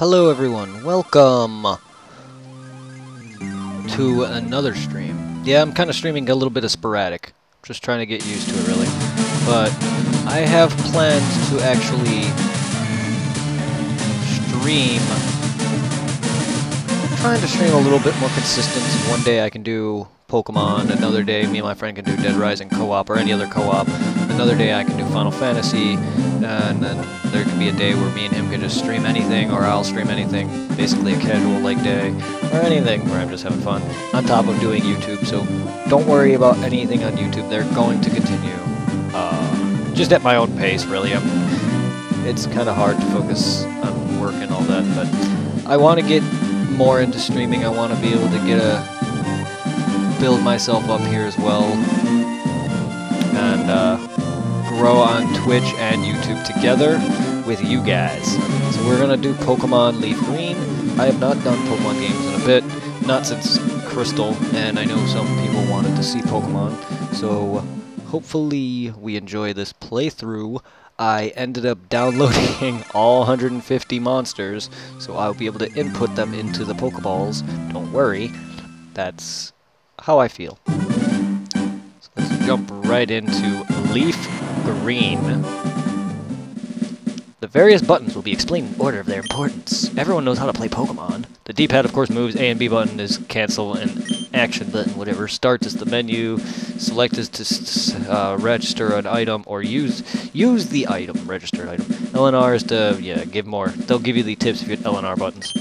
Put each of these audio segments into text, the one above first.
Hello everyone, welcome to another stream. Yeah, I'm kind of streaming a little bit of sporadic. Just trying to get used to it really. But I have plans to actually stream. I'm trying to stream a little bit more consistent. One day I can do Pokemon, another day me and my friend can do Dead Rising co-op or any other co-op. Another day I can do Final Fantasy, and then there can be a day where me and him can just stream anything, or I'll stream anything, basically a casual like day, or anything where I'm just having fun, on top of doing YouTube, so don't worry about anything on YouTube, they're going to continue, just at my own pace, really. It's kind of hard to focus on work and all that, but I want to get more into streaming. I want to be able to build myself up here as well, and grow on Twitch and YouTube together with you guys. So we're gonna do Pokemon Leaf Green. I have not done Pokemon games in a bit, not since Crystal, and I know some people wanted to see Pokemon, so hopefully we enjoy this playthrough. I ended up downloading all 150 monsters, so I'll be able to input them into the Pokeballs. Don't worry, that's how I feel. So let's jump right into Leaf Green. The various buttons will be explained in order of their importance. Everyone knows how to play Pokemon. The D-pad, of course, moves. A and B button is cancel, and action button, whatever. Start is the menu. Select is to register an item, or use the item, registered item. LNR is to, yeah, give more. They'll give you the tips if you hit LNR buttons.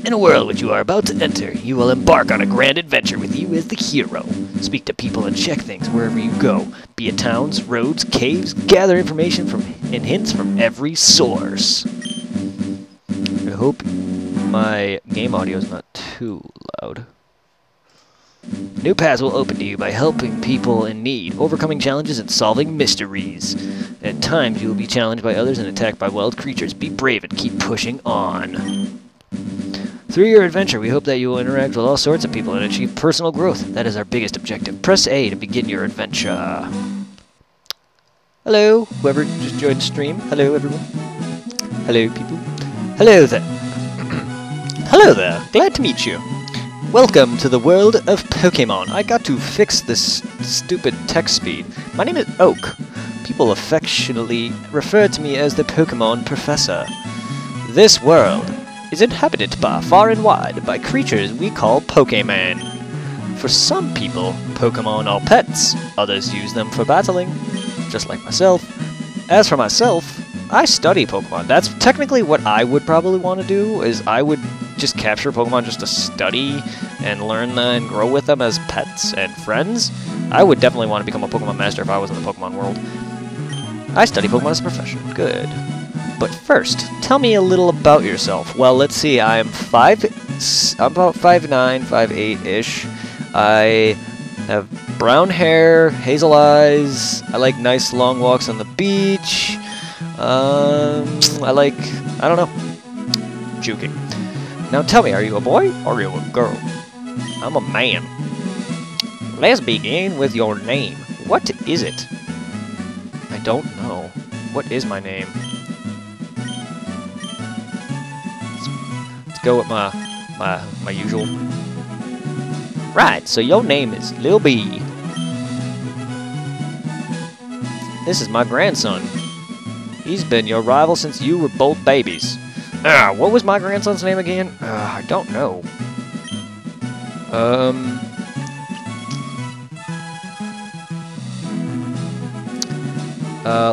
In a world which you are about to enter, you will embark on a grand adventure with you as the hero. Speak to people and check things wherever you go, be it towns, roads, caves, gather information and hints from every source. I hope my game audio is not too loud. New paths will open to you by helping people in need, overcoming challenges and solving mysteries. At times you will be challenged by others and attacked by wild creatures. Be brave and keep pushing on. Through your adventure, we hope that you will interact with all sorts of people and achieve personal growth. That is our biggest objective. Press A to begin your adventure. Hello, whoever just joined the stream. Hello, everyone. Hello, people. Hello there. Hello there. Glad to meet you. Welcome to the world of Pokemon. I got to fix this stupid text speed. My name is Oak. People affectionately refer to me as the Pokemon Professor. This world is inhabited far and wide by creatures we call Pokemon. For some people, Pokemon are pets. Others use them for battling, just like myself. As for myself, I study Pokemon. That's technically what I would probably want to do, is I would just capture Pokemon just to study and learn them and grow with them as pets and friends. I would definitely want to become a Pokemon master if I was in the Pokemon world. I study Pokemon as a profession. Good. But first, tell me a little about yourself. Well, let's see, I'm about 5'9", 5'8"-ish. I have brown hair, hazel eyes. I like nice long walks on the beach. I don't know, juking. Now tell me, are you a boy or are you a girl? I'm a man. Let's begin with your name. What is it? I don't know. What is my name? Go with my usual. Right, so your name is Lil B. This is my grandson. He's been your rival since you were both babies. What was my grandson's name again? I don't know.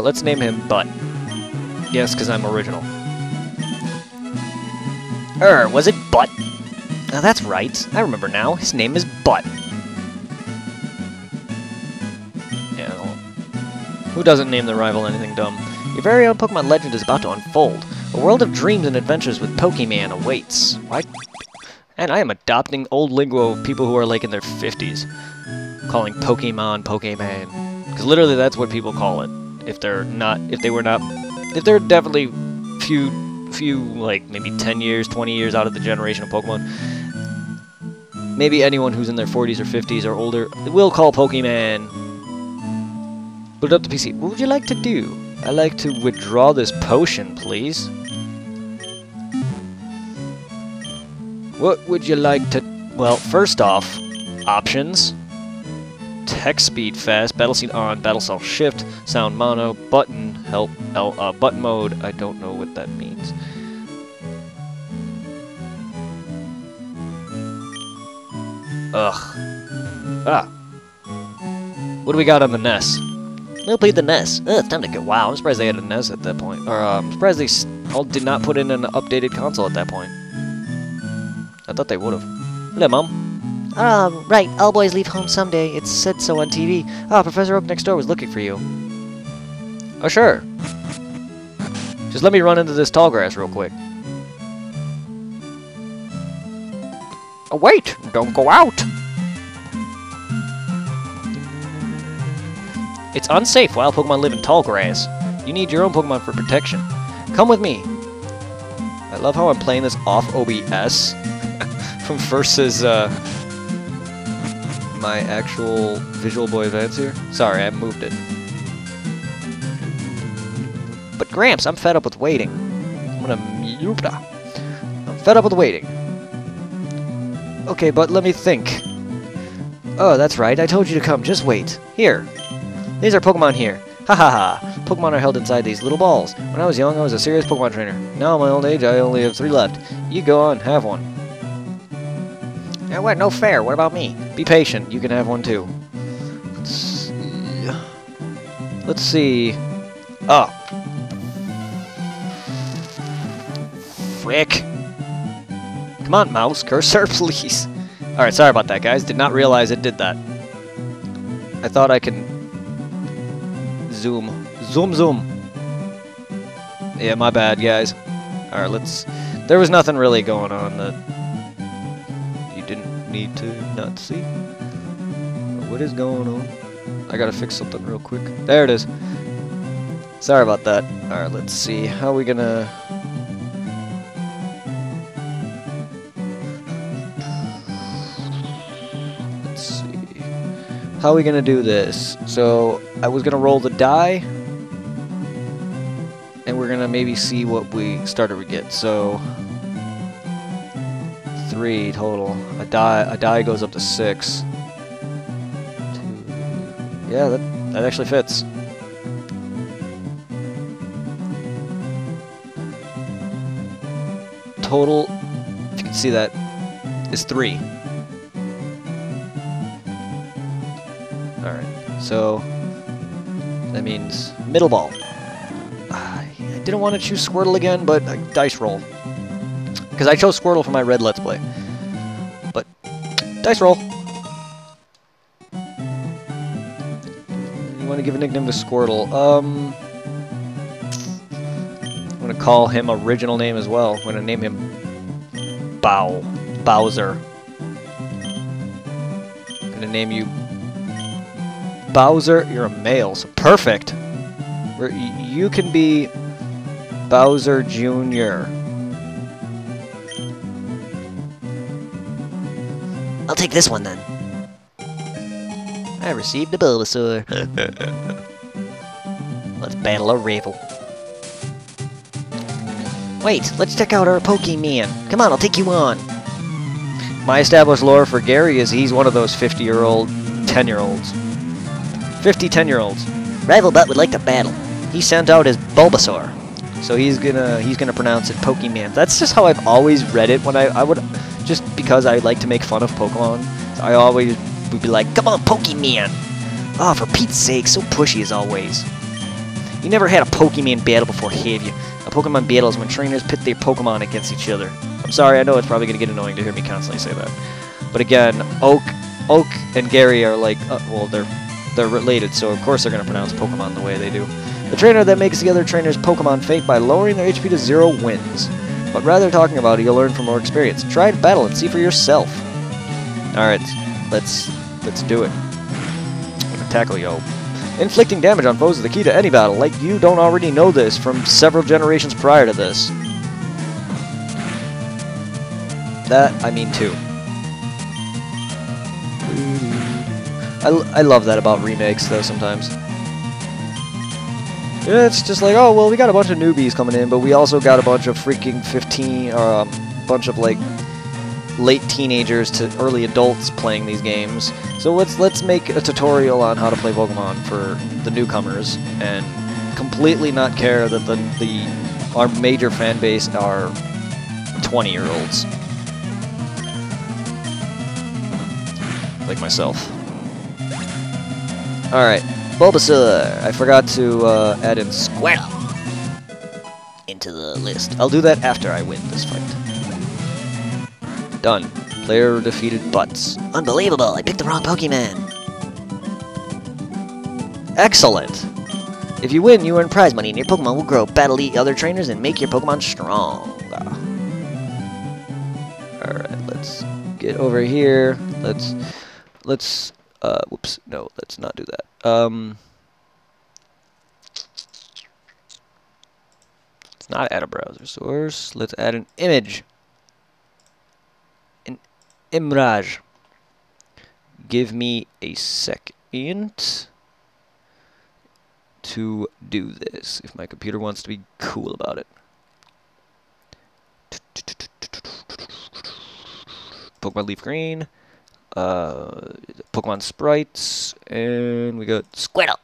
Let's name him Butt. Yes, because I'm original. Was it Butt? Oh, that's right. I remember now. His name is Butt. Yeah. Who doesn't name their rival anything dumb? Your very own Pokemon legend is about to unfold. A world of dreams and adventures with Pokemon awaits. Why? And I am adopting old lingo of people who are like in their 50s, calling Pokemon Pokemon. Because literally that's what people call it. If they're definitely few, like, maybe 10 years, 20 years out of the generation of Pokemon. Maybe anyone who's in their 40s or 50s or older will call Pokemon. Boot up the PC. What would you like to do? I'd like to withdraw this potion, please. What would you like to... Well, first off, options. Text speed fast, battle scene on, battle cell shift, sound mono, button, help, button mode. I don't know what that means. Ugh. Ah. What do we got on the NES? They'll play the NES. It's time to go. Wow, I'm surprised they had a NES at that point. Or, I'm surprised they did not put in an updated console at that point. I thought they would have. Hello, Mom. Right. All boys leave home someday. It said so on TV. Ah, Professor Oak next door was looking for you. Oh, sure. Just let me run into this tall grass real quick. Oh, wait! Don't go out! It's unsafe wild Pokemon live in tall grass. You need your own Pokemon for protection. Come with me. I love how I'm playing this off OBS versus my actual Visual Boy Advance here. Sorry, I moved it. But Gramps, I'm fed up with waiting. I'm fed up with waiting. Okay, but let me think. Oh, that's right. I told you to come. Just wait. Here. These are Pokemon here. Ha ha ha. Pokemon are held inside these little balls. When I was young, I was a serious Pokemon trainer. Now, in my old age, I only have 3 left. You go on, have one. What? No fair. What about me? Be patient. You can have one too. Let's see. Oh. Frick. Come on, mouse. Cursor, please. Alright, sorry about that, guys. Did not realize it did that. I thought I can... Zoom. Zoom. Yeah, my bad, guys. Alright, let's... There was nothing really going on that... you didn't need to not see. What is going on? I gotta fix something real quick. There it is. Sorry about that. Alright, let's see. How are we gonna... How are we gonna do this? So, I was gonna roll the die, and we're gonna maybe see what starter we get. So, 3 total. A die goes up to 6. 2. Yeah, that actually fits. Total, if you can see that, is 3. Alright, so that means middle ball. I didn't want to choose Squirtle again, but dice roll. Because I chose Squirtle for my red Let's Play. But, dice roll. You want to give a nickname to Squirtle. I'm going to call him original name as well. I'm going to name him Bowser. I'm going to name you Bowser. You're a male, so perfect. You can be Bowser Jr. I'll take this one then. I received a Bulbasaur. Let's battle a Ravel. Wait, let's check out our Pokemon. Come on, I'll take you on. My established lore for Gary is he's one of those 50-year-old 10-year-olds. 50 10-year-olds. Rival Butt would like to battle. He sent out his Bulbasaur, so he's gonna pronounce it Pokemon. That's just how I've always read it. When I would, just because I like to make fun of Pokemon, so I always would be like, "Come on, Pokemon!" Oh, for Pete's sake, so pushy as always. You never had a Pokemon battle before, have you? A Pokemon battle is when trainers pit their Pokemon against each other. I'm sorry, I know it's probably gonna get annoying to hear me constantly say that, but again, Oak and Gary are like, well, they're related, so of course they're going to pronounce Pokemon the way they do. The trainer that makes the other trainer's Pokemon faint by lowering their HP to 0 wins. But rather talking about it, you'll learn from more experience. Try to battle and see for yourself. Alright, let's do it. I'm going to tackle yo. Inflicting damage on foes is the key to any battle. Like you don't already know this from several generations prior to this. That, I mean too. I love that about remakes, though, sometimes. It's just like, oh, well, we got a bunch of newbies coming in, but we also got a bunch of freaking 15, or bunch of, like, late teenagers to early adults playing these games. So let's make a tutorial on how to play Pokemon for the newcomers, and completely not care that our major fan base are 20-year-olds. Like myself. Alright. Bulbasaur! I forgot to add in Squirtle into the list. I'll do that after I win this fight. Done. Player defeated Butts. Unbelievable! I picked the wrong Pokemon. Excellent! If you win, you earn prize money, and your Pokemon will grow, battle the other trainers, and make your Pokemon strong. Alright, let's get over here. Let's whoops, no, let's not do that. Let's not add a browser source. Let's add an image. An image. Give me a second to do this, if my computer wants to be cool about it. Pokemon Leaf Green. Pokemon sprites, and we got Squirtle.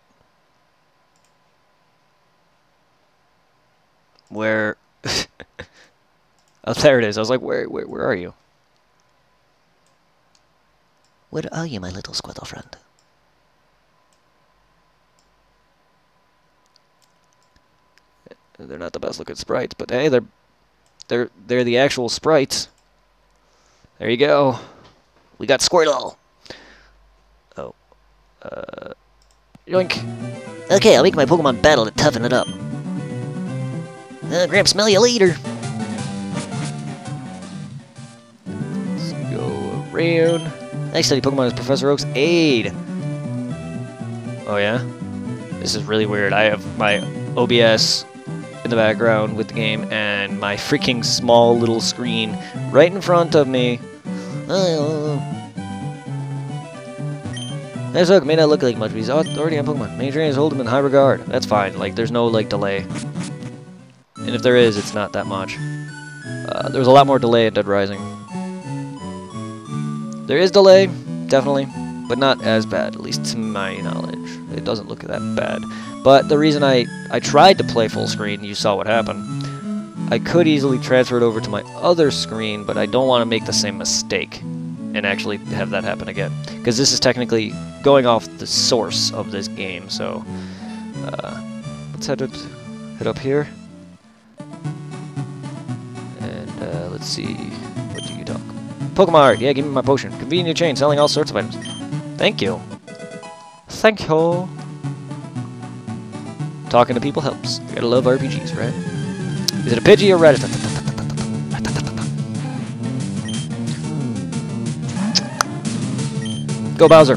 Where? Oh, there it is. I was like, where are you? Where are you, my little Squirtle friend? They're not the best looking sprites, but hey, they're the actual sprites. There you go. We got Squirtle. Oh. Yoink. Okay, I'll make my Pokemon battle to toughen it up. Gramp, smell you later. Let's go around. Next study Pokemon is Professor Oak's Aid. Oh yeah? This is really weird. I have my OBS in the background with the game and my freaking small little screen right in front of me. This Oak may not look like much, but he's already on Pokemon. Many trainers hold him in high regard. That's fine. Like, there's no, like, delay. And if there is, it's not that much. There was a lot more delay in Dead Rising. There is delay, definitely, but not as bad, at least to my knowledge. It doesn't look that bad. But the reason I tried to play full screen, you saw what happened. I could easily transfer it over to my other screen, but I don't want to make the same mistake and actually have that happen again. Because this is technically going off the source of this game, so let's head up here. And let's see, what do you talk? Pokemon, yeah, give me my potion. Convenient chain, selling all sorts of items. Thank you. Thank you. Talking to people helps. You gotta love RPGs, right? Is it a Pidgey or Rattata? Go Bowser.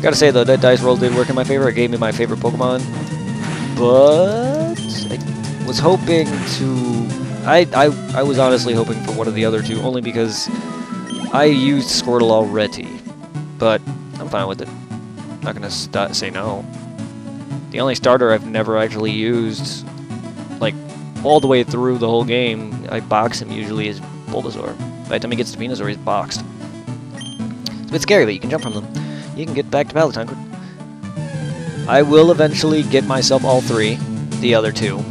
Gotta say though, that dice roll did work in my favor. It gave me my favorite Pokemon, but I was hoping to. I was honestly hoping for one of the other two, only because I used Squirtle already. But I'm fine with it. Not gonna say no. The only starter I've never actually used, like all the way through the whole game, I box him usually is Bulbasaur. By the time he gets to Venusaur, he's boxed. It's a bit scary, but you can jump from them. You can get back to Palatine quick. I will eventually get myself all three, the other two.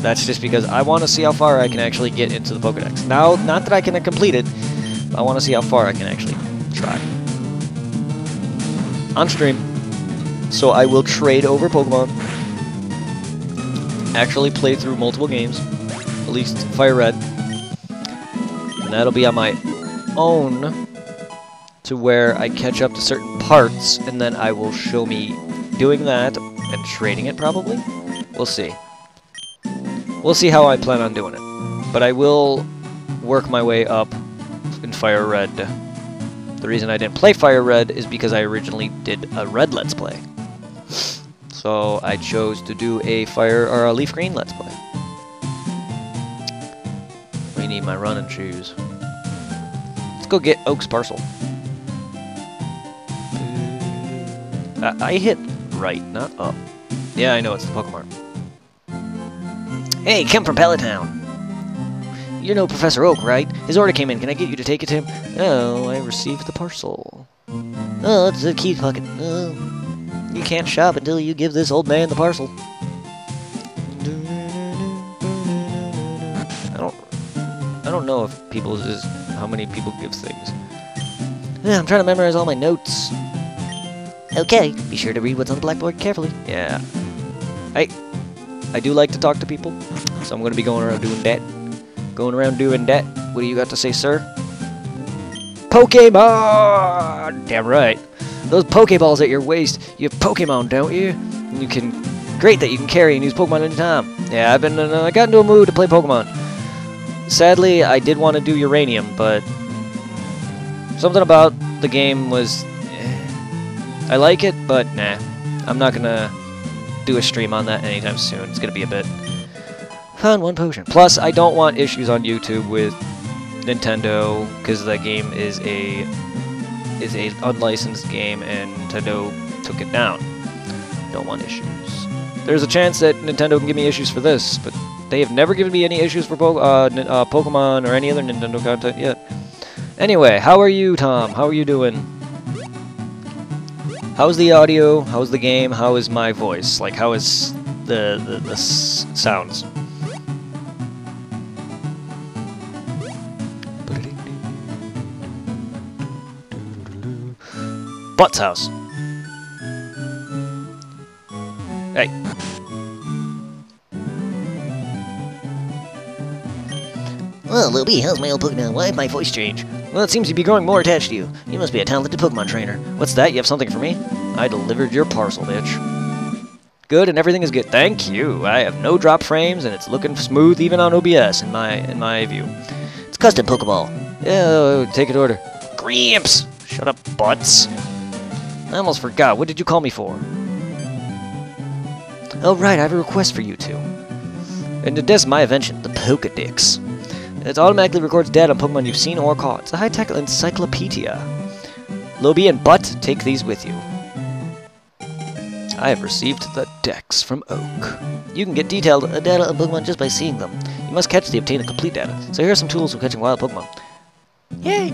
That's just because I want to see how far I can actually get into the Pokedex. Now, not that I can complete it, but I want to see how far I can actually try. On stream. So I will trade over Pokemon. Actually play through multiple games. At least Fire Red. And that'll be on my own, to where I catch up to certain parts, and then I will show me doing that and trading it probably. We'll see. We'll see how I plan on doing it. But I will work my way up in Fire Red. The reason I didn't play Fire Red is because I originally did a Red Let's Play. So I chose to do a Fire or a Leaf Green Let's Play. definitely need my running shoes. Let's go get Oak's parcel. I hit right, not up. Yeah, I know, it's the Pokemon. Hey, Kim from Pallet-Town. You know Professor Oak, right? His order came in. Can I get you to take it to him? Oh, I received the parcel. Oh, it's a key pocket. Oh, you can't shop until you give this old man the parcel. I don't know if people's is how many people give things. Yeah, I'm trying to memorize all my notes. Okay, be sure to read what's on the blackboard carefully. Yeah. I do like to talk to people, so I'm going to be going around doing that. Going around doing that. What do you got to say, sir? Pokemon! Damn right. Those Pokeballs at your waist. You have Pokemon, don't you? And you can... Great that you can carry and use Pokemon anytime. Yeah, I've been... I got into a mood to play Pokemon. Sadly, I did want to do Uranium, but... Something about the game was... I like it, but nah. I'm not gonna do a stream on that anytime soon. It's gonna be a bit... Found one potion. Plus, I don't want issues on YouTube with Nintendo, because the game is a unlicensed game, and Nintendo took it down. Don't want issues. There's a chance that Nintendo can give me issues for this, but they have never given me any issues for Pokemon or any other Nintendo content yet. Anyway, how are you, Tom? How are you doing? How's the audio? How's the game? How is my voice? Like, how is the sounds? Butts house. Hey. Well, Lobby, how's my old Pokemon? Why did my voice change? Well, it seems to be growing more attached to you. You must be a talented Pokemon trainer. What's that? You have something for me? I delivered your parcel, bitch. Good, and everything is good. Thank you. I have no drop frames, and it's looking smooth even on OBS in my view. It's custom Pokeball. Yeah, take it order. Gramps! Shut up, butts. I almost forgot. What did you call me for? Oh, right. I have a request for you two. And this is my invention, the Pokedex. It automatically records data on Pokemon you've seen or caught. It's a high-tech encyclopedia. Lobby and Butt, take these with you. I have received the Dex from Oak. You can get detailed data on Pokemon just by seeing them. You must catch to obtain the complete data. So here are some tools for catching wild Pokemon. Yay!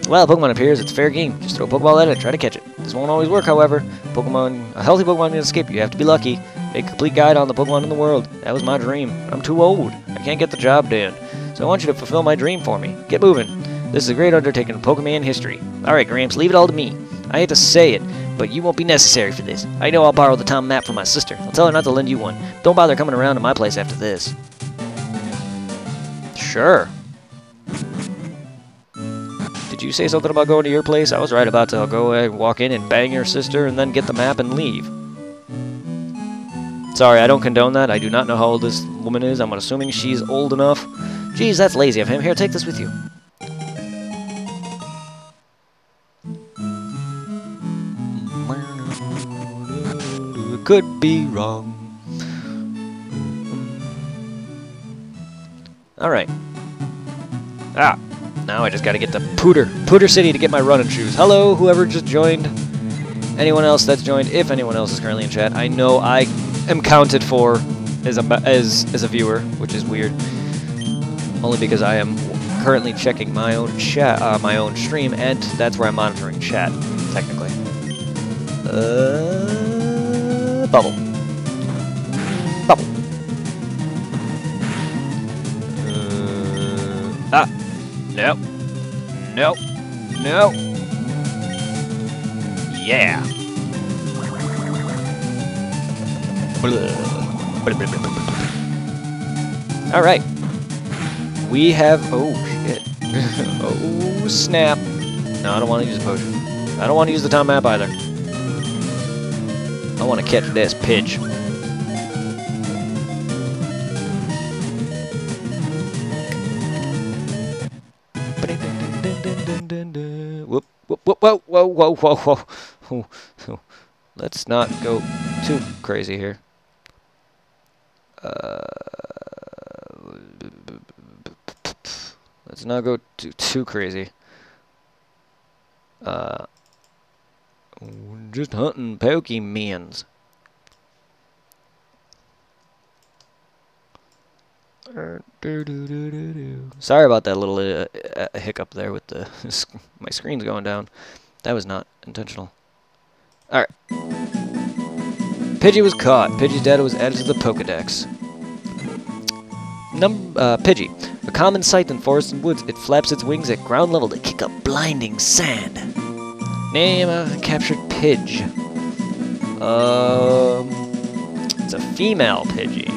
Wild Pokemon appears, it's fair game. Just throw a Pokeball at it and try to catch it. This won't always work, however. A healthy Pokemon can escape. You have to be lucky. Make a complete guide on the Pokemon in the world. That was my dream. I'm too old. I can't get the job done. So I want you to fulfill my dream for me. Get moving. This is a great undertaking in Pokemon history. Alright, Gramps, leave it all to me. I hate to say it, but you won't be necessary for this. I know I'll borrow the Tom map from my sister. I'll tell her not to lend you one. Don't bother coming around to my place after this. Sure. Did you say something about going to your place? I was right about to go ahead and walk in and bang your sister and then get the map and leave. Sorry, I don't condone that. I do not know how old this woman is. I'm assuming she's old enough. Geez, that's lazy of him. Here, take this with you. Could be wrong. Alright. Now I just gotta get to Pooter City to get my running shoes. Hello, whoever just joined. Anyone else that's joined, if anyone else is currently in chat. I know I am counted for as a viewer, which is weird. Only because I am currently checking my own chat, my own stream, and that's where I'm monitoring chat, technically. Bubble. Bubble. Nope. Nope. Nope. Yeah. Alright. We have... Oh, shit. Oh, snap. No, I don't want to use a potion. I don't want to use the Tom map either. I want to catch this pitch. Whoop, whoop, whoop, whoa, whoa, whoa, whoa, whoa. Let's not go too crazy here. Let's not go too crazy. Just hunting Pokemons. Sorry about that little hiccup there with the my screen's going down. That was not intentional. Alright. Pidgey was caught. Pidgey's data was added to the Pokedex. Pidgey. A common sight in forests and woods, it flaps its wings at ground level to kick up blinding sand. Name of the captured Pidge. It's a female Pidgey.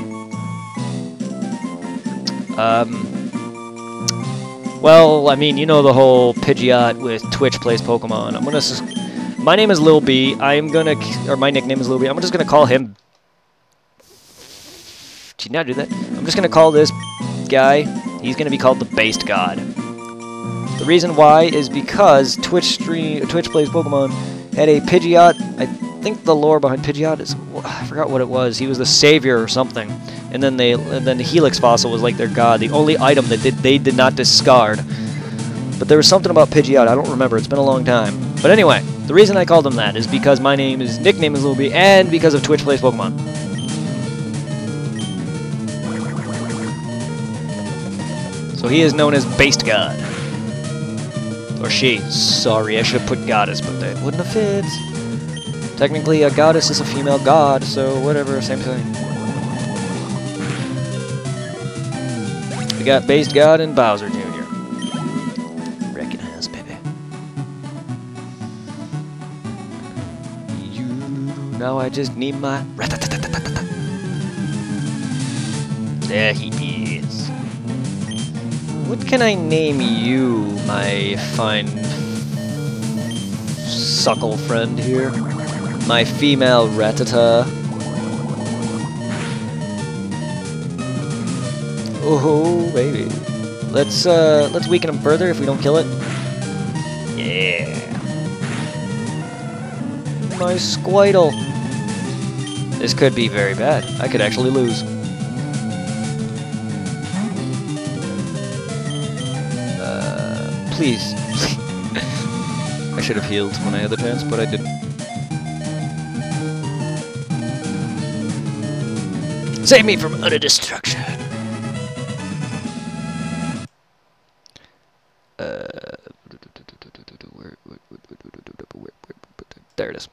Well, I mean, you know the whole Pidgeot with Twitch plays Pokemon. I'm gonna. My name is Lil B. I'm gonna, or my nickname is Lil B. I'm just gonna call him. Did you not do that? I'm just gonna call this guy. He's gonna be called the Based God. The reason why is because Twitch plays Pokemon had a Pidgeot. I think the lore behind Pidgeot is, I forgot what it was. He was the savior or something. And then the Helix fossil was like their god, the only item that they did not discard. But there was something about Pidgeot, I don't remember, it's been a long time. But anyway, the reason I called him that is because my nickname is Lil B, and because of Twitch plays Pokemon. So he is known as Based God. Or she. Sorry, I should have put goddess, but that wouldn't have fit. Technically, a goddess is a female god, so whatever, same thing. We got Based God and Bowser Jr. Recognize, baby. You, now I just need my... There he is. What can I name you, my fine suckle friend here? My female Rattata. Oh, baby. Let's weaken him further if we don't kill it. Yeah. My Squirtle. This could be very bad. I could actually lose. Please. I should have healed when I had the chance, but I didn't. Save me from utter destruction. There it is.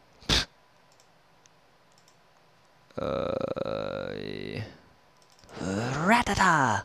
Rattata.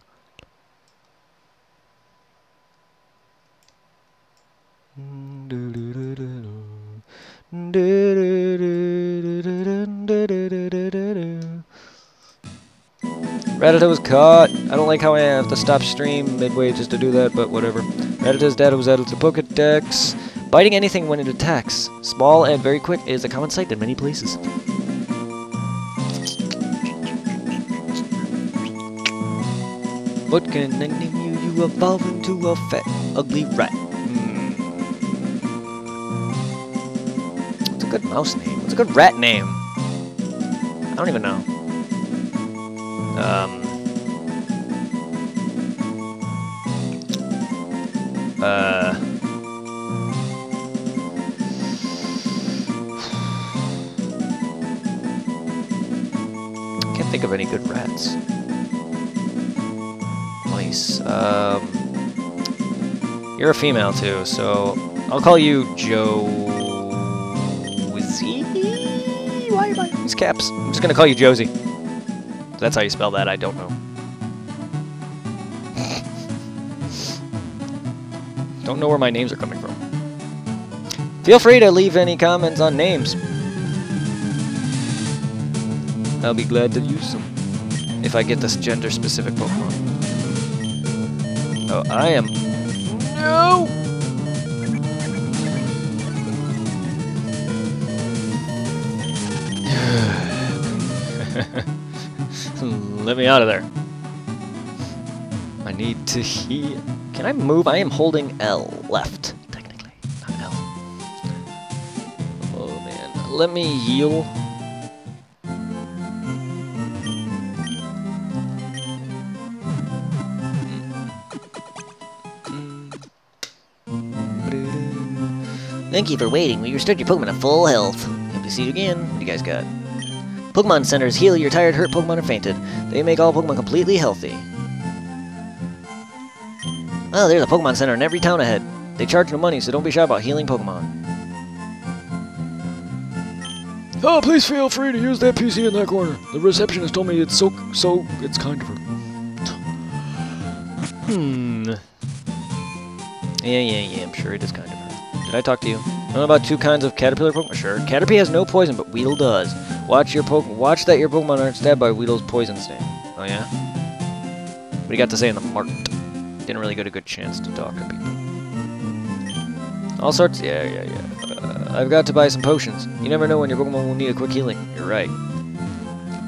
Rattata was caught. I don't like how I have to stop stream midway just to do that, but whatever. Rattata's data was added to Pokedex. Biting anything when it attacks, small and very quick, is a common sight in many places. What can I name you? You evolve into a fat, ugly rat. What's a good mouse name? What's a good rat name? I don't even know. Can't think of any good rats. Nice. You're a female too, so I'll call you Josie. Why am I these caps? I'm just gonna call you Josie. That's how you spell that. I don't know. Don't know where my names are coming from. Feel free to leave any comments on names. I'll be glad to use them if I get this gender-specific Pokemon. Oh, I am... No! Let me out of there. I need to heal. Can I move? I am holding L left, technically, not L. Oh man, let me heal. Thank you for waiting. We restored your Pokemon to full health. Hope to see you again. What do you guys got? Pokemon centers heal your tired, hurt Pokemon or fainted. They make all Pokemon completely healthy. Oh, there's a Pokemon center in every town ahead. They charge no money, so don't be shy about healing Pokemon. Oh, please feel free to use that PC in that corner. The receptionist told me it's it's kind of her. Yeah, I'm sure it is kind of her. Did I talk to you? Know about 2 kinds of caterpillar Pokemon? Sure. Caterpie has no poison, but Weedle does. Watch that your Pokemon aren't stabbed by Weedle's poison sting. Oh yeah? What do you got to say in the mart? Didn't really get a good chance to talk to people. All sorts. Yeah. I've got to buy some potions. You never know when your Pokemon will need a quick healing. You're right.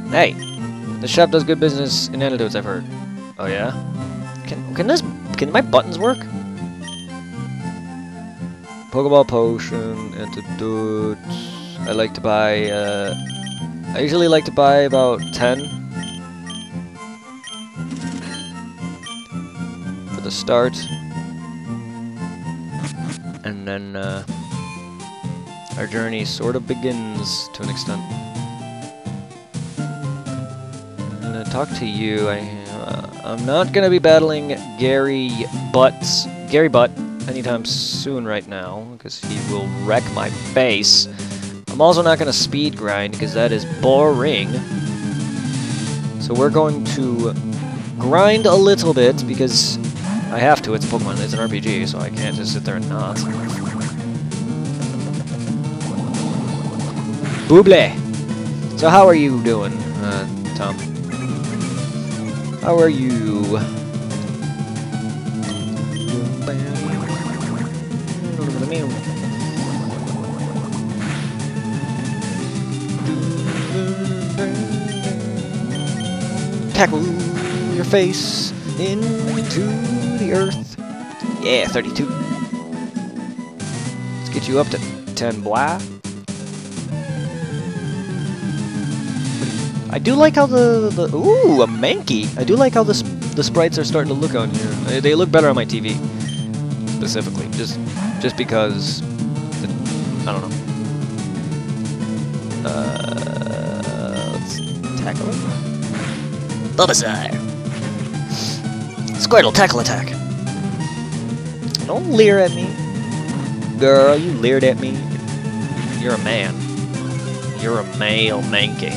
Hey, the shop does good business in antidotes, I've heard. Oh yeah? Can my buttons work? Pokeball potion, antidote. I like to buy. I usually like to buy about 10 for the start, and then our journey sort of begins to an extent. I'm gonna talk to you. I'm not gonna be battling Gary Butt anytime soon right now, because he will wreck my face. I'm also not gonna speed grind, because that is boring. So we're going to grind a little bit, because I have to. It's a Pokemon. It's an RPG, so I can't just sit there and not. Booble! So how are you doing, Tom? How are you? Tackle your face into the earth. Yeah, 32. Let's get you up to 10, blah. I do like how the ooh, a Mankey. I do like how the sprites are starting to look on here. They look better on my TV, specifically, just because I don't know. Let's tackle it. Bulbasaur. Squirtle, tackle attack. Don't leer at me. Girl, you leered at me. You're a man. You're a male Mankey.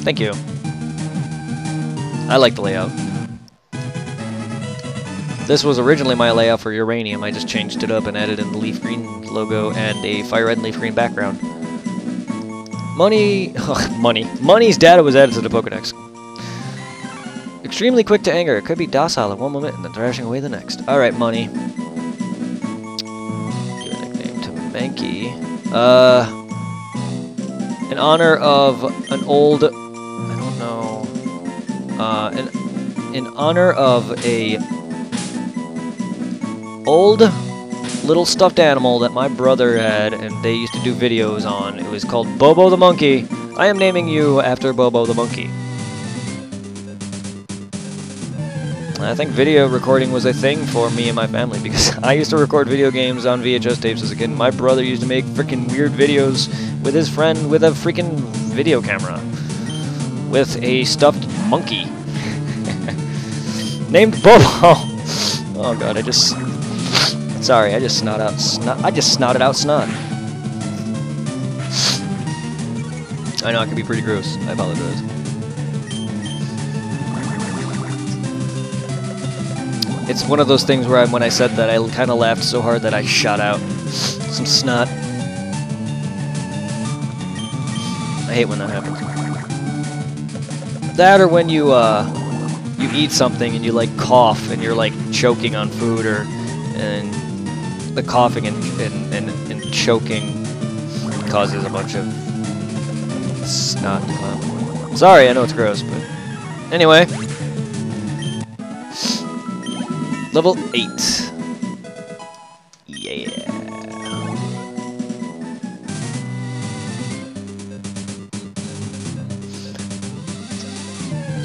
Thank you. I like the layout. This was originally my layout for Uranium. I just changed it up and added in the leaf green logo and a fire red and leaf green background. Money's data was added to the Pokedex. Extremely quick to anger. It could be docile at one moment and then thrashing away the next. Alright, Money. Give a nickname to Mankey. In honor of an old... I don't know. In honor of a... old little stuffed animal that my brother had and they used to do videos on. It was called Bobo the Monkey. I am naming you after Bobo the Monkey. I think video recording was a thing for me and my family because I used to record video games on VHS tapes as a kid. My brother used to make freaking weird videos with his friend with a freaking video camera with a stuffed monkey named Bobo. Oh god, sorry, I just snotted out snot. I know, it can be pretty gross. I apologize. It's one of those things where when I said that, I kind of laughed so hard that I shot out some snot. I hate when that happens. That or when you eat something and you like cough and you're like choking on food and the coughing and choking causes a bunch of snot to come out. Sorry, I know it's gross, but anyway. Level 8. Yeah.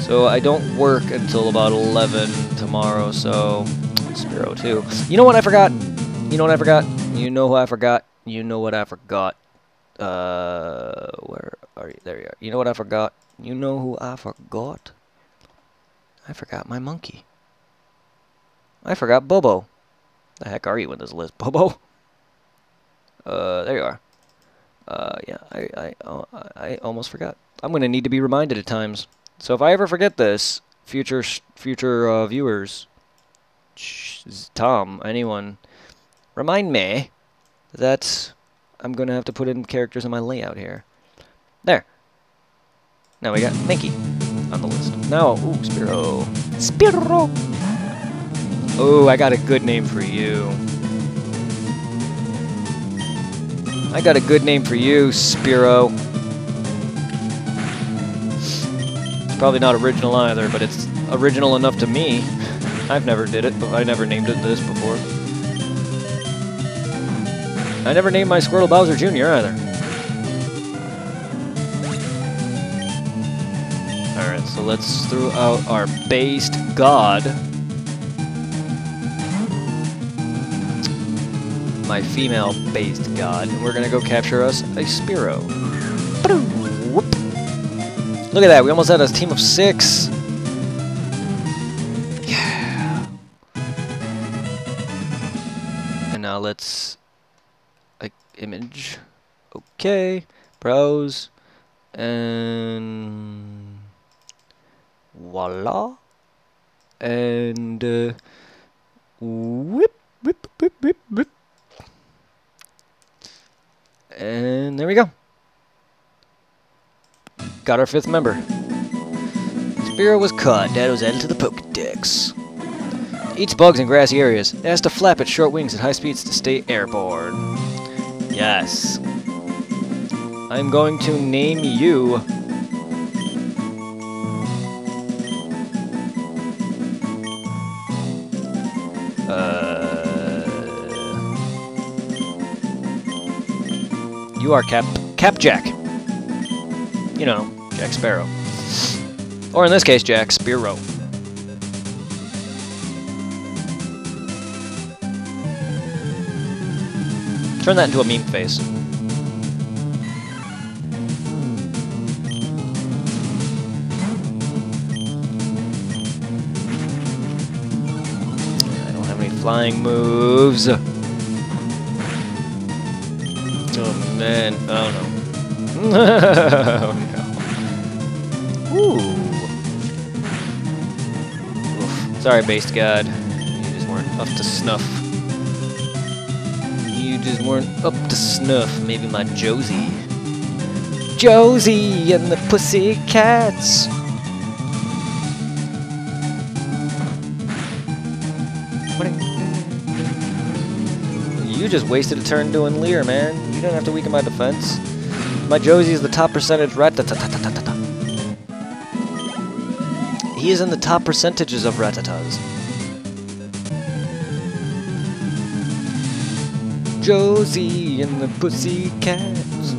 So I don't work until about 11 tomorrow, so Spiro too. You know what I forgot? You know what I forgot? You know who I forgot? You know what I forgot? Where are you? There you are. You know what I forgot? You know who I forgot? I forgot my monkey. I forgot Bobo. The heck are you in this list, Bobo? There you are. Yeah, I almost forgot. I'm gonna need to be reminded at times. So if I ever forget this, future viewers, Tom, anyone, remind me that I'm gonna have to put in characters in my layout here. There. Now we got Minky on the list. Now, ooh, Spiro. Spiro! Oh, I got a good name for you. I got a good name for you, Spiro. It's probably not original either, but it's original enough to me. I've never did it, but I never named it this before. I never named my Squirtle Bowser Jr. either. Alright, so let's throw out our based god. My female-based god, and we're gonna go capture us a Spiro. Look at that, we almost had a team of 6. Yeah. And now let's image. Okay, browse, and voila. And whip, whip, whip, whip, whip. And there we go. Got our 5th member. Spiro was caught. Dad was added to the Pokédex. Eats bugs in grassy areas. It has to flap its short wings at high speeds to stay airborne. Yes. I'm going to name you... You are Cap Jack. You know, Jack Sparrow. Or in this case, Jack Spiro. Turn that into a meme face. I don't have any flying moves. Oh man, oh no. Oh no. Ooh. Oof. Sorry, based god. You just weren't up to snuff. You just weren't up to snuff. Maybe my Josie. Josie and the Pussycats. You just wasted a turn doing Leer, man. You don't have to weaken my defense. My Josie is the top percentage Rattata. He is in the top percentages of Rattatas. Josie and the Pussycats.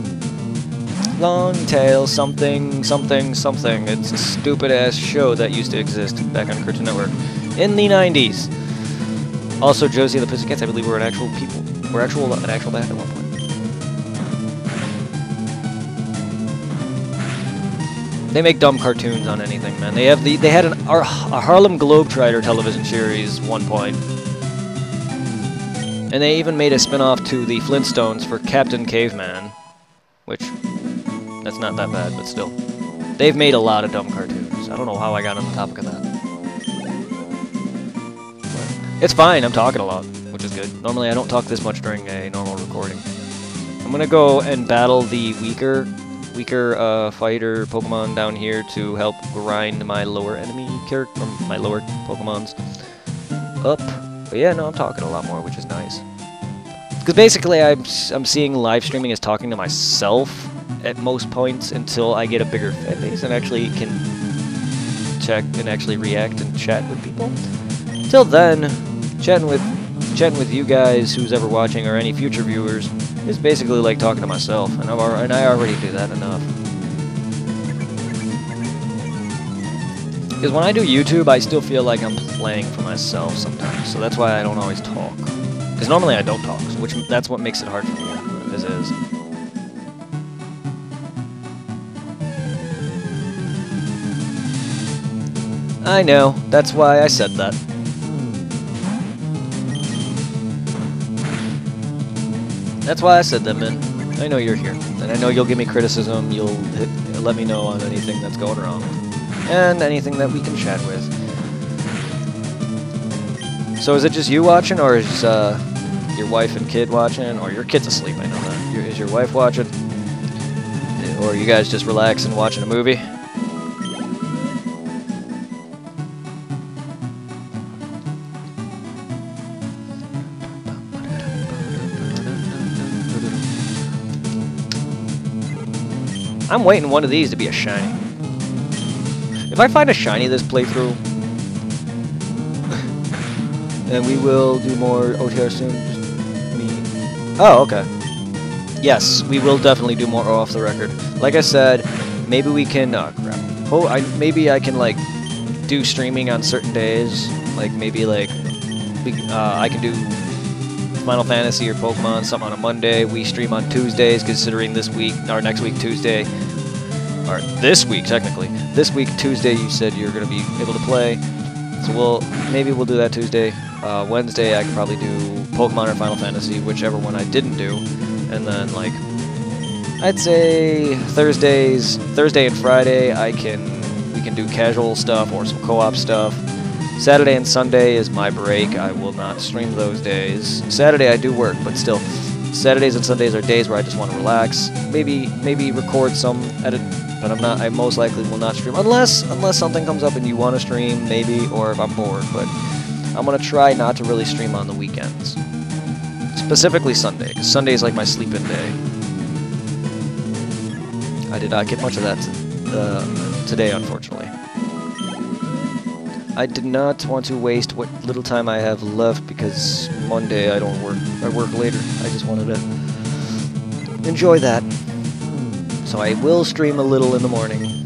Long tail something, something, something. It's a stupid-ass show that used to exist back on Cartoon Network in the 90s. Also, Josie and the Pussycats, I believe, were an actual people. Were an actual band at one point. They make dumb cartoons on anything, man. They had a Harlem Globetrotter television series at one point. And they even made a spin-off to the Flintstones for Captain Caveman. Which, that's not that bad, but still. They've made a lot of dumb cartoons. I don't know how I got on the topic of that. But it's fine, I'm talking a lot, which is good. Normally I don't talk this much during a normal recording. I'm gonna go and battle the weaker fighter Pokemon down here to help grind my lower enemy character, my lower Pokemons up. But yeah, no, I'm talking a lot more, which is nice. Because basically, I'm seeing live streaming as talking to myself at most points until I get a bigger fan base and actually can check and actually react and chat with people. Till then, chatting with you guys, who's ever watching, or any future viewers, is basically like talking to myself, and I already do that enough. Because when I do YouTube, I still feel like I'm playing for myself sometimes, so that's why I don't always talk. Because normally I don't talk, so that's what makes it hard for me, as is. I know, that's why I said that. That's why I said that, man. I know you're here, and I know you'll give me criticism, you'll let me know on anything that's going wrong, and anything that we can chat with. So is it just you watching, or is your wife and kid watching, or your kid's asleep, I know that. Is your wife watching? Or are you guys just relaxing watching a movie? I'm waiting one of these to be a shiny. If I find a shiny this playthrough, then we will do more OTR soon. Oh, okay. Yes, we will definitely do more off the record. Like I said, maybe we can. Oh crap. Oh, maybe I can like do streaming on certain days. Like maybe like I can do Final Fantasy or Pokemon, something on a Monday. We stream on Tuesdays, considering this week, or next week, Tuesday. Or this week, technically. This week, Tuesday, you said you're going to be able to play. So maybe we'll do that Tuesday. Wednesday, I could probably do Pokemon or Final Fantasy, whichever one I didn't do. And then, like, I'd say Thursday and Friday, we can do casual stuff or some co-op stuff. Saturday and Sunday is my break. I will not stream those days. Saturday I do work, but still, Saturdays and Sundays are days where I just want to relax. Maybe record some, edit, but I most likely will not stream unless something comes up and you want to stream, maybe, or if I'm bored. But I'm gonna try not to really stream on the weekends, specifically Sunday, because Sunday is like my sleep-in day. I did not get much of that today, unfortunately. I did not want to waste what little time I have left because Monday I don't work. I work later. I just wanted to enjoy that. So I will stream a little in the morning.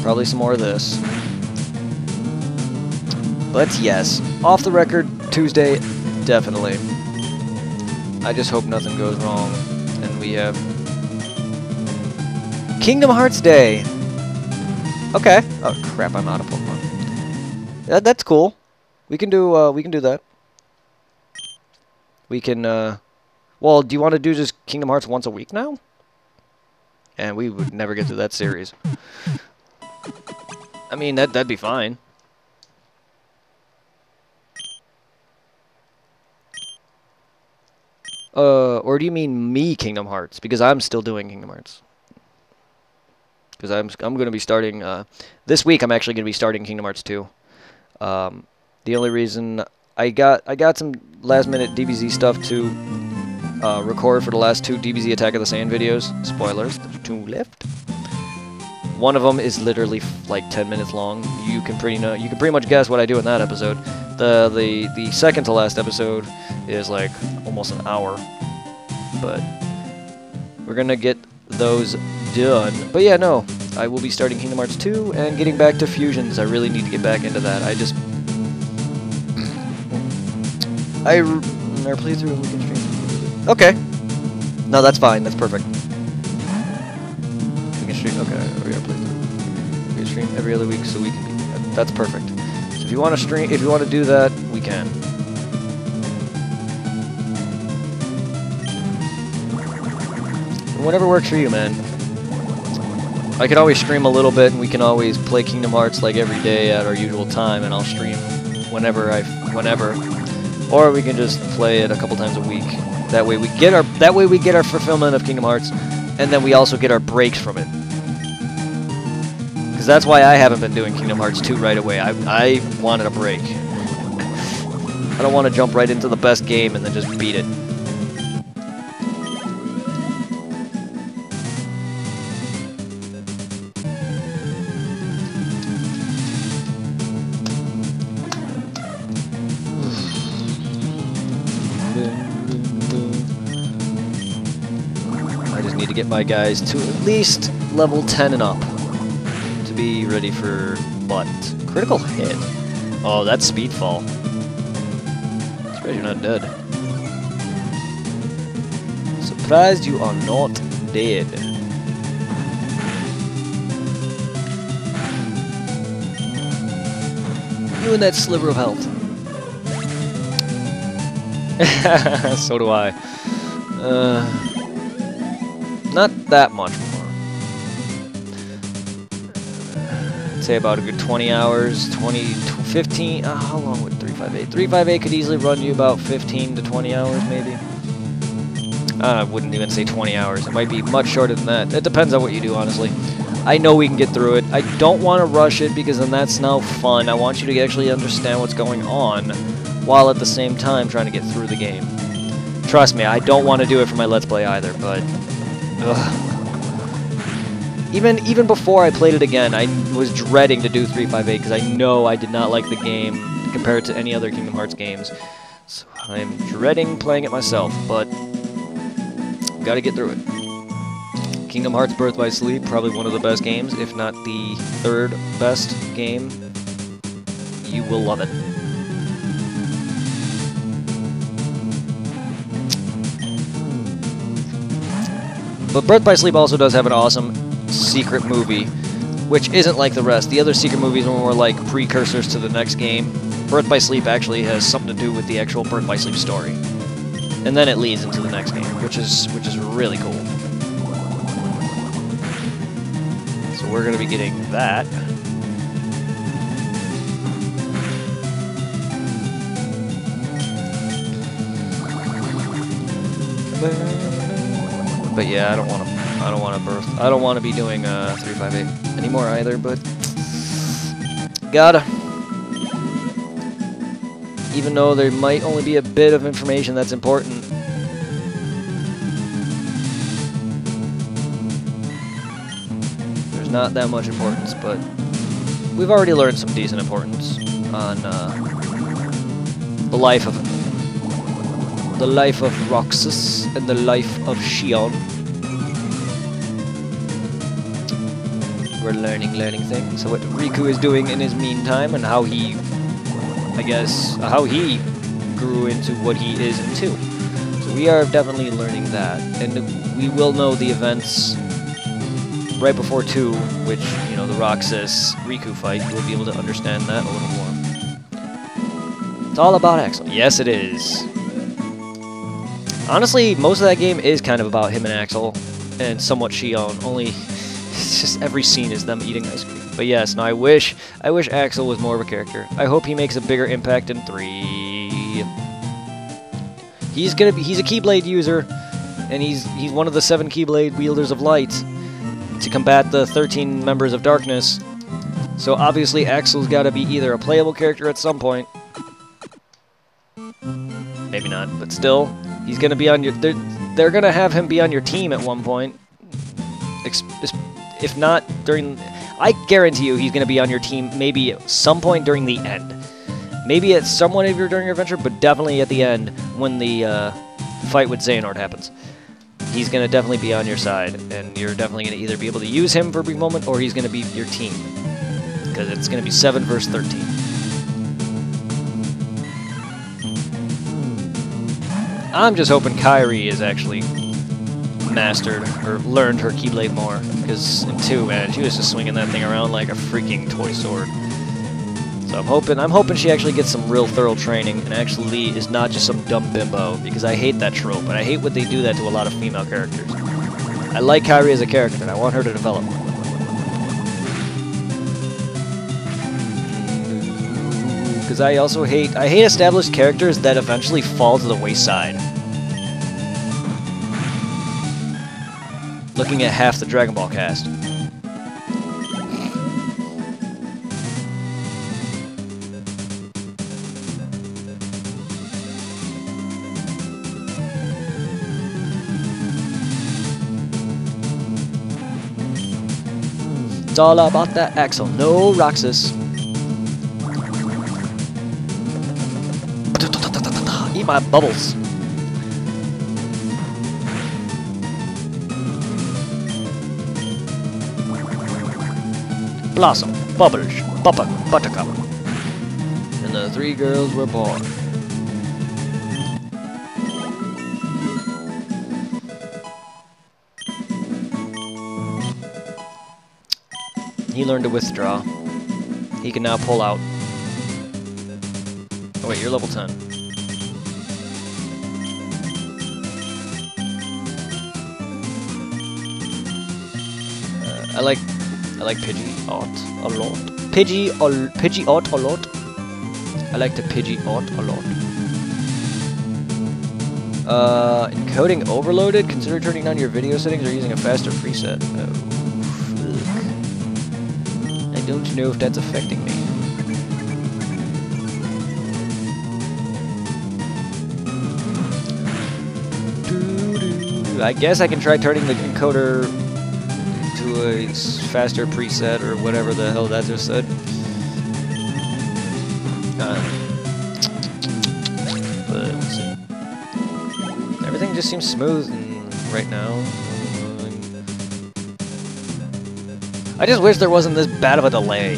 Probably some more of this. But yes, off the record, Tuesday, definitely. I just hope nothing goes wrong and we have Kingdom Hearts Day. Okay. Oh crap! I'm out of Pokemon. That's cool. We can do that. We can, well, do you want to do just Kingdom Hearts once a week now? And we would never get through that series. I mean, that'd be fine. Or do you mean me Kingdom Hearts? Because I'm still doing Kingdom Hearts. Because I'm going to be starting, this week I'm actually going to be starting Kingdom Hearts 2. The only reason I got some last-minute DBZ stuff to record for the last 2 DBZ Attack of the Sand videos. Spoilers, there's 2 left. One of them is literally like 10 minutes long. You can pretty much guess what I do in that episode. The second to last episode is like almost an hour, but we're gonna get those done. But yeah, no, I will be starting Kingdom Hearts 2 and getting back to fusions. I really need to get back into that. Our playthrough and we can stream. Okay. No, that's fine. That's perfect. We can stream. Okay, we gotta play through. We can stream every other week, so we can be. That's perfect. So if you want to stream, if you want to do that, we can. Whatever works for you, man. I can always stream a little bit, and we can always play Kingdom Hearts like every day at our usual time, and I'll stream whenever. Or we can just play it a couple times a week. That way we get our fulfillment of Kingdom Hearts, and then we also get our breaks from it. Because that's why I haven't been doing Kingdom Hearts 2 right away. I wanted a break. I don't want to jump right into the best game and then just beat it. To get my guys to at least level 10 and up to be ready for butt Critical hit. Oh, that's Speedfall. Surprised you're not dead. Surprised you are not dead. You and that sliver of health. So do I. Not that much more. I'd say about a good 20 hours, 15. How long would 358? 358 could easily run you about 15 to 20 hours, maybe. I wouldn't even say 20 hours. It might be much shorter than that. It depends on what you do, honestly. I know we can get through it. I don't want to rush it because then that's now fun. I want you to actually understand what's going on while at the same time trying to get through the game. Trust me, I don't want to do it for my Let's Play either, but... Ugh. Even before I played it again, I was dreading to do 358 because I know I did not like the game compared to any other Kingdom Hearts games. So I'm dreading playing it myself, but gotta get through it. Kingdom Hearts Birth by Sleep, probably one of the best games, if not the third best game. You will love it. But Birth by Sleep also does have an awesome secret movie, which isn't like the rest. The other secret movies are more like precursors to the next game. Birth by Sleep actually has something to do with the actual Birth by Sleep story. And then it leads into the next game, which is really cool. So we're going to be getting that. But yeah, I don't want to be doing 358 anymore either, but gotta. Even though there might only be a bit of information that's important. There's not that much importance, but we've already learned some decent importance on the life of Roxas and the life of Xion. We're learning things. So what Riku is doing in his meantime, and how he, I guess, how he grew into what he is into. So we are definitely learning that, and we will know the events right before 2, which, you know, the Roxas Riku fight. We'll be able to understand that a little more. It's all about Axel. Yes, it is. Honestly, most of that game is kind of about him and Axel, and somewhat Xion. Only, it's just every scene is them eating ice cream. But yes, no, I wish Axel was more of a character. I hope he makes a bigger impact in 3. He's a Keyblade user, and he's one of the 7 Keyblade wielders of light to combat the 13 members of darkness. So obviously Axel's got to be either a playable character at some point. Maybe not, but still, he's gonna be on your. They're gonna have him be on your team at one point. If not during, I guarantee you, he's gonna be on your team maybe at some point during the end. Maybe at some point during your adventure, but definitely at the end when the fight with Xehanort happens. He's gonna definitely be on your side, and you're definitely gonna either be able to use him for a brief moment, or he's gonna be your team, because it's gonna be 7 versus 13. I'm just hoping Kairi is actually mastered or learned her Keyblade more, because in 2, man, she was just swinging that thing around like a freaking toy sword. So I'm hoping she actually gets some real thorough training and actually is not just some dumb bimbo, because I hate that trope, and I hate when they do that to a lot of female characters. I like Kairi as a character, and I want her to develop. Because I also hate established characters that eventually fall to the wayside. Looking at half the Dragon Ball cast. It's all about that Axel. No Roxas. Eat my bubbles. Blossom. Bubbles. Buttercup. And the 3 girls were born. He learned to withdraw. He can now pull out. Oh wait, you're level 10. I like Pidgeot a lot. Pidgeot a lot. I like to Pidgeot a lot. Encoding overloaded. Consider turning down your video settings or using a faster preset. Oh, fuck. I don't know if that's affecting me. I guess I can try turning the encoder to a faster preset or whatever the hell that just said. But we'll see. Everything just seems smooth right now. I just wish there wasn't this bad of a delay.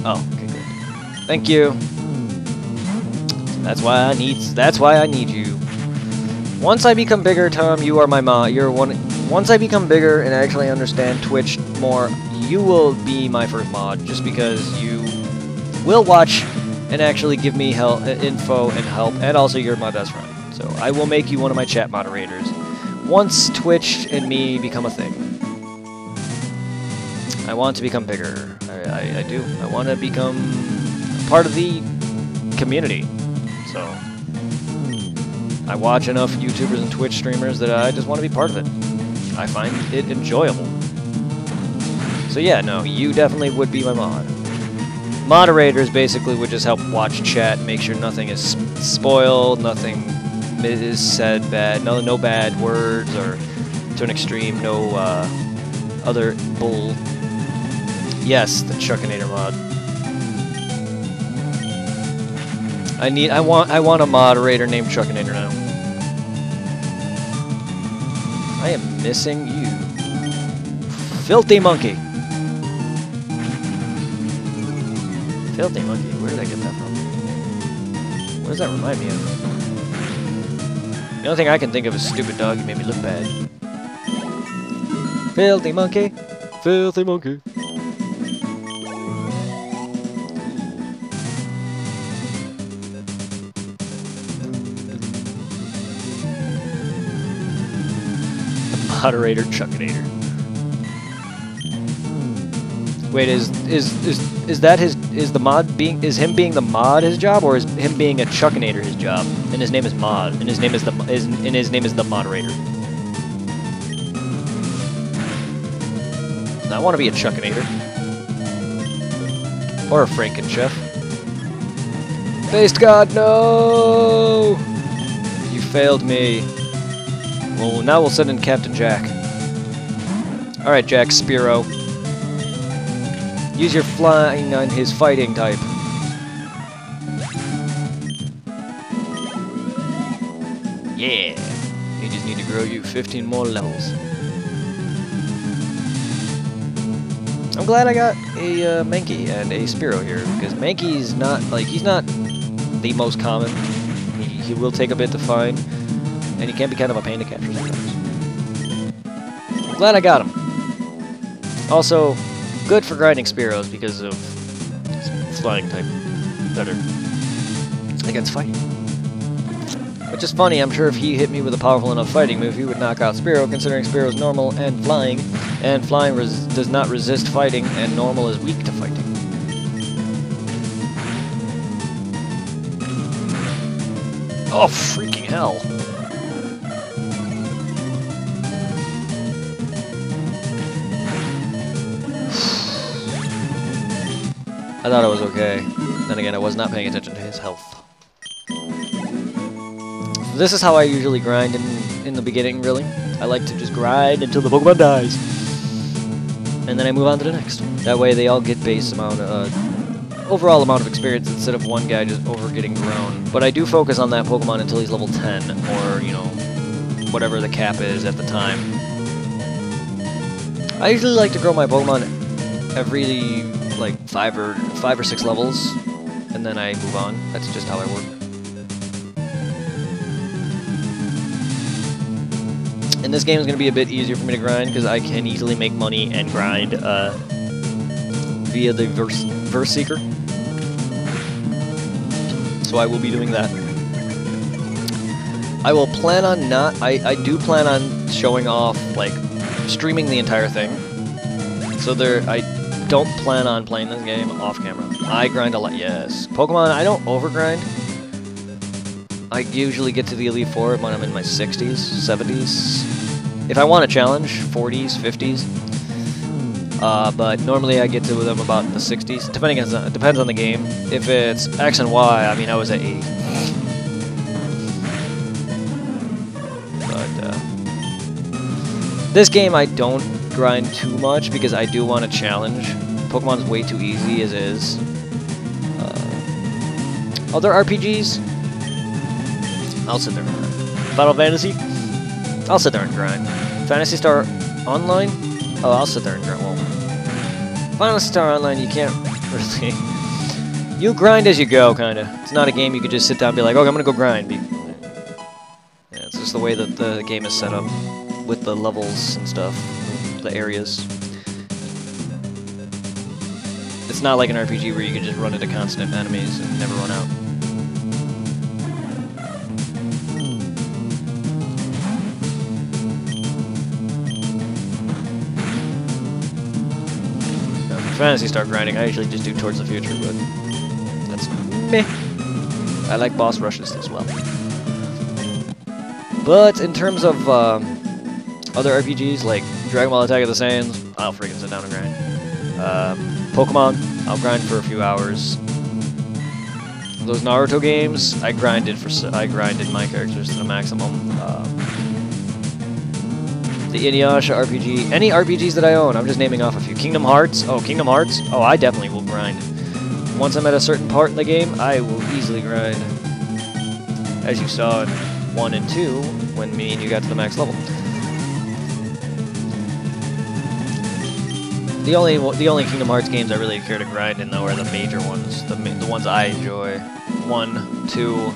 Oh, okay, good. Thank you. That's why I need you. Once I become bigger, Tom, you are my mod. Once I become bigger and actually understand Twitch more, you will be my first mod, just because you will watch and actually give me info and help, and also you're my best friend. So I will make you one of my chat moderators once Twitch and me become a thing. I want to become bigger. I do. I want to become part of the community. So I watch enough YouTubers and Twitch streamers that I just want to be part of it. I find it enjoyable. So yeah, no, you definitely would be my mod. Moderators basically would just help watch chat, make sure nothing is spoiled, nothing is said bad, no bad words, or to an extreme, no other bull. Yes, the Chuckinator mod. I want a moderator named Chuckinator now. I am missing you. Filthy monkey. Filthy monkey, where did I get that from? What does that remind me of? The only thing I can think of is stupid dog, you made me look bad. Filthy monkey. Filthy monkey. Moderator Chuckinator. Wait, is that his him being the mod his job, or is him being a Chuckinator his job? And his name is Mod, and his name is the moderator. I want to be a Chuckinator. Or a Frankenchef. Based God, no! You failed me. Well, now we'll send in Captain Jack. Alright, Jack Spearow. Use your flying on his fighting type. Yeah! You just need to grow you 15 more levels. I'm glad I got a Mankey and a Spearow here, because Mankey's not, like, he's not the most common. He will take a bit to find. And he can be kind of a pain to capture sometimes. I'm glad I got him. Also, good for grinding Spearows because of flying type better against fighting. Which is funny, I'm sure if he hit me with a powerful enough fighting move, he would knock out Spearow, considering Spearow's normal and flying does not resist fighting, and normal is weak to fighting. Oh, freaking hell. I thought it was okay. Then again, I was not paying attention to his health. This is how I usually grind in the beginning, really. I like to just grind until the Pokemon dies. And then I move on to the next. That way they all get base amount, overall amount of experience instead of one guy just over getting grown. But I do focus on that Pokemon until he's level 10, or, you know, whatever the cap is at the time. I usually like to grow my Pokemon every like 5 or 6 levels, and then I move on. That's just how I work. And this game is going to be a bit easier for me to grind because I can easily make money and grind via the Verse Seeker. So I will be doing that. I will plan on I do plan on showing off, like, streaming the entire thing. So I don't plan on playing this game off camera. I grind a lot, yes. Pokemon, I don't overgrind. I usually get to the Elite Four when I'm in my 60s, 70s. If I want a challenge, 40s, 50s. But normally I get to them about the 60s. It depends on the game. If it's X and Y, I mean, I was at 80. This game I don't grind too much because I do want a challenge. Pokemon's way too easy as is. Other RPGs, I'll sit there and grind. Final Fantasy, I'll sit there and grind. Phantasy Star Online, oh, I'll sit there and grind. Well, Phantasy Star Online, you can't really... You grind as you go, kinda. It's not a game you could just sit down and be like, okay, I'm gonna go grind. Yeah, it's just the way that the game is set up. With the levels and stuff, the areas. It's not like an RPG where you can just run into constant enemies and never run out. Now, for Phantasy Star grinding, I usually just do Towards the Future, but that's meh. I like boss rushes as well. But in terms of other RPGs like Dragon Ball Attack of the Saiyans, I'll freaking sit down and grind. Pokemon, I'll grind for a few hours. Those Naruto games, I grinded my characters to the maximum. The Inuyasha RPG, any RPGs that I own, I'm just naming off a few. Kingdom Hearts, oh, I definitely will grind. Once I'm at a certain part in the game, I will easily grind. As you saw in 1 and 2, when me and you got to the max level. The only Kingdom Hearts games I really care to grind in, though, are the major ones, the ones I enjoy. 1, 2,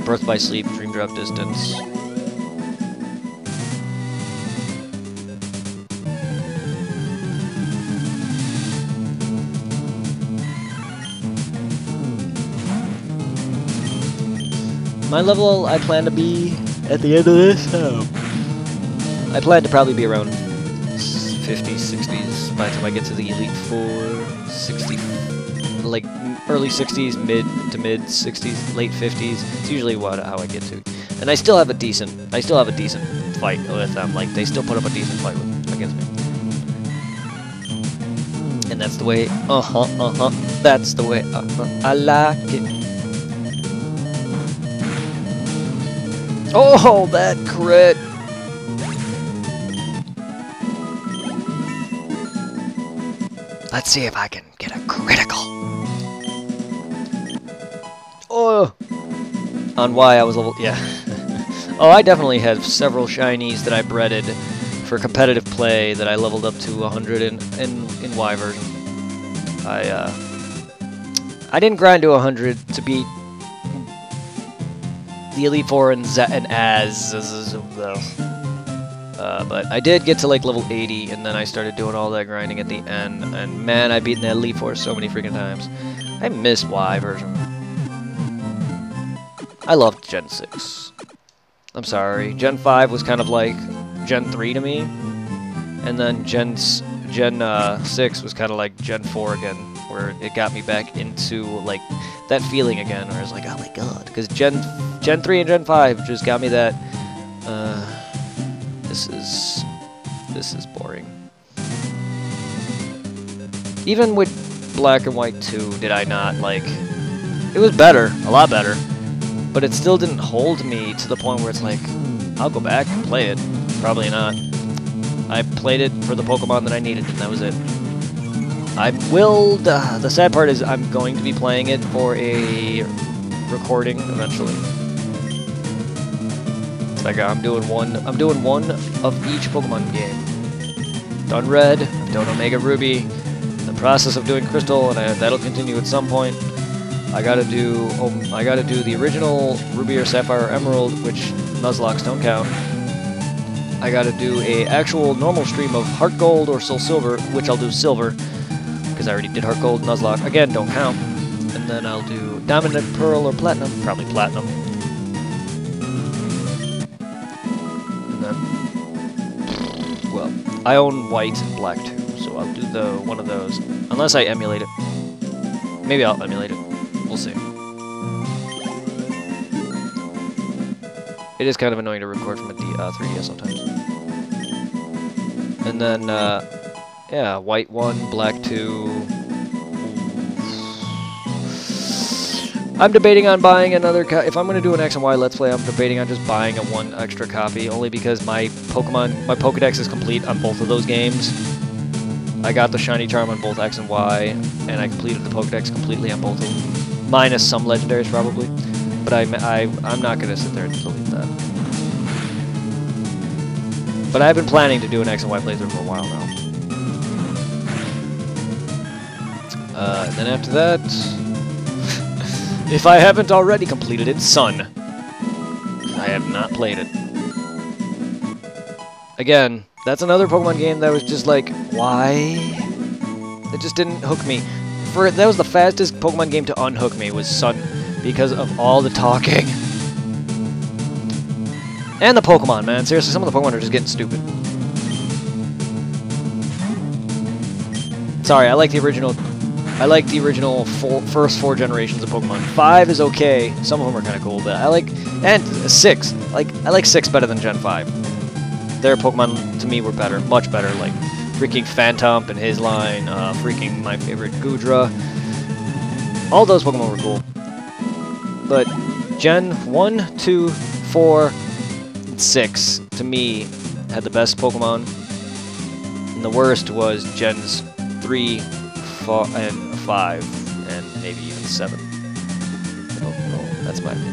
Birth by Sleep, Dream Drop Distance. My level I plan to be at the end of this, I plan to probably be around 50s, 60s by the time I get to the Elite Four, 60, like early 60s, mid to mid 60s, late 50s. It's usually how I get to. And I still have a decent fight with them. Like, they still put up a decent fight against me. And that's the way, that's the way, I like it. Oh, that crit! Let's see if I can get a critical. Oh! On Y, I was level... Yeah. Oh, I definitely have several shinies that I breaded for competitive play that I leveled up to 100 in Y version. I didn't grind to 100 to beat the Elite Four and Az, though. But I did get to like level 80, and then I started doing all that grinding at the end, and man, I've beaten the Elite Four so many freaking times. I miss Y version. I loved Gen 6. I'm sorry, Gen 5 was kind of like Gen 3 to me, and then Gen 6 was kind of like Gen 4 again, where it got me back into like that feeling again, where I was like, oh my god, because Gen 3 and Gen 5 just got me that, this is boring. Even with Black and White 2, did I not, like, it was better, a lot better, but it still didn't hold me to the point where it's like, I'll go back and play it. Probably not. I played it for the Pokemon that I needed, and that was it. I will, the sad part is I'm going to be playing it for a recording eventually. Like, I'm doing one of each Pokemon game. done Red, I've done Omega Ruby, in the process of doing Crystal, and that'll continue at some point. I gotta do the original Ruby or Sapphire or Emerald, which Nuzlocke don't count. I gotta do a actual normal stream of Heart Gold or Soul Silver, which I'll do Silver, because I already did Heart Gold, Nuzlocke, again, don't count. And then I'll do Diamond and Pearl or Platinum, probably Platinum. And then, well, I own White and Black too, so I'll do one of those, unless I emulate it. Maybe I'll emulate it. We'll see. It is kind of annoying to record from a 3DS sometimes. And then, yeah, White 1, Black 2. I'm debating on buying another if I'm going to do an X and Y Let's Play, I'm debating on just buying one extra copy, only because my Pokedex is complete on both of those games. I got the Shiny Charm on both X and Y, and I completed the Pokedex completely on both of them. Minus some legendaries, probably. But I'm not going to sit there and delete that. But I've been planning to do an X and Y playthrough for a while now. And then after that, if I haven't already completed it, Sun. I have not played it. Again, that's another Pokemon game that was just like, why? It just didn't hook me. That was the fastest Pokemon game to unhook me, was Sun, because of all the talking. And the Pokemon, man. Seriously, some of the Pokemon are just getting stupid. Sorry, I like the original first 4 generations of Pokemon. 5 is okay. Some of them are kind of cool, but I like... And 6. I like 6 better than Gen 5. Their Pokemon, to me, were better. Much better. Like, freaking Phantump and his line. Freaking my favorite Goodra. All those Pokemon were cool. But Gen 1, 2, 4, and 6, to me, had the best Pokemon. And the worst was Gens 3, 4, and 5, and maybe even 7. I don't know. That's my opinion.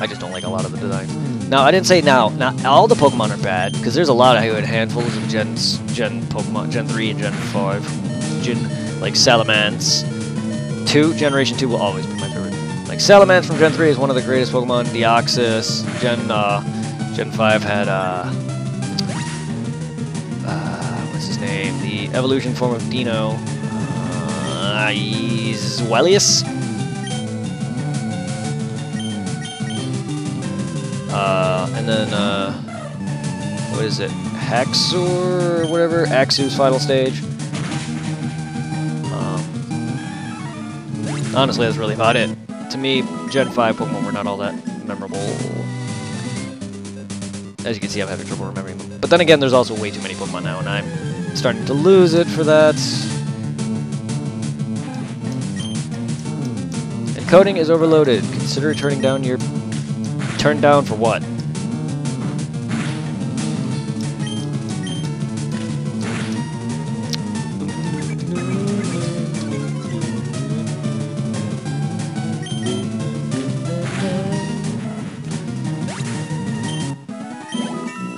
I just don't like a lot of the designs. Now, I didn't say not all the Pokemon are bad, because there's a lot of handfuls of Gen Pokemon, Gen 3 and Gen 5. Like Salamence. Generation 2 will always be my favorite. Like Salamence from Gen 3 is one of the greatest Pokemon. Deoxys. Gen 5 had what's his name? The evolution form of Dino. Zwellius. And then what is it? Haxor or whatever. Axew's final stage. Honestly, that's really about it. To me, Gen 5 Pokemon were not all that memorable. As you can see, I'm having trouble remembering them. But then again, there's also way too many Pokemon now, and I'm starting to lose it for that. Encoding is overloaded. Consider turning down your... Turn down for what?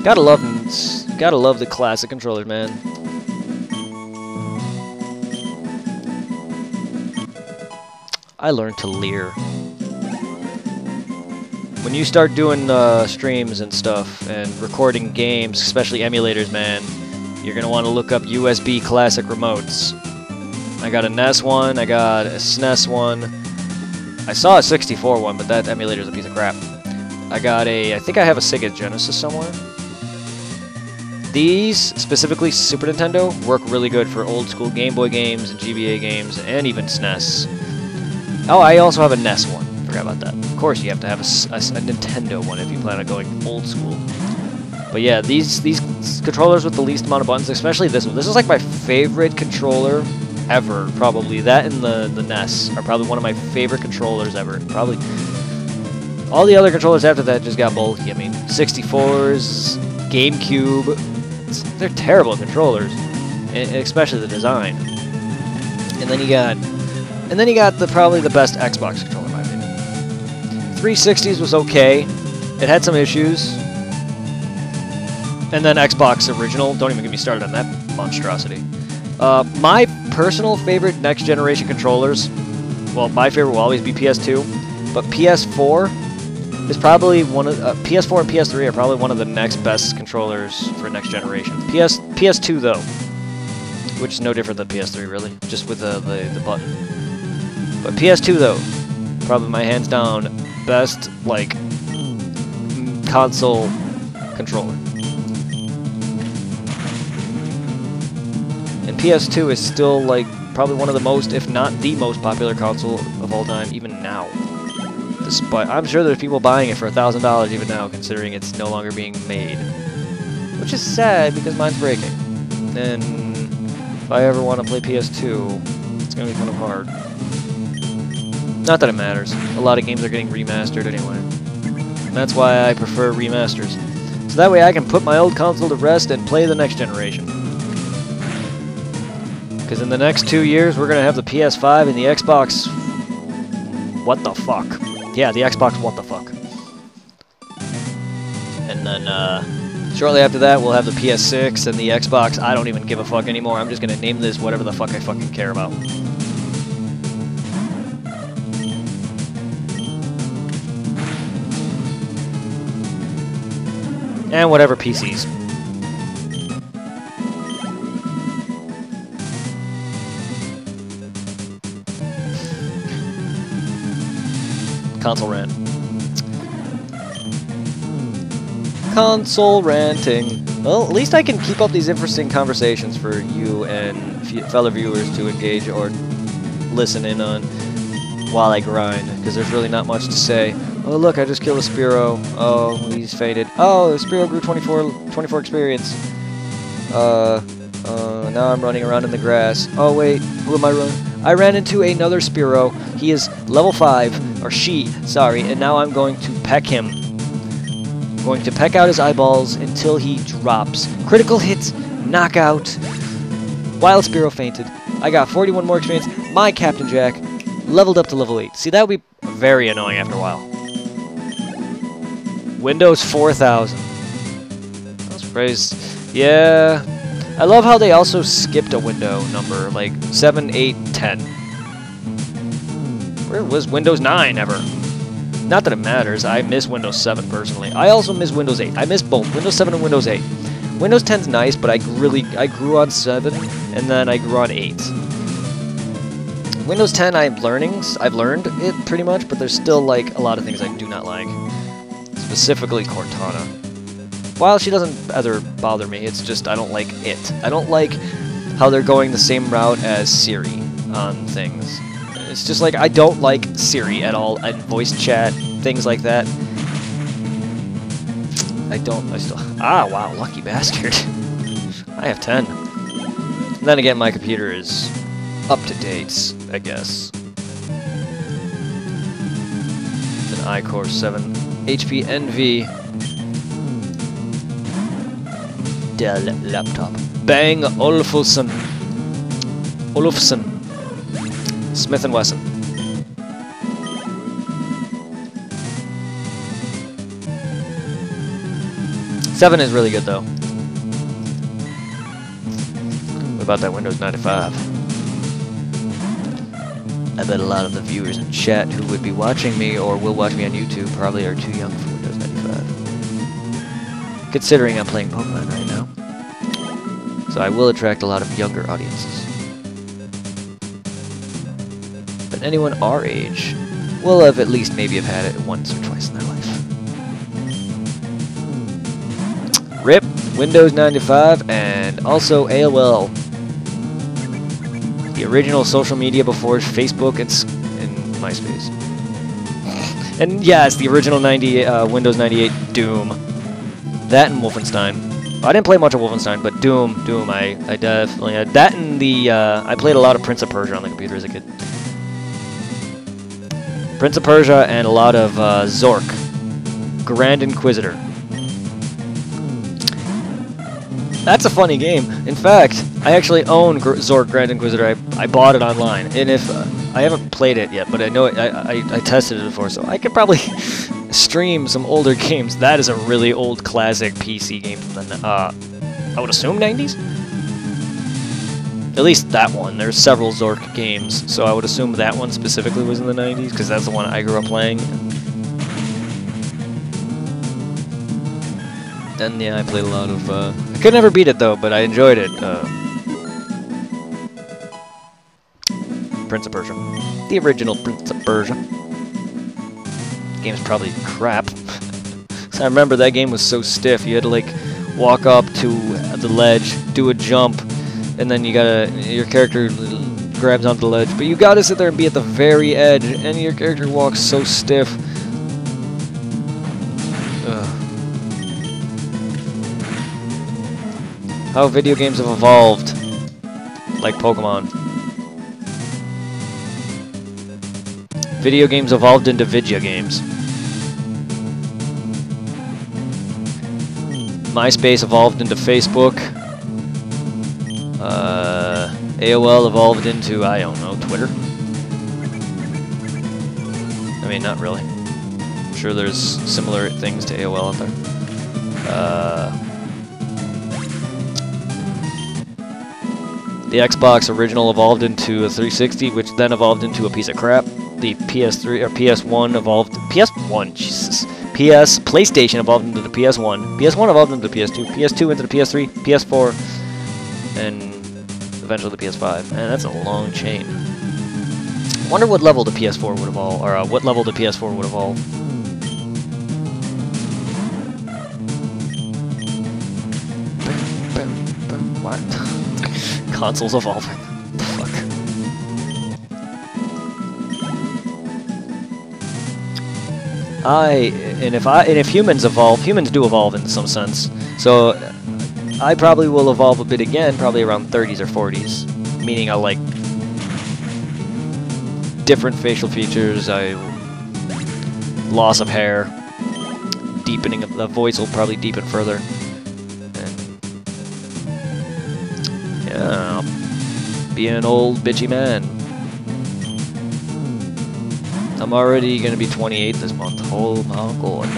Gotta love the classic controllers, man. I learned to leer. When you start doing streams and stuff and recording games, especially emulators, man, you're gonna want to look up USB classic remotes. I got a NES one, I got a SNES one. I saw a 64 one, but that emulator's a piece of crap. I think I have a Sega Genesis somewhere. These, specifically Super Nintendo, work really good for old school Game Boy games and GBA games, and even SNES. Oh, I also have a NES one. Forgot about that. Of course, you have to have a Nintendo one if you plan on going old school. But yeah, these controllers with the least amount of buttons, especially this one. This is like my favorite controller ever, probably. That and the NES are probably one of my favorite controllers ever. Probably all the other controllers after that just got bulky. I mean, 64s, GameCube. They're terrible controllers, especially the design. And then you got probably the best Xbox controller in my opinion. 360s was okay. It had some issues. And then Xbox original. Don't even get me started on that monstrosity. My personal favorite next generation controllers, well, my favorite will always be PS2, but PS4 is probably one of PS4 and PS3 are probably one of the next best controllers for next generation. PS2 though, which is no different than PS3 really, just with the button. But PS2 though, probably my hands down best like console controller. And PS2 is still like probably one of the most, if not the most popular console of all time, even now. Despite, I'm sure there's people buying it for $1,000 even now, considering it's no longer being made. Which is sad because mine's breaking. And if I ever want to play PS2, it's gonna be kind of hard. Not that it matters. A lot of games are getting remastered anyway. And that's why I prefer remasters. So that way I can put my old console to rest and play the next generation. Because in the next 2 years, we're going to have the PS5 and the Xbox... What the fuck? Yeah, the Xbox what the fuck. And then, shortly after that, we'll have the PS6 and the Xbox. I don't even give a fuck anymore. I'm just going to name this whatever the fuck I fucking care about. And whatever PCs. Console rant. Console ranting. Well, at least I can keep up these interesting conversations for you and fellow viewers to engage or listen in on while I grind, because there's really not much to say. Oh look, I just killed a Spearow. Oh, he's faded. Oh, the Spearow grew 24 experience. Now I'm running around in the grass. Oh wait, who am I running? I ran into another Spearow. He is level 5, or she, sorry, and now I'm going to peck him. I'm going to peck out his eyeballs until he drops. Critical hit, knockout. Wild Spearow fainted. I got 41 more experience. My Captain Jack leveled up to level 8. See, that would be very annoying after a while. Windows 4000. I was surprised. Yeah. I love how they also skipped a window number, like 7, 8, 10. Where was Windows 9 ever? Not that it matters, I miss Windows 7 personally. I also miss Windows 8. I miss both, Windows 7 and Windows 8. Windows 10's nice, but I grew on 7, and then I grew on 8. Windows 10 I've learned it pretty much, but there's still like a lot of things I do not like. Specifically Cortana. While she doesn't ever bother me, it's just I don't like it. I don't like how they're going the same route as Siri on things. It's just like I don't like Siri at all, and voice chat, things like that. I still... Ah, wow, lucky bastard. I have 10. And then again, my computer is up to date, I guess. It's an iCore 7 HP Envy Dell laptop. Bang Olufsen. Smith & Wesson. Seven is really good though. What about that Windows 95? I bet a lot of the viewers in chat who would be watching me or will watch me on YouTube probably are too young for Windows 95. Considering I'm playing Pokemon right now. So I will attract a lot of younger audiences. But anyone our age will have at least maybe have had it once or twice in their life. RIP, Windows 95, and also AOL. The original social media before Facebook and MySpace. And yes, the original Windows 98 Doom. That and Wolfenstein. I didn't play much of Wolfenstein, but Doom, I definitely had. That and the, I played a lot of Prince of Persia on the computer as a kid. Prince of Persia and a lot of Zork. Grand Inquisitor. That's a funny game. In fact, I actually own Zork Grand Inquisitor. I bought it online, and if I haven't played it yet, but I know it, I tested it before, so I could probably stream some older games. That is a really old classic PC game from the, I would assume 90s? At least that one. There's several Zork games, so I would assume that one specifically was in the 90s, because that's the one I grew up playing. Then, yeah, I played a lot of, I could never beat it, though, but I enjoyed it. Prince of Persia. The original Prince of Persia. The game's probably crap. I remember that game was so stiff. You had to, like, walk up to the ledge, do a jump, and then you gotta, your character grabs onto the ledge, but you gotta sit there and be at the very edge, and your character walks so stiff. Ugh. How video games have evolved, like Pokemon. Video games evolved into video games. MySpace evolved into Facebook. AOL evolved into, I don't know, Twitter? I mean, not really. I'm sure there's similar things to AOL out there. The Xbox original evolved into a 360, which then evolved into a piece of crap. The PS3 or PS1 evolved... PS1, Jesus. PlayStation evolved into the PS1. PS1 evolved into the PS2. PS2 into the PS3. PS4. And eventually the PS5. Man, that's a long chain. I wonder what level the PS4 would evolve, or what level the PS4 would evolve. What? Consoles evolving. Fuck. If humans evolve, humans do evolve in some sense. So I probably will evolve a bit again, probably around 30s or 40s. Meaning I'll like different facial features, loss of hair, deepening of the voice will probably deepen further. And yeah, be an old bitchy man. I'm already gonna be 28 this month. Oh my god.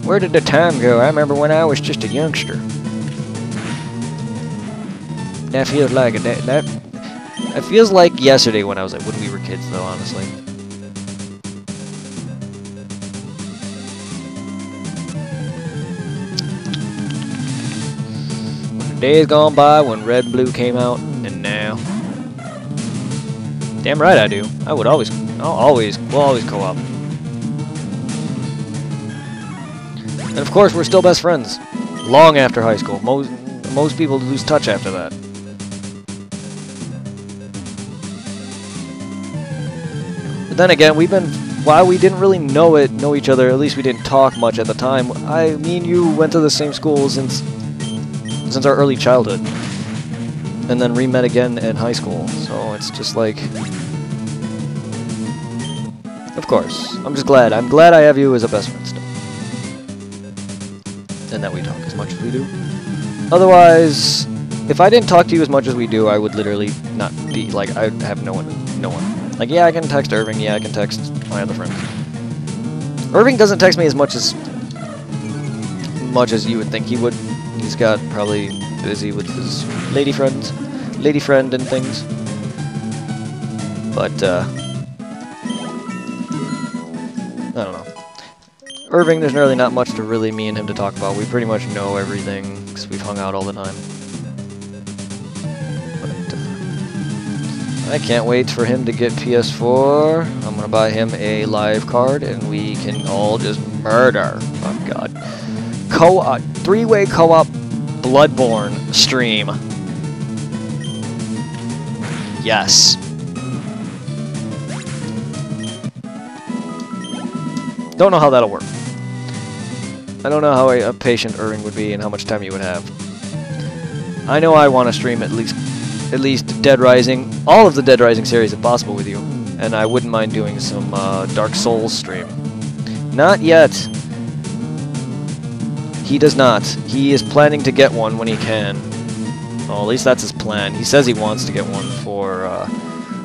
Where did the time go? I remember when I was just a youngster. That feels like that feels like yesterday when we were kids, though. Honestly. When the days gone by when Red and Blue came out, and now. Damn right I do. We'll always co-op. And of course, we're still best friends. Long after high school. Most people lose touch after that. But then again, while we didn't really know each other, at least we didn't talk much at the time. Me and you went to the same school since our early childhood. And then re-met again in high school. So it's just like... Of course. I'm just glad. I'm glad I have you as a best friend still. And that we talk as much as we do. Otherwise, if I didn't talk to you as much as we do, I would literally not be, like, I'd have no one. Like, yeah, I can text Irving, yeah, I can text my other friends. Irving doesn't text me as much as you would think he would. He's got probably busy with his lady friend and things. But, I don't know. Irving, there's really not much to really me and him to talk about. We pretty much know everything, because we've hung out all the time. But, I can't wait for him to get PS4. I'm gonna buy him a live card, and we can all just murder. Oh god. Co-op, 3-way co-op Bloodborne stream. Yes. Don't know how that'll work. I don't know how a patient Irving would be and how much time you would have. I know I want to stream at least Dead Rising, all of the Dead Rising series if possible with you, and I wouldn't mind doing some Dark Souls stream. Not yet. He does not. He is planning to get one when he can. Well, at least that's his plan. He says he wants to get one for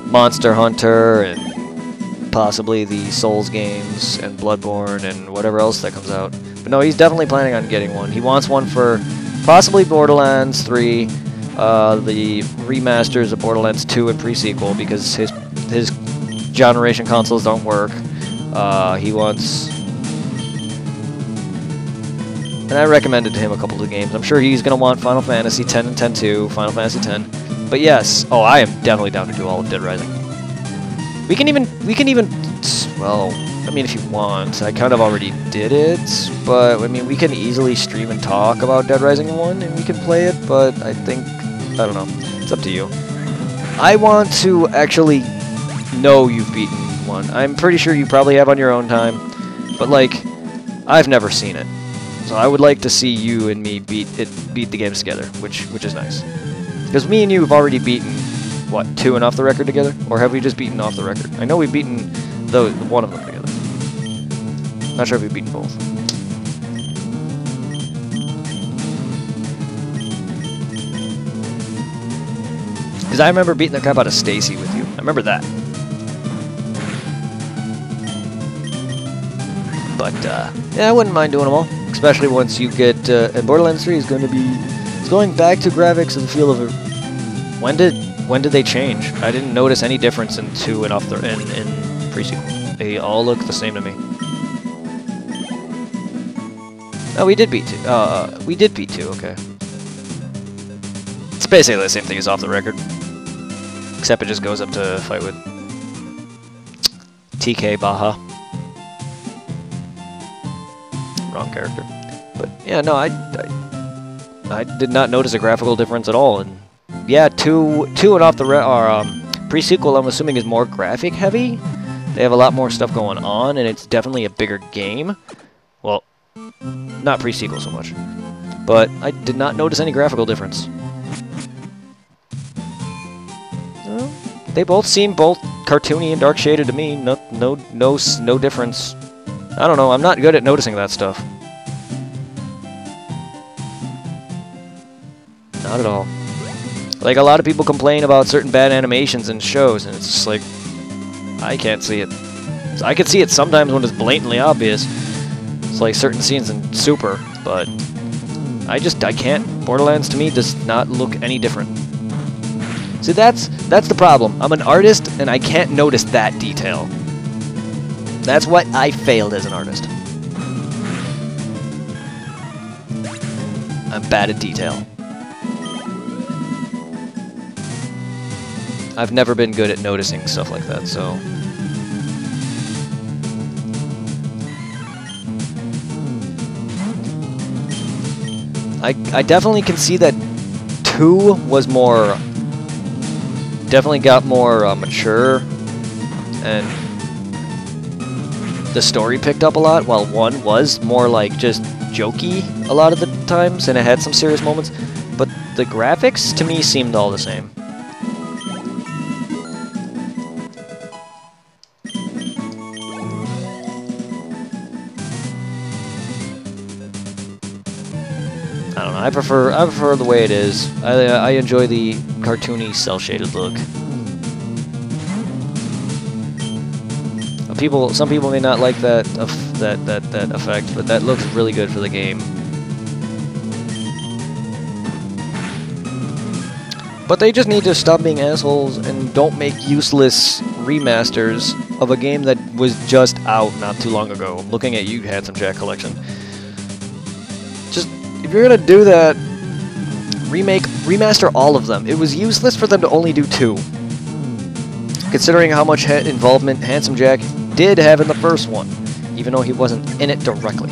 Monster Hunter and possibly the Souls games and Bloodborne and whatever else that comes out. But no, he's definitely planning on getting one. He wants one for possibly Borderlands 3, the remasters of Borderlands 2 and pre-sequel, because his generation consoles don't work. He wants... And I recommended to him a couple of games. I'm sure he's going to want Final Fantasy X and X-2, Final Fantasy X. But yes, oh, I am definitely down to do all of Dead Rising. We can even, well, I mean, if you want, I kind of already did it, but, I mean, we can easily stream and talk about Dead Rising 1, and we can play it, but I think, I don't know, it's up to you. I want to actually know you've beaten 1. I'm pretty sure you probably have on your own time, but, like, I've never seen it. So I would like to see you and me beat the games together, which is nice. Because me and you have already beaten, what, 2 and Off the Record together? Or have we just beaten Off the Record? I know we've beaten one of them together. Not sure if we've beaten both. Because I remember beating the crap out of Stacy with you. I remember that. But, yeah, I wouldn't mind doing them all. Especially once you get, and Borderlands 3 is going to be, it's going back to graphics and the feel of it. When did they change? I didn't notice any difference in 2 and off the, in pre-sequel. They all look the same to me. Oh, we did beat 2. We did beat 2, okay. It's basically the same thing as Off the Record. Except it just goes up to fight with TK Baha. Wrong character. But yeah, no, I did not notice a graphical difference at all. And yeah, 2 and Off the pre-sequel, I'm assuming, is more graphic heavy. They have a lot more stuff going on, and it's definitely a bigger game. Well, not pre-sequel so much, but I did not notice any graphical difference. Well, they both seem cartoony and dark shaded to me. No difference. I don't know, I'm not good at noticing that stuff. Not at all. Like, a lot of people complain about certain bad animations in shows, and it's just like, I can't see it. I can see it sometimes when it's blatantly obvious. It's like certain scenes in Super, but I can't. Borderlands, to me, does not look any different. See, that's the problem. I'm an artist, and I can't notice that detail. That's what I failed as an artist. I'm bad at detail. I've never been good at noticing stuff like that, so... I definitely can see that 2 was more... Definitely got more mature, and the story picked up a lot, while 1 was more like just jokey a lot of the times, and it had some serious moments, but the graphics to me seemed all the same. I don't know, I prefer the way it is. I enjoy the cartoony, cel-shaded look. Some people may not like that effect, but that looks really good for the game. But they just need to stop being assholes and don't make useless remasters of a game that was just out not too long ago. I'm looking at you, Handsome Jack Collection. Just, if you're gonna do that, remaster all of them. It was useless for them to only do 2. Considering how much involvement Handsome Jack did have in the first one, even though he wasn't in it directly.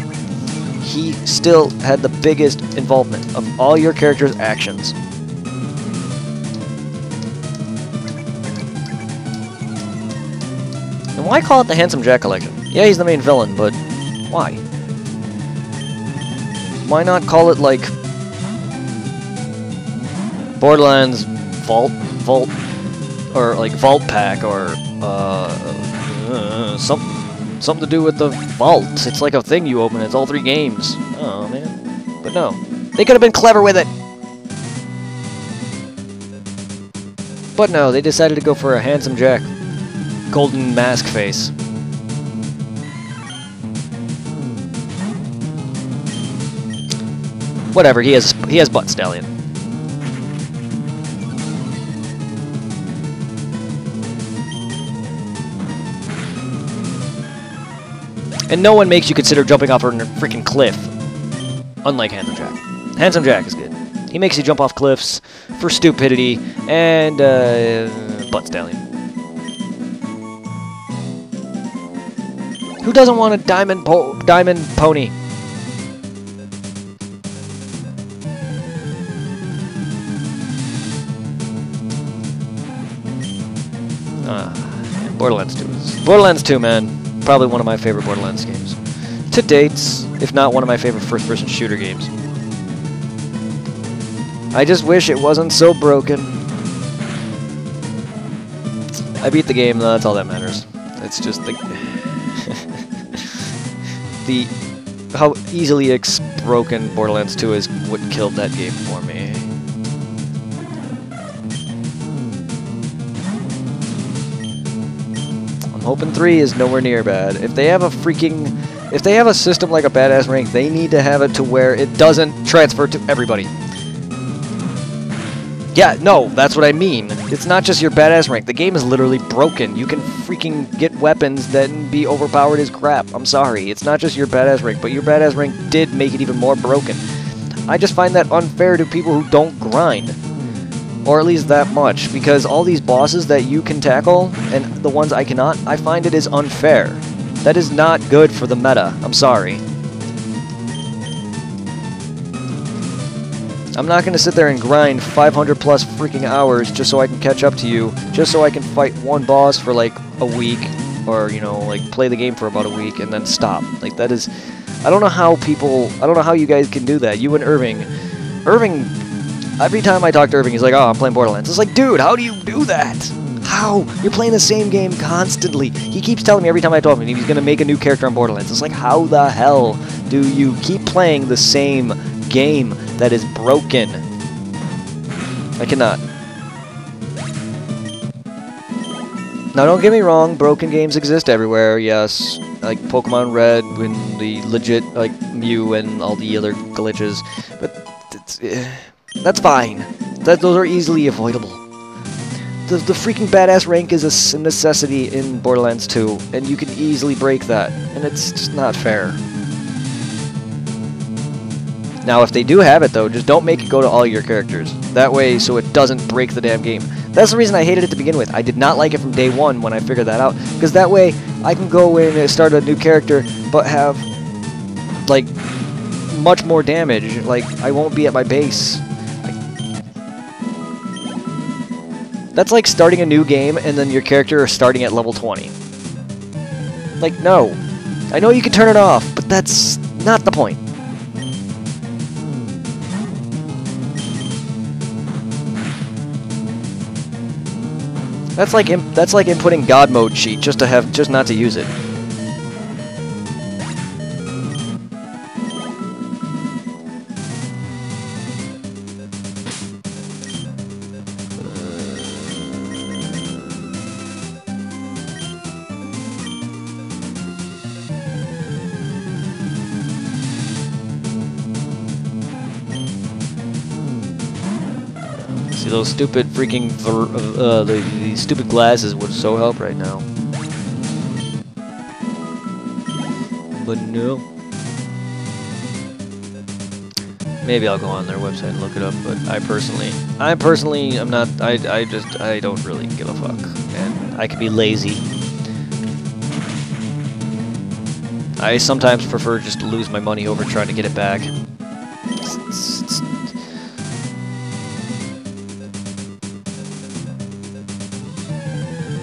He still had the biggest involvement of all your characters' actions. And why call it the Handsome Jack Collection? Yeah, he's the main villain, but why? Why not call it, like, Borderlands Vault, or like Vault Pack, or something to do with the vault. It's like a thing you open. It's all 3 games. Oh man, but no, they could have been clever with it. But no, they decided to go for a Handsome Jack golden mask face. Whatever, he has Butt Stallion. And no one makes you consider jumping off a freaking cliff. Unlike Handsome Jack. Handsome Jack is good. He makes you jump off cliffs for stupidity and Butt Stallion. Who doesn't want a diamond pony? Borderlands 2, man. Probably one of my favorite Borderlands games. To date, if not one of my favorite first-person shooter games. I just wish it wasn't so broken. I beat the game, though, that's all that matters. It's just the... how easily broken Borderlands 2 is what killed that game for me. Hoping 3 is nowhere near bad. If they have a system like a badass rank, they need to have it to where it doesn't transfer to everybody. Yeah, no, that's what I mean. It's not just your badass rank. The game is literally broken. You can freaking get weapons that be overpowered as crap. I'm sorry. It's not just your badass rank, but your badass rank did make it even more broken. I just find that unfair to people who don't grind. Or at least that much, because all these bosses that you can tackle, and the ones I cannot, I find it is unfair. That is not good for the meta. I'm sorry. I'm not going to sit there and grind 500 plus freaking hours just so I can catch up to you, just so I can fight one boss for like a week, or, you know, like play the game for about a week and then stop. Like, that is... I don't know how you guys can do that. You and Irving, every time I talk to Irving, he's like, oh, I'm playing Borderlands. It's like, dude, how do you do that? How? You're playing the same game constantly. He keeps telling me every time I talk to him he's going to make a new character on Borderlands. It's like, how the hell do you keep playing the same game that is broken? I cannot. Now, don't get me wrong, broken games exist everywhere, yes. Like Pokemon Red, when the legit, like, Mew and all the other glitches. But that's fine. Those are easily avoidable. The freaking badass rank is a necessity in Borderlands 2, and you can easily break that, and it's just not fair. Now, if they do have it, though, just don't make it go to all your characters. That way, so it doesn't break the damn game. That's the reason I hated it to begin with. I did not like it from day one when I figured that out, because that way, I can go in and start a new character, but have, like, much more damage. Like, I won't be at my base. That's like starting a new game and then your character is starting at level 20. Like, no. I know you can turn it off, but that's not the point. That's like inputting God mode cheat just not to use it. Those stupid freaking the stupid glasses would so help right now. But no. Maybe I'll go on their website and look it up, but I personally am not, I don't really give a fuck. And I can be lazy. I sometimes prefer just to lose my money over trying to get it back.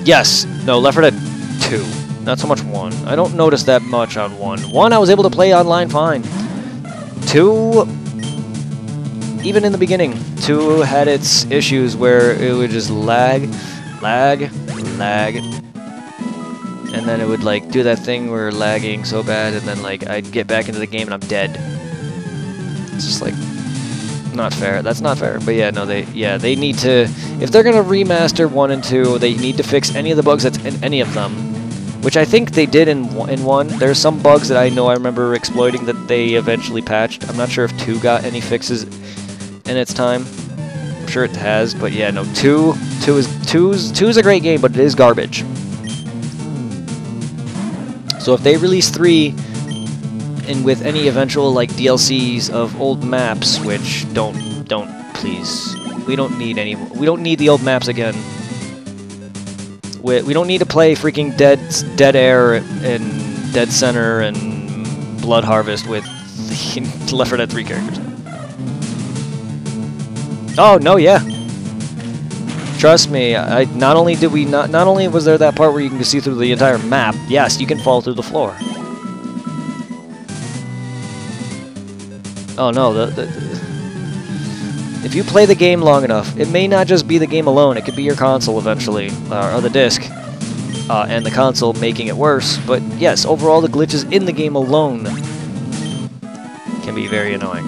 Yes! No, Left 4 Dead 2. Not so much 1. I don't notice that much on 1. 1 I was able to play online fine. 2... Even in the beginning, 2 had its issues where it would just lag. And then it would, like, do that thing where lagging so bad, and then, like, I'd get back into the game and I'm dead. It's just, like... Not fair. That's not fair. But yeah, no, they need to... if they're gonna remaster 1 and 2, they need to fix any of the bugs that's in any of them, which I think they did in 1. There's some bugs that I know I remember exploiting that they eventually patched. I'm not sure if 2 got any fixes in its time. I'm sure it has, but yeah, no, 2 is a great game, but it is garbage. So if they release 3 and with any eventual like DLCs of old maps, which don't please, we don't need the old maps again. We don't need to play freaking Dead Air and Dead Center and Blood Harvest with the Left 4 Dead 3 characters. Oh no, yeah. Trust me, not only was there that part where you can see through the entire map, yes, you can fall through the floor. Oh no, if you play the game long enough, it may not just be the game alone, it could be your console eventually, or the disc, and the console making it worse, but yes, overall the glitches in the game alone can be very annoying.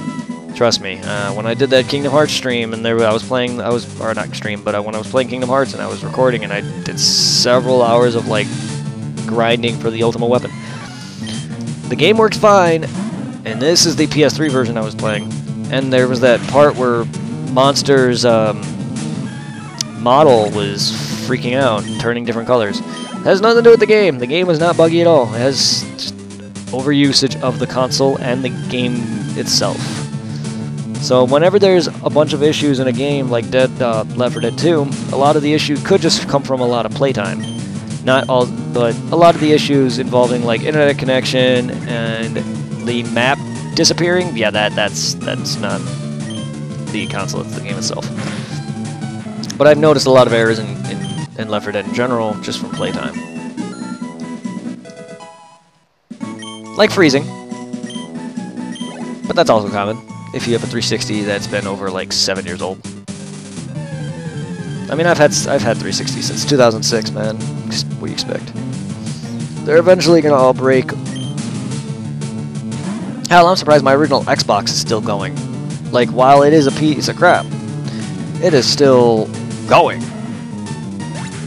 Trust me, when I did that Kingdom Hearts stream, and when I was playing Kingdom Hearts and I was recording, and I did several hours of, like, grinding for the Ultimate Weapon. The game works fine, and this is the PS3 version I was playing, and there was that part where Monster's model was freaking out and turning different colors. It has nothing to do with the game. The game was not buggy at all. It has just overusage of the console and the game itself. So whenever there's a bunch of issues in a game like Left 4 Dead 2, a lot of the issue could just come from a lot of playtime. Not all, but a lot of the issues involving like internet connection and the map disappearing. Yeah, that's not the console, it's the game itself. But I've noticed a lot of errors in Left 4 Dead in general just from playtime. Like freezing. But that's also common if you have a 360 that's been over like 7 years old. I mean, I've had 360 since 2006, man. Just what do you expect? They're eventually gonna all break. Hell, I'm surprised my original Xbox is still going. Like, while it is a piece of crap, it is still going.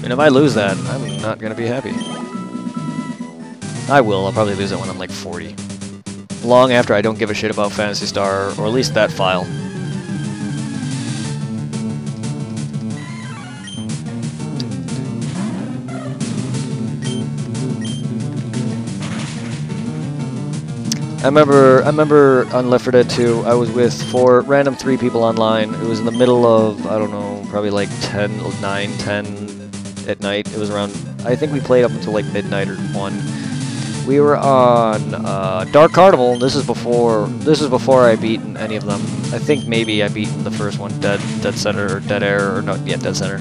And if I lose that, I'm not gonna be happy. I will. I'll probably lose it when I'm like 40. Long after I don't give a shit about Phantasy Star, or at least that file. I remember on Left 4 Dead 2, I was with 3 people online. It was in the middle of, I don't know, probably like 9, 10 at night. It was around, I think we played up until like midnight or 1. We were on Dark Carnival. This is before I beaten any of them. I think maybe I beaten the first one, Dead Center or Dead Air, or not, yeah, Dead Center.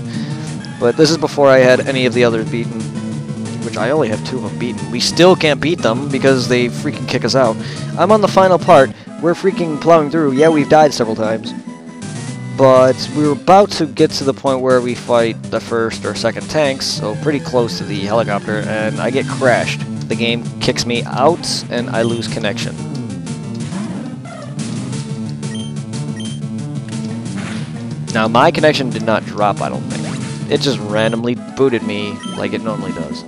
But this is before I had any of the others beaten, which I only have 2 of them beaten. We still can't beat them because they freaking kick us out. I'm on the final part. We're freaking plowing through. Yeah, we've died several times. But we were about to get to the point where we fight the first or second tanks, so pretty close to the helicopter, and I get crashed. The game kicks me out, and I lose connection. Now, my connection did not drop, I don't think. It just randomly booted me like it normally does.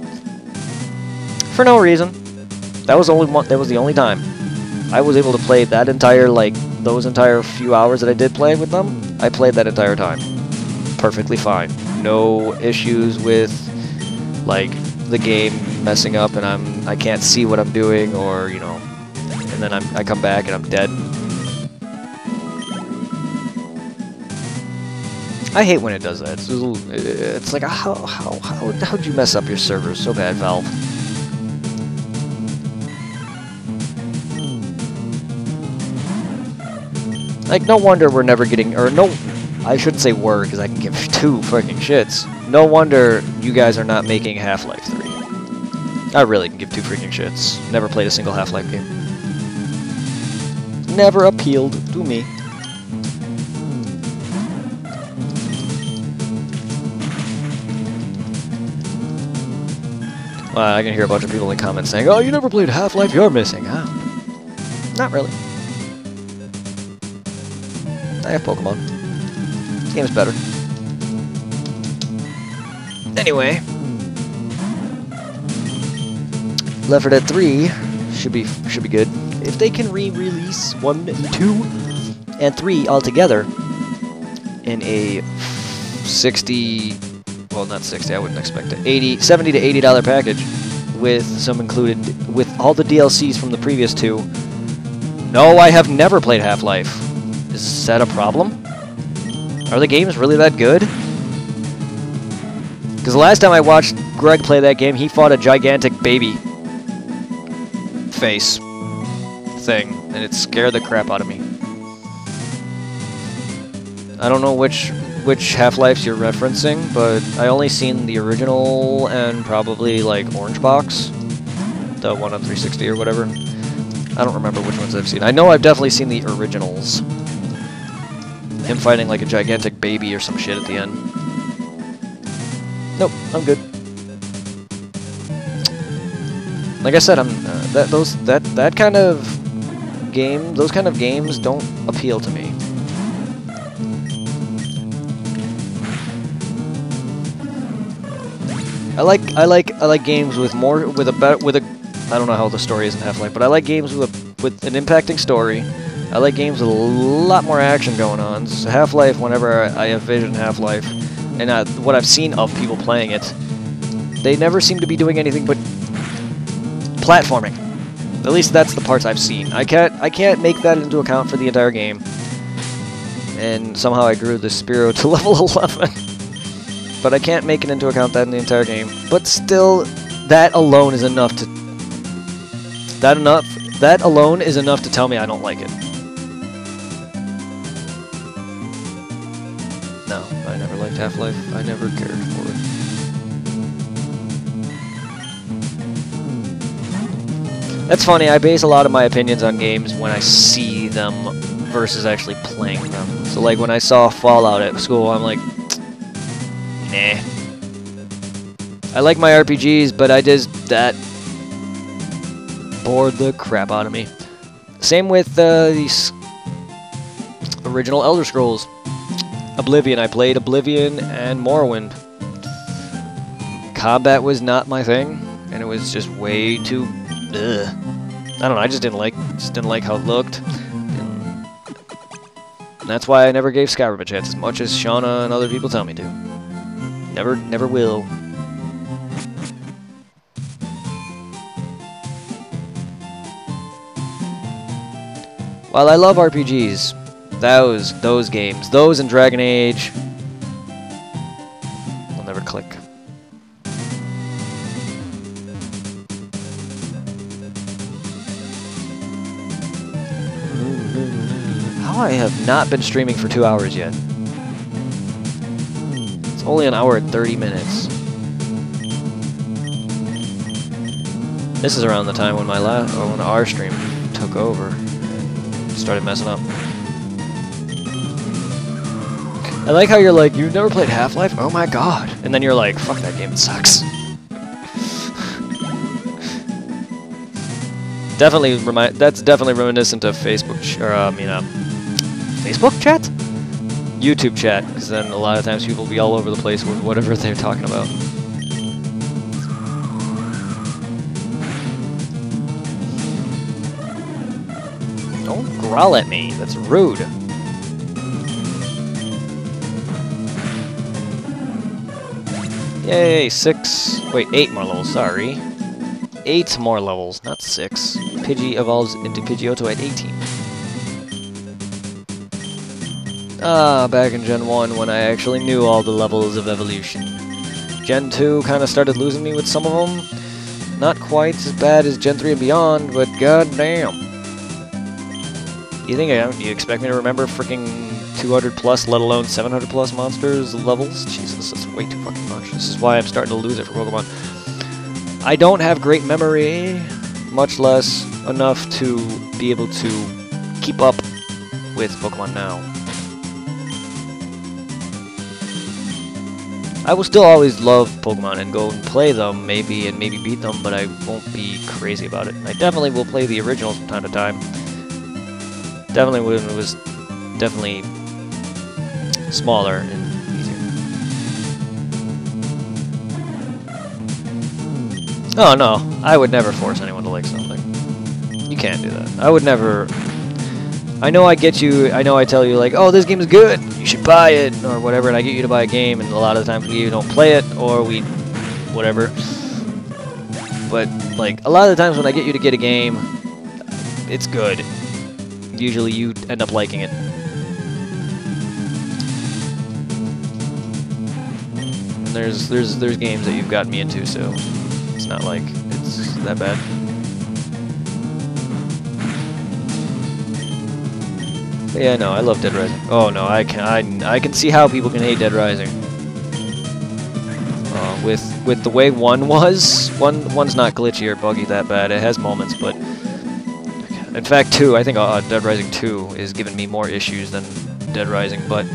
For no reason. That was the only time I was able to play that entire, like, those entire few hours that I did play with them. I played that entire time. Perfectly fine. No issues with, like, the game messing up and I can't see what I'm doing, or, you know, and then I come back and I'm dead. I hate when it does that. It's like, how'd you mess up your servers so bad, Valve? Like, no wonder we're never getting, or no, I shouldn't say we're, because I can give 2 freaking shits. No wonder you guys are not making Half-Life 3. I really can give 2 freaking shits. Never played a single Half-Life game. Never appealed to me. Well, I can hear a bunch of people in the comments saying, "Oh, you never played Half-Life, you're missing out." Not really. I have Pokemon. This game's better. Anyway, Left 4 Dead 3 should be good. If they can re-release 1, 2, and 3 all together in a 60, well, not 60, I wouldn't expect it, 70 to $80 package with some included, with all the DLCs from the previous 2. No, I have never played Half-Life. Is that a problem? Are the games really that good? Because the last time I watched Greg play that game, he fought a gigantic baby face thing, and it scared the crap out of me. I don't know which Half-Lives you're referencing, but I only seen the original and probably like Orange Box, the one on 360 or whatever. I don't remember which ones I've seen. I know I've definitely seen the originals. Him fighting like a gigantic baby or some shit at the end. Nope, I'm good. Like I said, that kind of game, those kind of games don't appeal to me. I like games with I don't know how the story is in Half-Life, but I like games with an impacting story. I like games with a lot more action going on. So Half-Life, whenever I envision Half-Life, and what I've seen of people playing it, they never seem to be doing anything but platforming. At least that's the parts I've seen. I can't make that into account for the entire game. And somehow I grew the Spiro to level 11. But I can't make it into account that in the entire game. But still, that alone is enough to... That alone is enough to tell me I don't like it. No, I never liked Half-Life. I never cared for it. That's funny, I base a lot of my opinions on games when I see them versus actually playing them. So like when I saw Fallout at school, I'm like, nah. I like my RPGs, but that bored the crap out of me. Same with these original Elder Scrolls. Oblivion, I played Oblivion and Morrowind. Combat was not my thing, and it was just way too... Ugh. I don't know, I just didn't like how it looked. And that's why I never gave Skyrim a chance, as much as Shauna and other people tell me to. Never will. While I love RPGs, those games, those and Dragon Age, will never click. How I have not been streaming for 2 hours yet. It's only an hour and 30 minutes. This is around the time when when our stream took over and started messing up. I like how you're like, you've never played Half-Life? Oh my god. And then you're like, fuck that game, it sucks. That's definitely reminiscent of Facebook, Facebook chat? YouTube chat, because then a lot of times people will be all over the place with whatever they're talking about. Don't growl at me, that's rude. Yay, 8 more levels, sorry. 8 more levels, not 6. Pidgey evolves into Pidgeotto at 18. Ah, back in Gen 1 when I actually knew all the levels of evolution. Gen 2 kind of started losing me with some of them. Not quite as bad as Gen 3 and beyond, but goddamn. You expect me to remember freaking 200 plus, let alone 700 plus monsters levels? Jesus, that's way too fucking much. This is why I'm starting to lose it for Pokemon. I don't have great memory, much less enough to be able to keep up with Pokemon now. I will still always love Pokemon and go and play them, maybe beat them, but I won't be crazy about it. I definitely will play the originals from time to time. Definitely when it was definitely smaller and easier. Oh no, I would never force anyone to like something. You can't do that. I would never. I know I get you. I know I tell you like, oh, this game is good. You should buy it or whatever, and I get you to buy a game, and a lot of the times we either don't play it or we, whatever. But like a lot of the times when I get you to get a game, it's good. Usually you end up liking it. And there's games that you've gotten me into, so it's not like it's that bad. But yeah, no, I love Dead Rising. Oh no, I can see how people can hate Dead Rising. With the way one's not glitchy or buggy that bad. It has moments, but in fact 2, I think Dead Rising 2 is giving me more issues than Dead Rising. But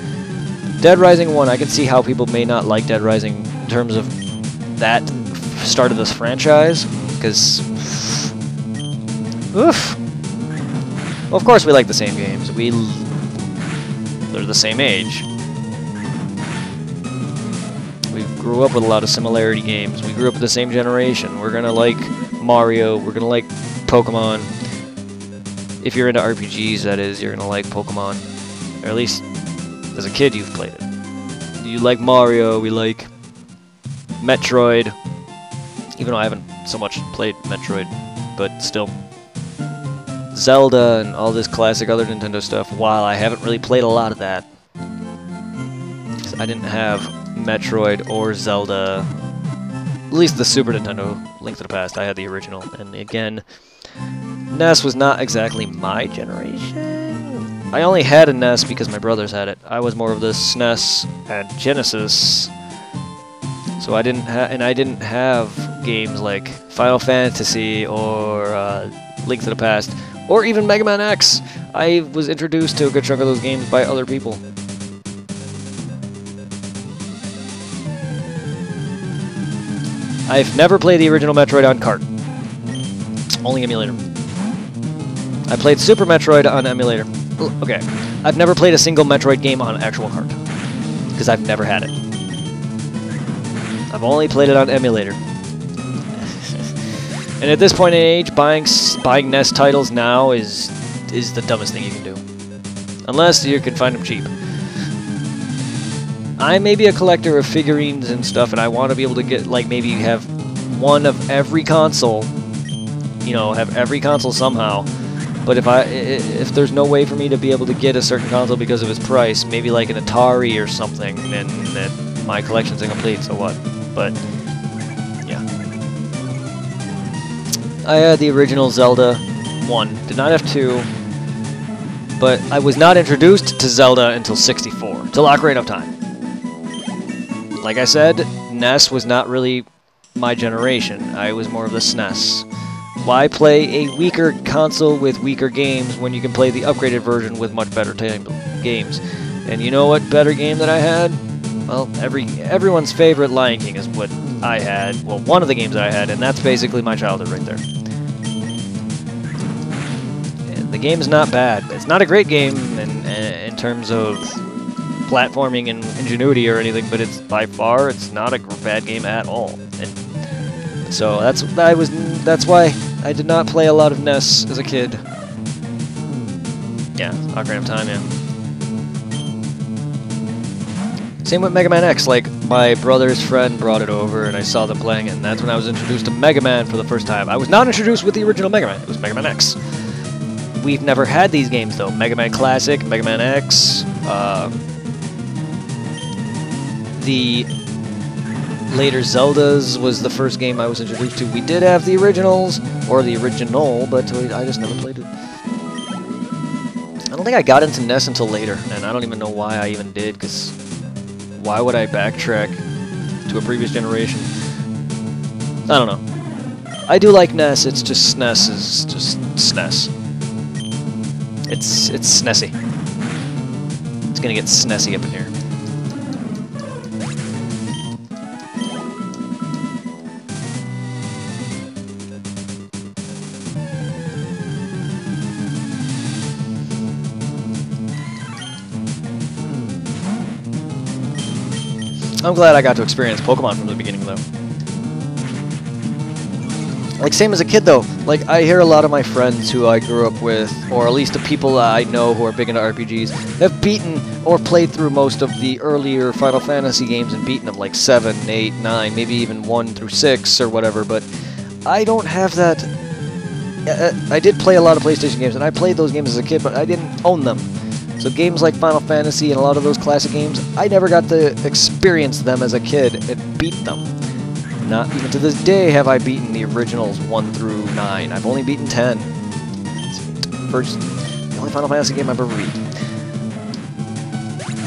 Dead Rising 1, I can see how people may not like Dead Rising in terms of that start of this franchise, because oof. Well, of course we like the same games. They're the same age. We grew up with a lot of similarity games. We grew up with the same generation. We're gonna like Mario. We're gonna like Pokemon. If you're into RPGs, that is, you're gonna like Pokemon. Or at least, as a kid, you've played it. You like Mario. We like Metroid. Even though I haven't so much played Metroid, but still. Zelda and all this classic other Nintendo stuff. While I haven't really played a lot of that, I didn't have Metroid or Zelda, at least the Super Nintendo, Link to the Past. I had the original, and again, NES was not exactly my generation. I only had a NES because my brothers had it. I was more of the SNES and Genesis, so I didn't have games like Final Fantasy or Link to the Past, or even Mega Man X. I was introduced to a good chunk of those games by other people. I've never played the original Metroid on cart. Only emulator. I played Super Metroid on emulator. Okay. I've never played a single Metroid game on actual cart, because I've never had it. I've only played it on emulator. And at this point in age, buying NES titles now is the dumbest thing you can do. Unless you can find them cheap. I may be a collector of figurines and stuff, and I want to be able to get, like, maybe have one of every console. You know, have every console somehow. But if there's no way for me to be able to get a certain console because of its price, maybe like an Atari or something, then that my collection's incomplete, so what? But yeah. I had the original Zelda 1, did not have 2, but I was not introduced to Zelda until 64, till Ocarina of Time. Like I said, NES was not really my generation. I was more of the SNES. Why play a weaker console with weaker games when you can play the upgraded version with much better games? And you know what better game that I had? Well, everyone's favorite Lion King is what I had. Well, one of the games that I had, and that's basically my childhood right there. And the game's not bad. It's not a great game in terms of platforming and ingenuity or anything, but it's by far it's not a bad game at all. And so that's why I did not play a lot of NES as a kid. Yeah, Ocarina of Time, yeah. Same with Mega Man X. Like, my brother's friend brought it over and I saw them playing it, and that's when I was introduced to Mega Man for the first time. I was not introduced with the original Mega Man. It was Mega Man X. We've never had these games though. Mega Man Classic, Mega Man X, the later Zeldas was the first game I was introduced to. We did have the originals, or the original, but I just never played it. I don't think I got into NES until later, and I don't even know why I even did, because why would I backtrack to a previous generation? I don't know. I do like NES, it's just SNES is just SNES. It's SNESy. It's gonna get SNESy up in here. I'm glad I got to experience Pokemon from the beginning, though. Like, same as a kid, though. Like, I hear a lot of my friends who I grew up with, or at least the people I know who are big into RPGs, have beaten or played through most of the earlier Final Fantasy games and beaten them, like 7, 8, 9, maybe even 1 through 6 or whatever, but I don't have that. I did play a lot of PlayStation games, and I played those games as a kid, but I didn't own them. So games like Final Fantasy and a lot of those classic games, I never got to experience them as a kid and beat them. Not even to this day have I beaten the originals 1 through 9. I've only beaten 10. The only Final Fantasy game I've ever beat.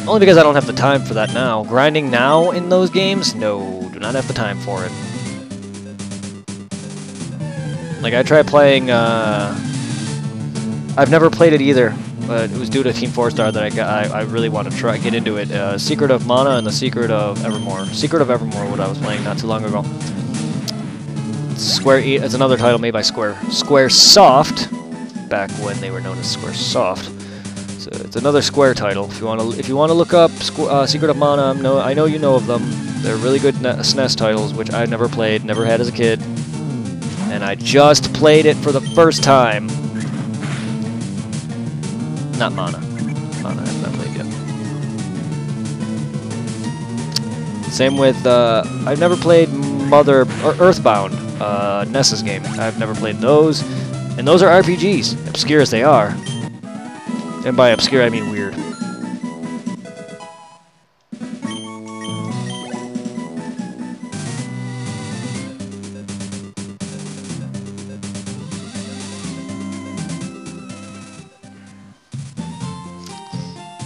Only because I don't have the time for that now. Grinding now in those games? No, do not have the time for it. Like, I tried playing, I've never played it either, but it was due to Team 4-Star that I really want to get into it. Secret of Mana and the Secret of Evermore. Secret of Evermore, what I was playing not too long ago. It's another title made by Squaresoft, back when they were known as Squaresoft. So it's another Square title. If you want to look up Secret of Mana, I know you know of them. They're really good SNES titles, which I never played, never had as a kid, and I just played it for the first time. Not Mana. Mana I have not played yet. Same with, I've never played Earthbound, NES's game. I've never played those. And those are RPGs, obscure as they are. And by obscure, I mean weird.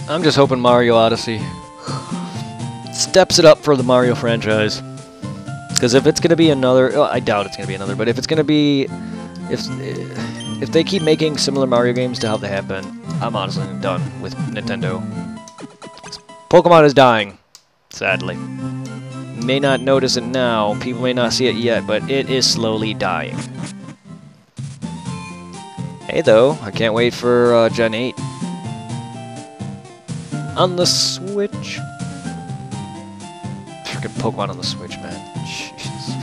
I'm just hoping Mario Odyssey steps it up for the Mario franchise. Because if it's going to be another... Oh, I doubt it's going to be another, but if it's going to be... If they keep making similar Mario games to how they have been, I'm honestly done with Nintendo. Pokemon is dying, sadly. You may not notice it now, people may not see it yet, but it is slowly dying. Hey though, I can't wait for Gen 8. On the Switch. Freaking Pokemon on the Switch, man. Jeez.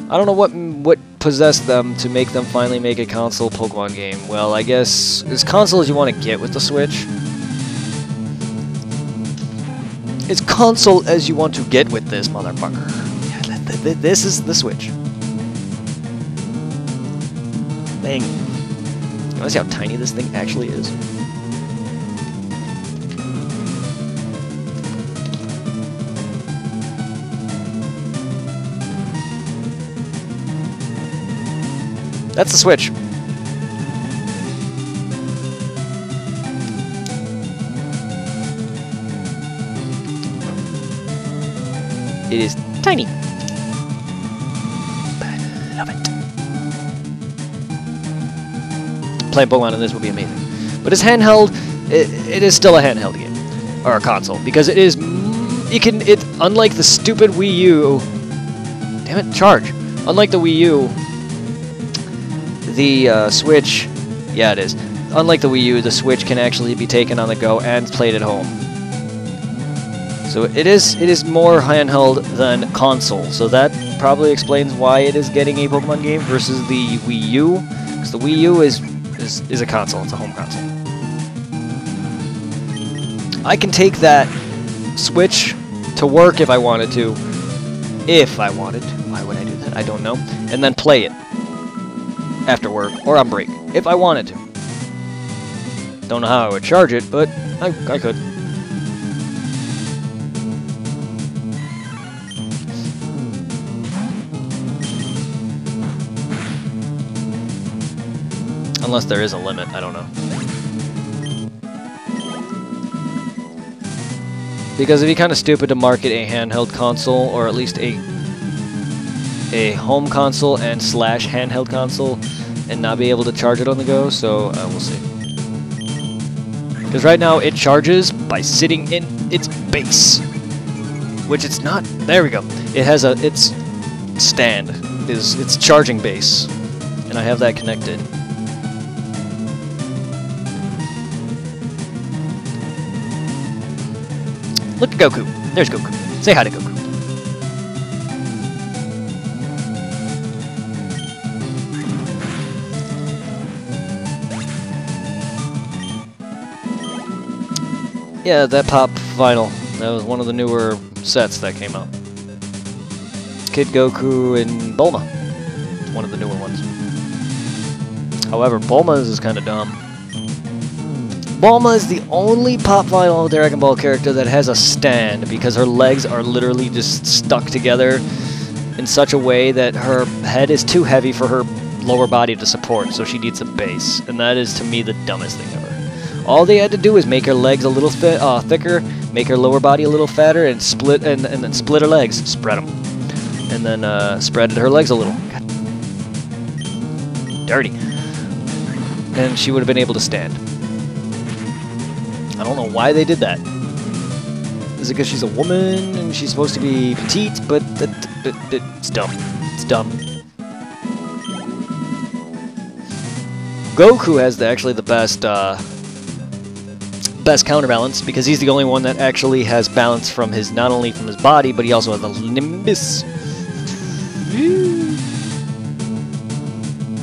I don't know what possessed them to make them finally make a console Pokemon game. Well, I guess as console as you want to get with the Switch. As console as you want to get with this motherfucker. Yeah, this is the Switch. Dang. You want to see how tiny this thing actually is? That's the Switch. It is tiny. But I love it. Playing Pokemon in this would be amazing. But as handheld, it is still a handheld game. Or a console. Because it is... unlike the stupid Wii U... Damn it, charge. Unlike the Wii U... The Switch, yeah it is. Unlike the Wii U, the Switch can actually be taken on the go and played at home. So it is more handheld than console. So that probably explains why it is getting a Pokemon game versus the Wii U. Because the Wii U is a console, it's a home console. I can take that Switch to work if I wanted to. If I wanted to. Why would I do that? I don't know. And then play it. After work, or on break, if I wanted to. Don't know how I would charge it, but I could. Unless there is a limit, I don't know. Because it'd be kind of stupid to market a handheld console, or at least a home console and / handheld console, and not be able to charge it on the go, so we'll see. Because right now it charges by sitting in its base, which it's not. There we go. It has its stand is its charging base, and I have that connected. Look at Goku. There's Goku. Say hi to Goku. Yeah, that pop vinyl. That was one of the newer sets that came out. Kid Goku and Bulma. It's one of the newer ones. However, Bulma's is kind of dumb. Bulma is the only pop vinyl Dragon Ball character that has a stand because her legs are literally just stuck together in such a way that her head is too heavy for her lower body to support, so she needs a base. And that is, to me, the dumbest thing ever. All they had to do is make her legs a little thicker, make her lower body a little fatter, and split and then split her legs, spread them, and then spread her legs a little. God. Dirty. And she would have been able to stand. I don't know why they did that. Is it because she's a woman and she's supposed to be petite? But it's dumb. It's dumb. Goku has actually the best counterbalance because he's the only one that actually has balance from his, not only from his body, but he also has the Nimbus.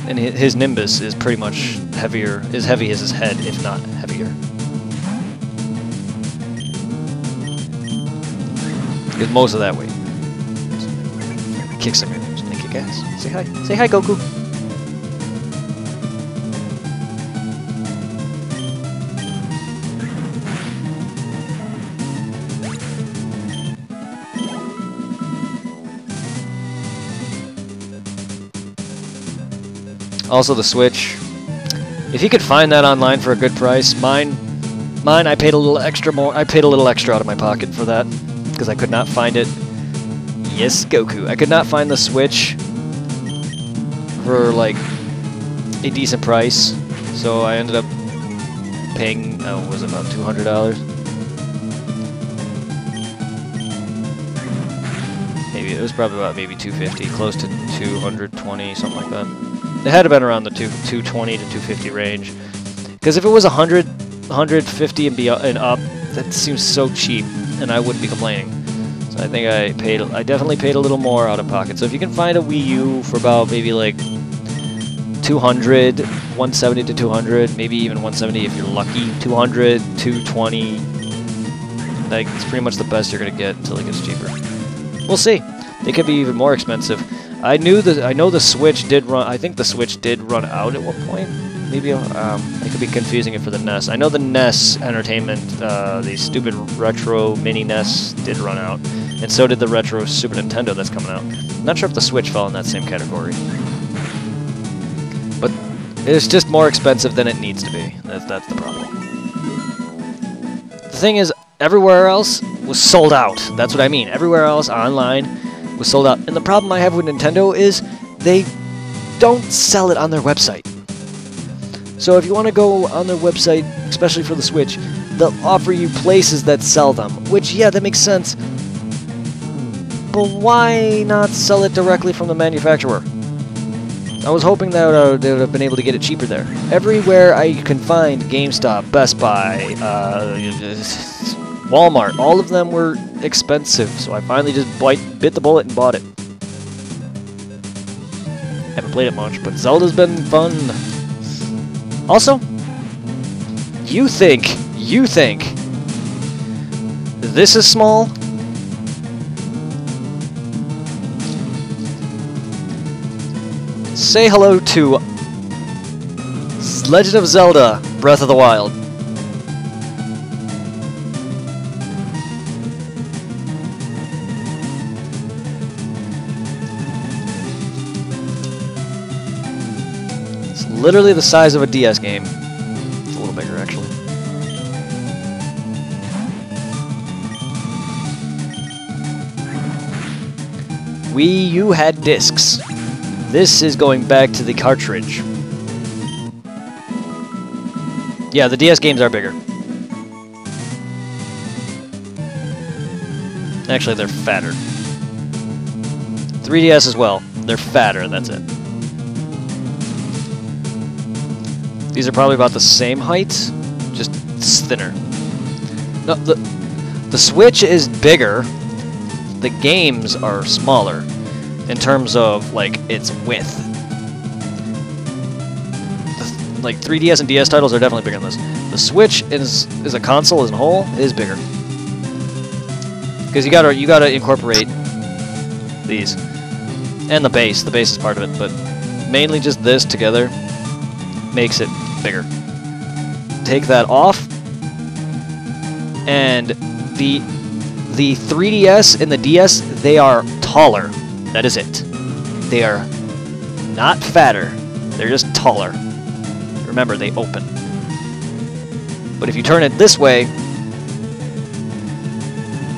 And his Nimbus is pretty much heavier, as heavy as his head, if not heavier. Because most of that weight. Kick some moves. Thank you, guys. Say hi. Say hi, Goku. Also, the Switch. If you could find that online for a good price, mine, I paid a little extra more. I paid a little extra out of my pocket for that because I could not find it. Yes, Goku. I could not find the Switch for like a decent price, so I ended up paying. What was it, about $200? Maybe it was probably about maybe $250, close to $220, something like that. It had been around the $220 to $250 range. Because if it was $150 and up, that seems so cheap, and I wouldn't be complaining. So I think I definitely paid a little more out of pocket. So if you can find a Wii U for about maybe like 200, 170 to 200, maybe even 170 if you're lucky, 200, 220, like it's pretty much the best you're gonna get until it gets cheaper. We'll see. They could be even more expensive. I know the Switch did run. I think the Switch did run out at one point. Maybe I could be confusing it for the NES. I know the NES Entertainment, the stupid retro mini NES, did run out, and so did the retro Super Nintendo that's coming out. I'm not sure if the Switch fell in that same category, but it's just more expensive than it needs to be. That's the problem. The thing is, everywhere else was sold out. That's what I mean. Everywhere else online was sold out. And the problem I have with Nintendo is they don't sell it on their website. So if you want to go on their website, especially for the Switch, they'll offer you places that sell them. Which, yeah, that makes sense. But why not sell it directly from the manufacturer? I was hoping that they would have been able to get it cheaper there. Everywhere I can find GameStop, Best Buy, Walmart, all of them were expensive, so I finally just bit the bullet and bought it. Haven't played it much, but Zelda's been fun. Also, you think this is small? Say hello to Legend of Zelda Breath of the Wild. Literally the size of a DS game. It's a little bigger, actually. Wii U had discs. This is going back to the cartridge. Yeah, the DS games are bigger. Actually, they're fatter. 3DS as well. They're fatter, that's it. These are probably about the same height, just thinner. No, the Switch is bigger. The games are smaller in terms of like its width. like 3DS and DS titles are definitely bigger than this. The Switch is a console as a whole is bigger. Because you gotta incorporate these. And the base. The base is part of it, but mainly just this together makes it bigger. Take that off, and the 3DS and the DS, they are taller. That is it. They are not fatter. They're just taller. Remember, they open. But if you turn it this way,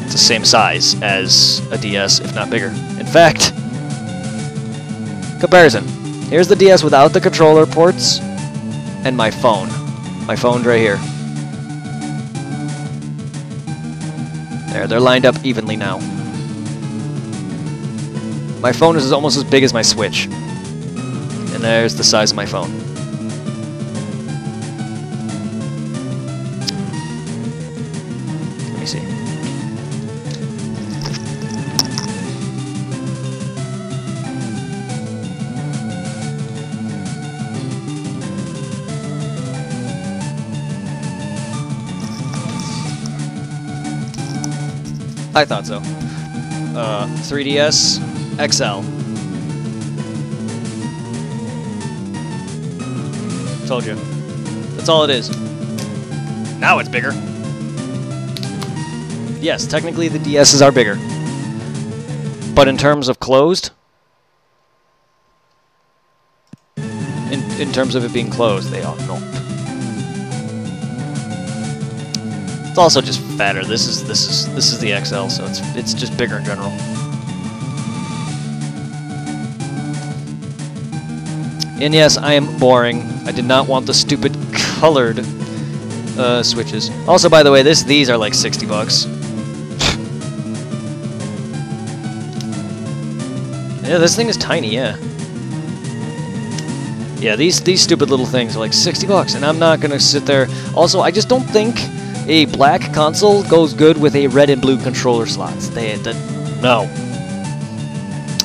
it's the same size as a DS, if not bigger. In fact, comparison. Here's the DS without the controller ports, and my phone. My phone's right here. There, they're lined up evenly now. My phone is almost as big as my Switch. And there's the size of my phone. Let me see. I thought so. 3DS XL. Told you. That's all it is. Now it's bigger. Yes, technically the DSs are bigger. But in terms of closed, in terms of it being closed, they are not. It's also just fatter. This is the XL, so it's just bigger in general. And yes, I am boring. I did not want the stupid colored switches. Also, by the way, these are like 60 bucks. Yeah, this thing is tiny. Yeah. Yeah, these stupid little things are like 60 bucks, and I'm not gonna sit there. Also, I just don't think a black console goes good with a red and blue controller slots. No.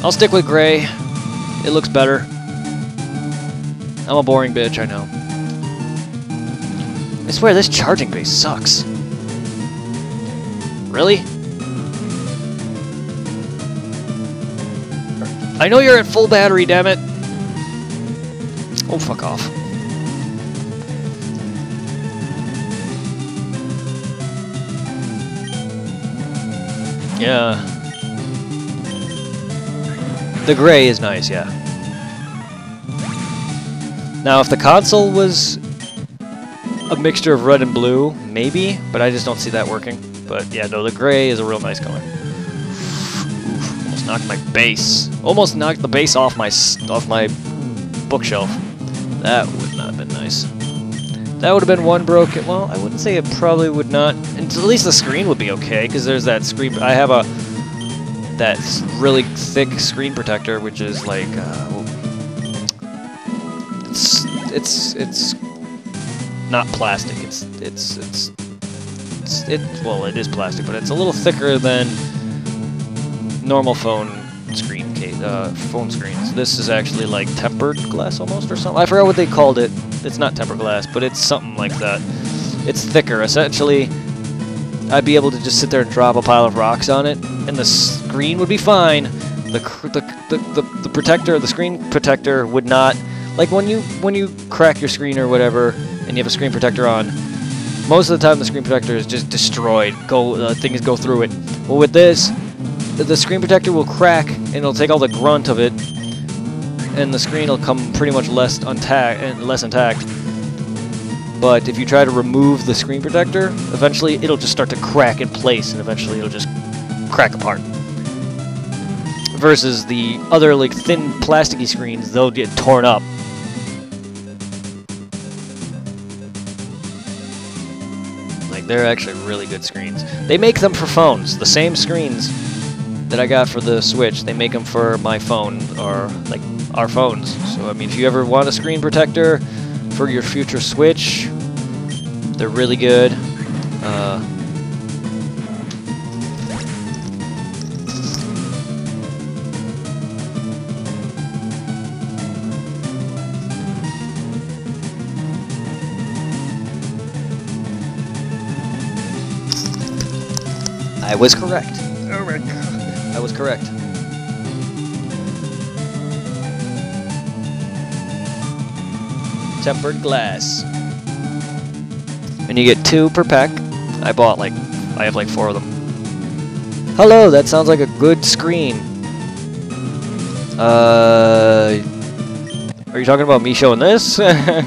I'll stick with gray. It looks better. I'm a boring bitch, I know. I swear this charging base sucks. Really? I know you're at full battery, damn it. Oh, fuck off. Yeah. The gray is nice, yeah. Now, if the console was a mixture of red and blue, maybe, but I just don't see that working. But yeah, no, the gray is a real nice color. Oof, almost knocked my base. Almost knocked the base off my bookshelf. That would not have been nice. That would have been one broken. Well, I wouldn't say it probably would not. And at least the screen would be okay, because there's that screen. I have that really thick screen protector, which is like it's not plastic. Well, it is plastic, but it's a little thicker than normal phone screens. This is actually like tempered glass almost, or something. I forgot what they called it. It's not tempered glass, but it's something like that. It's thicker. Essentially, I'd be able to just sit there and drop a pile of rocks on it, and the screen would be fine. The protector, the screen protector, would not. Like when you crack your screen or whatever, and you have a screen protector on, most of the time the screen protector is just destroyed. Things go through it. Well, with this, the screen protector will crack, and it'll take all the grunt of it, and the screen will come pretty much less intact. But if you try to remove the screen protector, eventually it'll just start to crack in place, and eventually it'll just crack apart. Versus the other like thin plasticky screens, they'll get torn up. Like, they're actually really good screens. They make them for phones. The same screens that I got for the Switch, they make them for my phone, or like our phones. So I mean, if you ever want a screen protector for your future Switch, they're really good. I was correct. Oh my god. I was correct. Tempered glass. And you get 2 per pack. I have like 4 of them. Hello, that sounds like a good screen. Are you talking about me showing this? I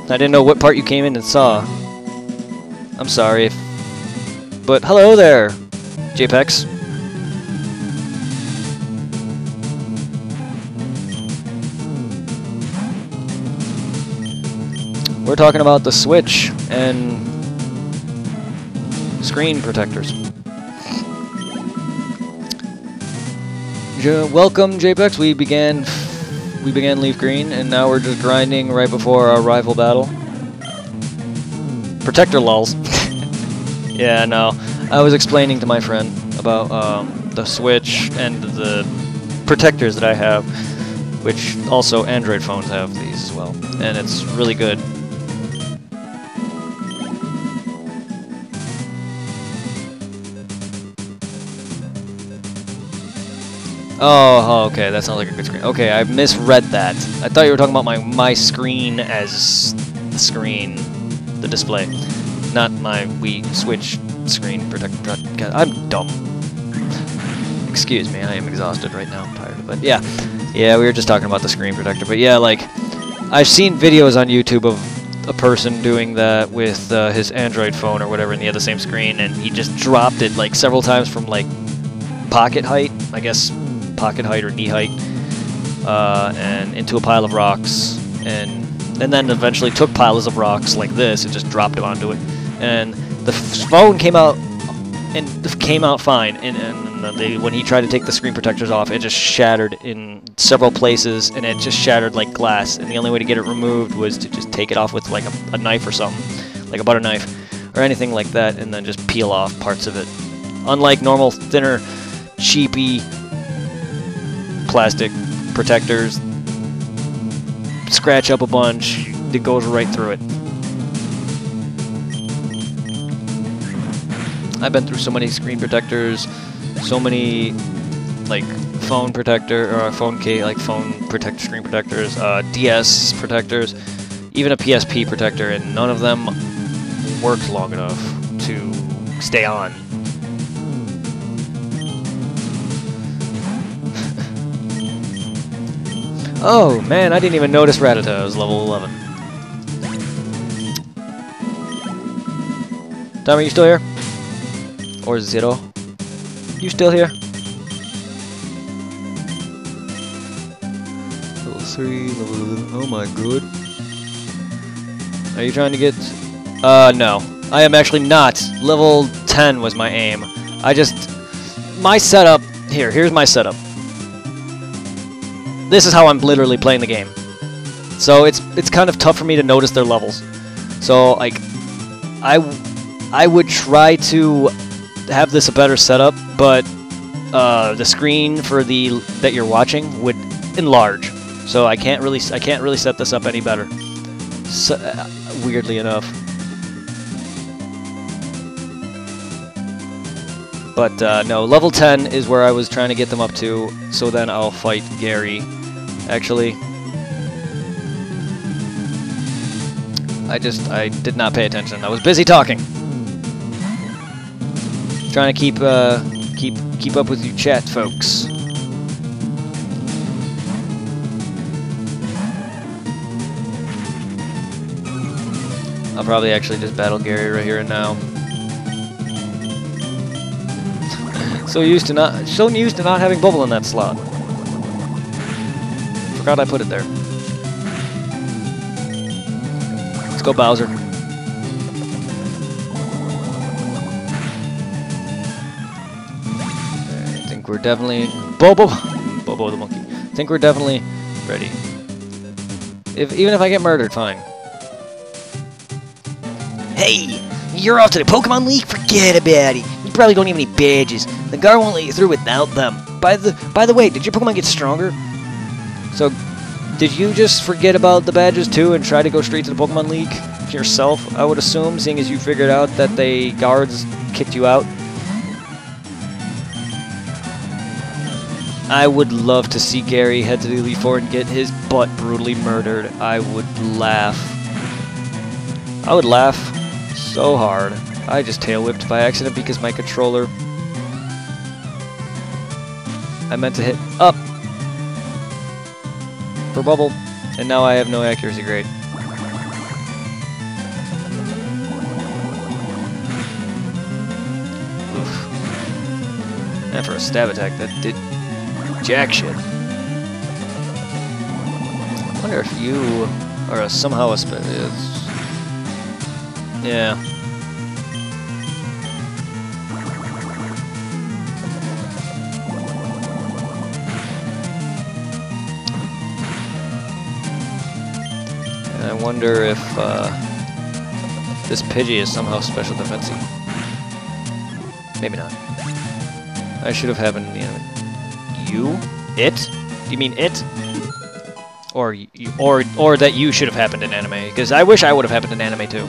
didn't know what part you came in and saw. I'm sorry. But hello there, JPEX. We're talking about the Switch and screen protectors. Welcome, JPEX. We began Leaf Green, and now we're just grinding right before our rival battle. Protector lulz. Yeah, no. I was explaining to my friend about the Switch and the protectors that I have, which also Android phones have these as well, and it's really good. Oh, okay, that sounds like a good screen. Okay, I misread that. I thought you were talking about my screen as the screen, the display, not my Wii Switch screen protector. God, I'm dumb. Excuse me, I am exhausted right now. I'm tired. But yeah, we were just talking about the screen protector. But yeah, like, I've seen videos on YouTube of a person doing that with his Android phone or whatever, and he had the same screen, and he just dropped it like several times from like pocket height, I guess. Pocket height or knee height, and into a pile of rocks, and then eventually took piles of rocks like this and just dropped them onto it, and the phone came out fine, and when he tried to take the screen protectors off, it just shattered in several places, and it just shattered like glass, and the only way to get it removed was to just take it off with like a knife or something, like a butter knife or anything like that, and then just peel off parts of it. Unlike normal thinner cheapy plastic protectors, scratch up a bunch, it goes right through it. I've been through so many screen protectors, so many like phone protector or phone screen protectors, DS protectors, even a PSP protector, and none of them worked long enough to stay on. Oh man, I didn't even notice Rattata was level 11. Tom, are you still here? Or Zero? You still here? Level 3, level 11. Oh my god. Are you trying to get... no. I am actually not. Level 10 was my aim. My setup... Here's my setup. This is how I'm literally playing the game. So it's kind of tough for me to notice their levels. So like I would try to have this a better setup, but the screen for that you're watching would enlarge. So I can't really set this up any better. So, weirdly enough. But no, level 10 is where I was trying to get them up to, so then I'll fight Gary. Actually, I did not pay attention. I was busy talking. Trying to keep up with you chat folks. I'll probably actually just battle Gary right here and now. So used to not having Bubble in that slot. Forgot I put it there. Let's go, Bowser. I think we're definitely Bobo the monkey. I think we're definitely ready. Even if I get murdered, fine. Hey, you're off to the Pokemon League? Forget about it. You probably don't have any badges. The guard won't let you through without them. By the way, did your Pokemon get stronger? So, did you just forget about the badges too and try to go straight to the Pokemon League yourself, I would assume, seeing as you figured out that the guards kicked you out? I would love to see Gary head to the Elite Four and get his butt brutally murdered. I would laugh. I would laugh so hard. I just tail whipped by accident because my controller... I meant to hit up for bubble, and now I have no accuracy grade. Oof. And for a stab attack, that did jack shit. I wonder if you are somehow a yeah. And I wonder if this Pidgey is somehow special defensey. Maybe not. I should have happened in the enemy. You? It? Do you mean it? Or that you should have happened in anime? Because I wish I would have happened in anime too.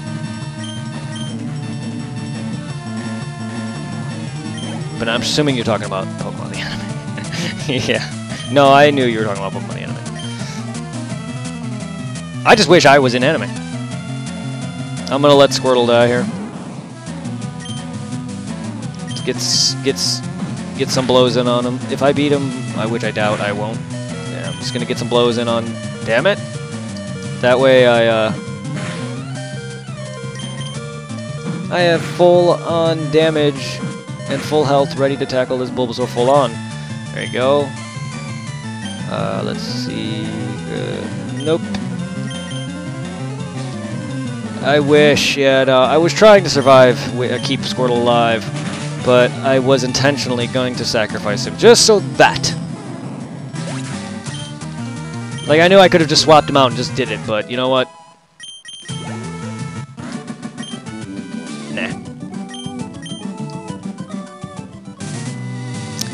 But I'm assuming you're talking about Pokemon the anime. Yeah. No, I knew you were talking about Pokemon the anime. I just wish I was in anime. I'm gonna let Squirtle die here. Get some blows in on him. If I beat him, which I doubt I won't. Yeah, I'm just gonna get some blows in on. Damn it! That way I have full on damage and full health ready to tackle this Bulbasaur full on. There you go. Let's see. Nope. I wish, yeah, no, I was trying to survive, keep Squirtle alive, but I was intentionally going to sacrifice him, just so that. Like, I knew I could have just swapped him out and just did it, but you know what? Nah.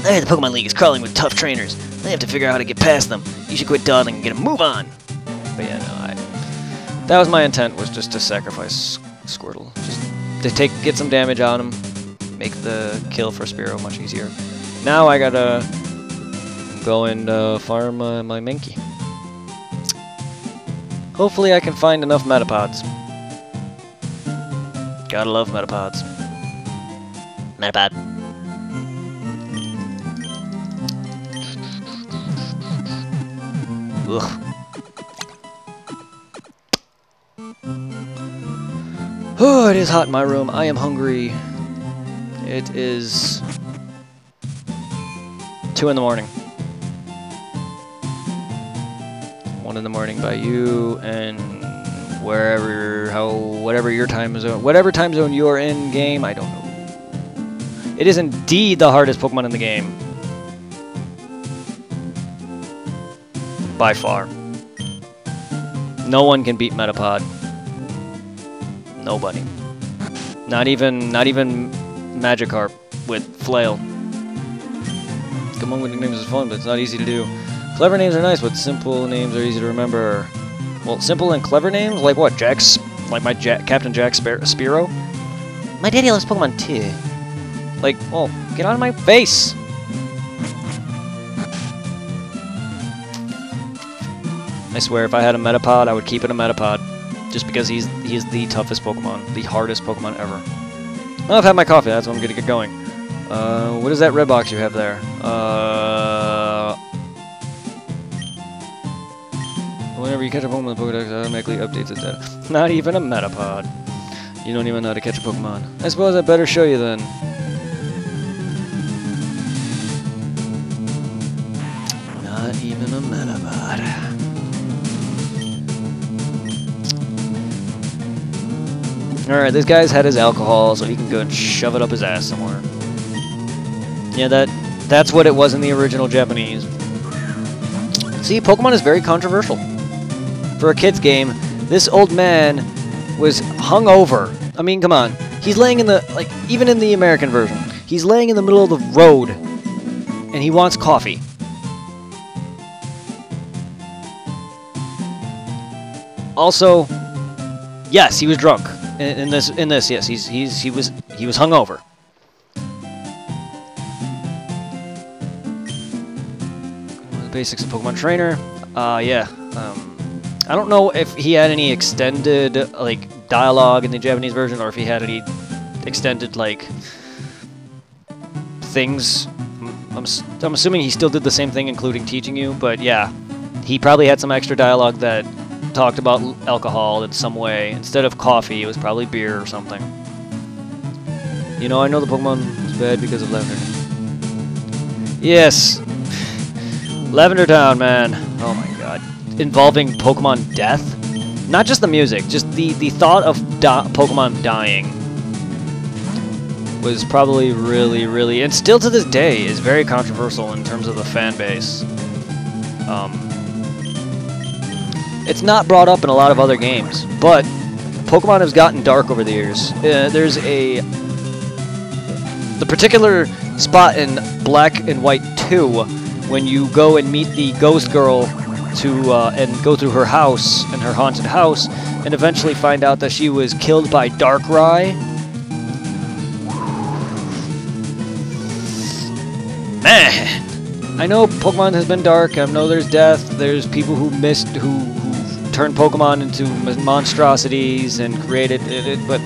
I hear the Pokemon League is crawling with tough trainers. They have to figure out how to get past them. You should quit dawdling and get a move on. But yeah, no, that was my intent, was just to sacrifice Squirtle. Just to get some damage on him, make the kill for Spearow much easier. Now I gotta go and farm my Mankey. Hopefully I can find enough Metapods. Gotta love Metapods. Metapod. Ugh. Oh, it is hot in my room. I am hungry. It is 2 in the morning. 1 in the morning by you, and whatever your time zone, whatever time zone you're in game, I don't know. It is indeed the hardest Pokemon in the game. By far. No one can beat Metapod. Nobody. Not even Magikarp with Flail. Come on with nicknames is fun, but it's not easy to do. Clever names are nice, but simple names are easy to remember. Well, simple and clever names? Like what? Like my Captain Jack Spearow? My daddy loves Pokemon too. Like, well, get out of my face! I swear, if I had a Metapod, I would keep it a Metapod. Just because he is the toughest Pokemon, the hardest Pokemon ever. Well, I've had my coffee, that's what I'm gonna get going. What is that red box you have there? Whenever you catch a Pokemon, the Pokedex automatically updates its data. Not even a Metapod. You don't even know how to catch a Pokemon. I suppose I better show you then. Not even a Metapod. Alright, this guy's had his alcohol, so he can go and shove it up his ass somewhere. Yeah, that's what it was in the original Japanese. See, Pokemon is very controversial. For a kid's game, this old man was hungover. I mean, come on. He's laying in the, like, even in the American version, he's laying in the middle of the road, and he wants coffee. Also, yes, he was drunk. In this, yes, he was hungover. Basics of Pokemon Trainer. Yeah. I don't know if he had any extended, like, dialogue in the Japanese version, or if he had any extended, like, things. I'm assuming he still did the same thing, including teaching you, but yeah. He probably had some extra dialogue that talked about alcohol in some way. Instead of coffee, it was probably beer or something. You know, I know the Pokemon is bad because of Lavender. Yes. Lavender Town, man. Oh my god. Involving Pokemon death? Not just the music, just the thought of Pokemon dying was probably really, and still to this day, is very controversial in terms of the fan base. It's not brought up in a lot of other games, but Pokemon has gotten dark over the years. There's the particular spot in Black and White 2 when you go and meet the Ghost Girl and go through her house and her haunted house, and eventually find out that she was killed by Darkrai. Man, I know Pokemon has been dark. I know there's death. There's people who turned Pokemon into monstrosities and created it, but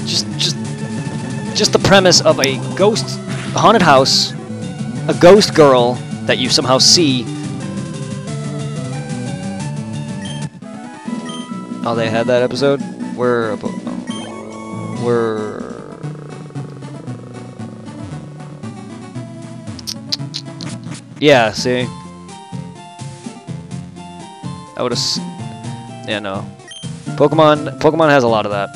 just the premise of a haunted house, a ghost girl that you somehow see. Oh, they had that episode where yeah, see. I would have. Yeah, no. Pokemon has a lot of that.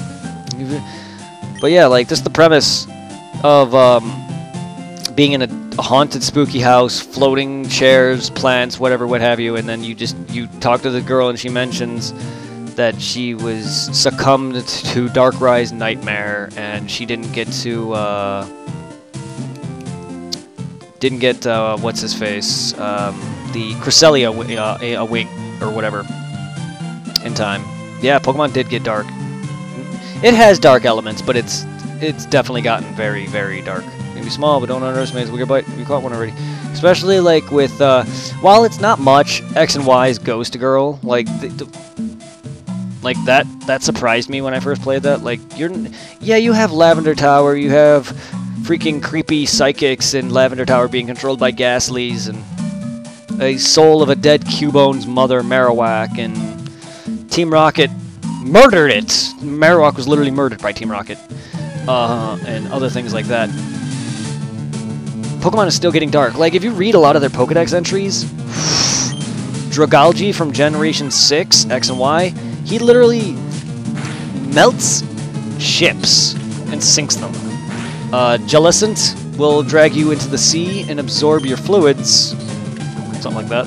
But yeah, like just the premise of being in a haunted, spooky house, floating chairs, plants, whatever, what have you, and then you talk to the girl and she mentions that she was succumbed to Darkrai's nightmare and she didn't get what's his face, the Cresselia a wing or whatever in time. Yeah, Pokemon did get dark. It has dark elements, but it's definitely gotten very, very dark. Maybe small, but don't underestimate it. We caught one already. Especially like with while it's not much, X and Y's Ghost Girl, like like that surprised me when I first played that. Like you have Lavender Tower, you have freaking creepy psychics in Lavender Tower being controlled by Ghastlies, and a soul of a dead Cubone's mother, Marowak, and Team Rocket murdered it. Marowak was literally murdered by Team Rocket, and other things like that. Pokemon is still getting dark. Like, if you read a lot of their Pokedex entries, Dragalge from Generation 6, X and Y, he literally melts ships and sinks them. Jellicent will drag you into the sea and absorb your fluids. Something like that.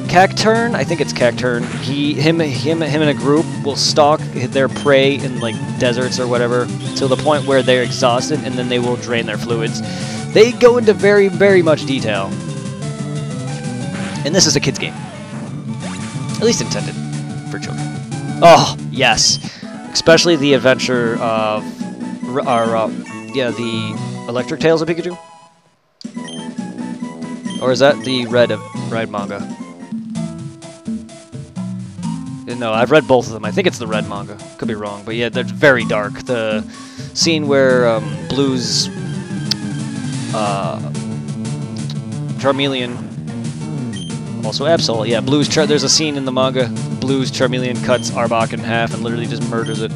Cacturne, I think it's Cacturne. Him and a group will stalk their prey in like deserts or whatever to the point where they're exhausted, and then they will drain their fluids. They go into very, very much detail. And this is a kid's game. At least intended for children. Oh, yes. Especially the adventure of the Electric Tales of Pikachu? Or is that the Red manga? No, I've read both of them. I think it's the Red manga. Could be wrong, but yeah, they're very dark. The scene where Blue's Charmeleon, also Absol, yeah, there's a scene in the manga, Blue's Charmeleon cuts Arbok in half and literally just murders it.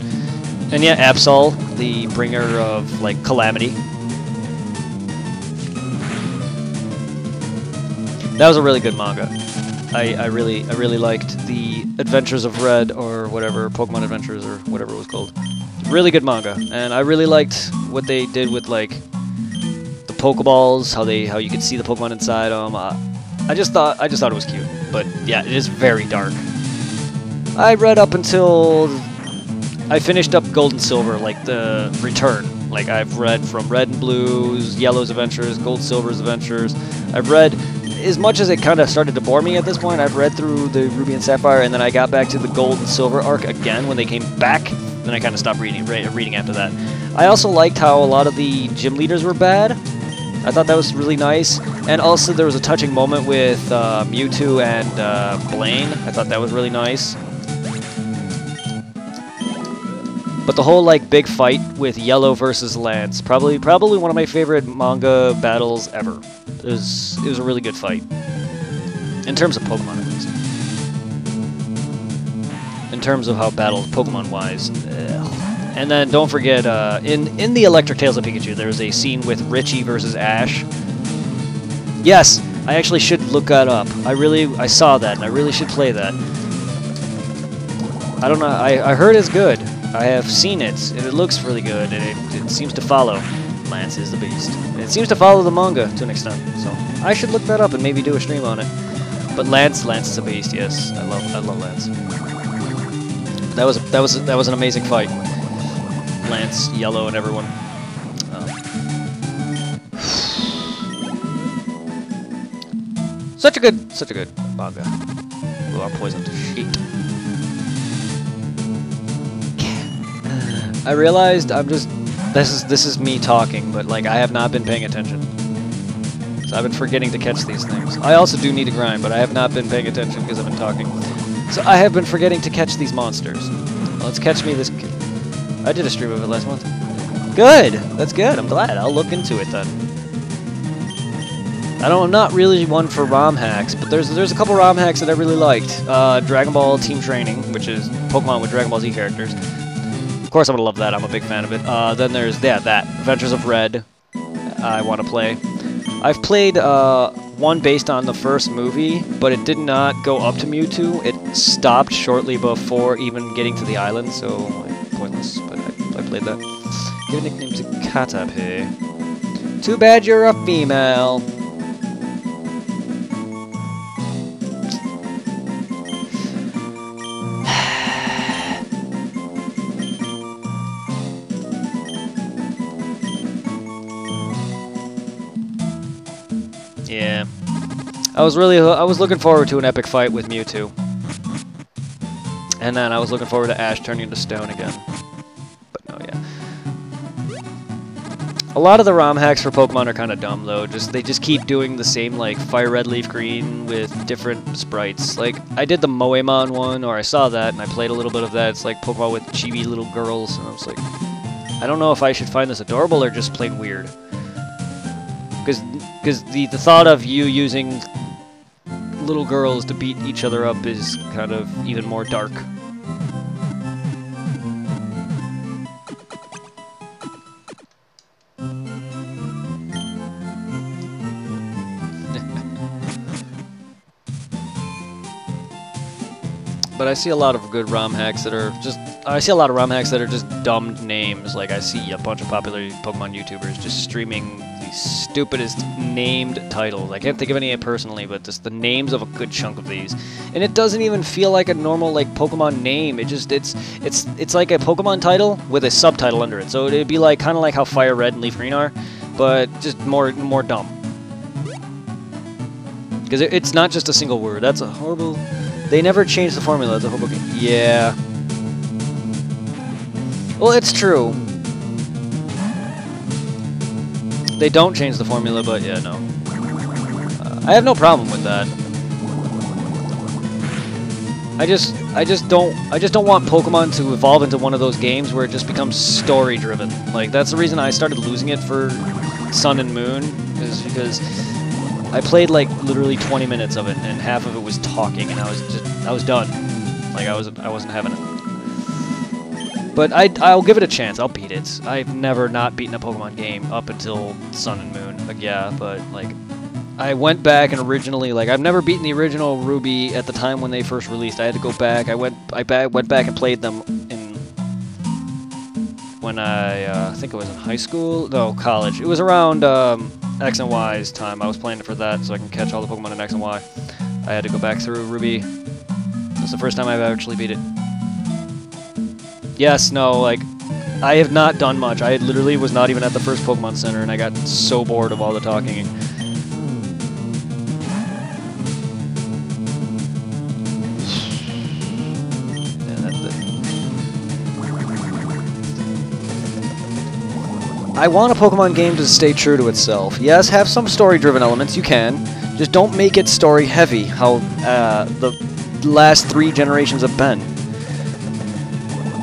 And yeah, Absol, the bringer of, like, calamity. That was a really good manga. I really liked the Adventures of Red, or whatever, Pokemon Adventures, or whatever it was called. Really good manga, and I really liked what they did with, like, the Pokeballs, how you could see the Pokemon inside them. I just thought it was cute, but yeah, it is very dark. I read up until I finished up Gold and Silver, like the Return. Like, I've read from Red and Blue's, Yellow's Adventures, Gold Silver's Adventures. I've read, as much as it kind of started to bore me at this point, I've read through the Ruby and Sapphire, and then I got back to the Gold and Silver arc again when they came back. Then I kind of stopped reading after that. I also liked how a lot of the gym leaders were bad. I thought that was really nice. And also there was a touching moment with Mewtwo and Blaine. I thought that was really nice. But the whole like big fight with Yellow versus Lance, probably one of my favorite manga battles ever. It was a really good fight. In terms of Pokemon, at least. In terms of how battled Pokemon-wise. And then don't forget, in the Electric Tales of Pikachu, there's a scene with Richie versus Ash. Yes, I actually should look that up. I saw that, and I really should play that. I don't know, I heard it's good. I have seen it, and it looks really good, and it seems to follow. Lance is the beast. And it seems to follow the manga to an extent, so I should look that up and maybe do a stream on it. But Lance is a beast. Yes, I love Lance. That was an amazing fight. Lance, Yellow, and everyone. Such a good manga. Ooh, I'm poisoned. Shit. I realized this is me talking, but like I have not been paying attention. So I've been forgetting to catch these things. I also do need to grind, but I have not been paying attention because I've been talking. So I have been forgetting to catch these monsters. Let's catch me this. I did a stream of it last month. Good. That's good. I'm glad. I'll look into it then. I'm not really one for ROM hacks, but there's a couple ROM hacks that I really liked. Dragon Ball Team Training, which is Pokemon with Dragon Ball Z characters. Of course, I'm gonna love that. I'm a big fan of it. Then there's that Adventures of Red. I want to play. I've played one based on the first movie, but it did not go up to Mewtwo. It stopped shortly before even getting to the island, so pointless. But I played that. Give a nickname to Caterpie. Too bad you're a female. Yeah. I was looking forward to an epic fight with Mewtwo. And then I was looking forward to Ash turning into stone again. But no, yeah. A lot of the ROM hacks for Pokemon are kind of dumb though. They just keep doing the same like Fire Red, Leaf Green with different sprites. Like I did the Moemon one, or I saw that and I played a little bit of that. It's like Pokemon with chibi little girls, and I was like, I don't know if I should find this adorable or just plain weird. Because the thought of you using little girls to beat each other up is kind of even more dark. But I see a lot of good ROM hacks that are just... I see a lot of ROM hacks that are just dumbed names. Like, I see a bunch of popular Pokemon YouTubers just streaming the stupidest named titles. I can't think of any personally, but just the names of a good chunk of these. And it doesn't even feel like a normal, like, Pokemon name. It just... It's like a Pokemon title with a subtitle under it. So it'd be like, kind of like how Fire Red and Leaf Green are, but just more dumb. Because it's not just a single word. That's a horrible... They never changed the formula. It's a horrible game. Yeah. Well, it's true. They don't change the formula, but yeah, no. I have no problem with that. I just don't want Pokemon to evolve into one of those games where it just becomes story-driven. Like, that's the reason I started losing it for Sun and Moon, is because I played like literally 20 minutes of it, and half of it was talking, and I was done. Like I wasn't having it. But I'll give it a chance. I'll beat it. I've never not beaten a Pokemon game up until Sun and Moon. Like yeah, but like I went back and originally like I've never beaten the original Ruby at the time when they first released. I had to go back. I went back and played them when I think it was in high school. No, college. It was around X and Y's time. I was playing it for that, so I can catch all the Pokemon in X and Y. I had to go back through Ruby. That's the first time I've actually beat it. Yes, no, like, I have not done much. I literally was not even at the first Pokemon Center, and I got so bored of all the talking. I want a Pokemon game to stay true to itself. Yes, have some story-driven elements, you can. Just don't make it story-heavy, how the last 3 generations have been.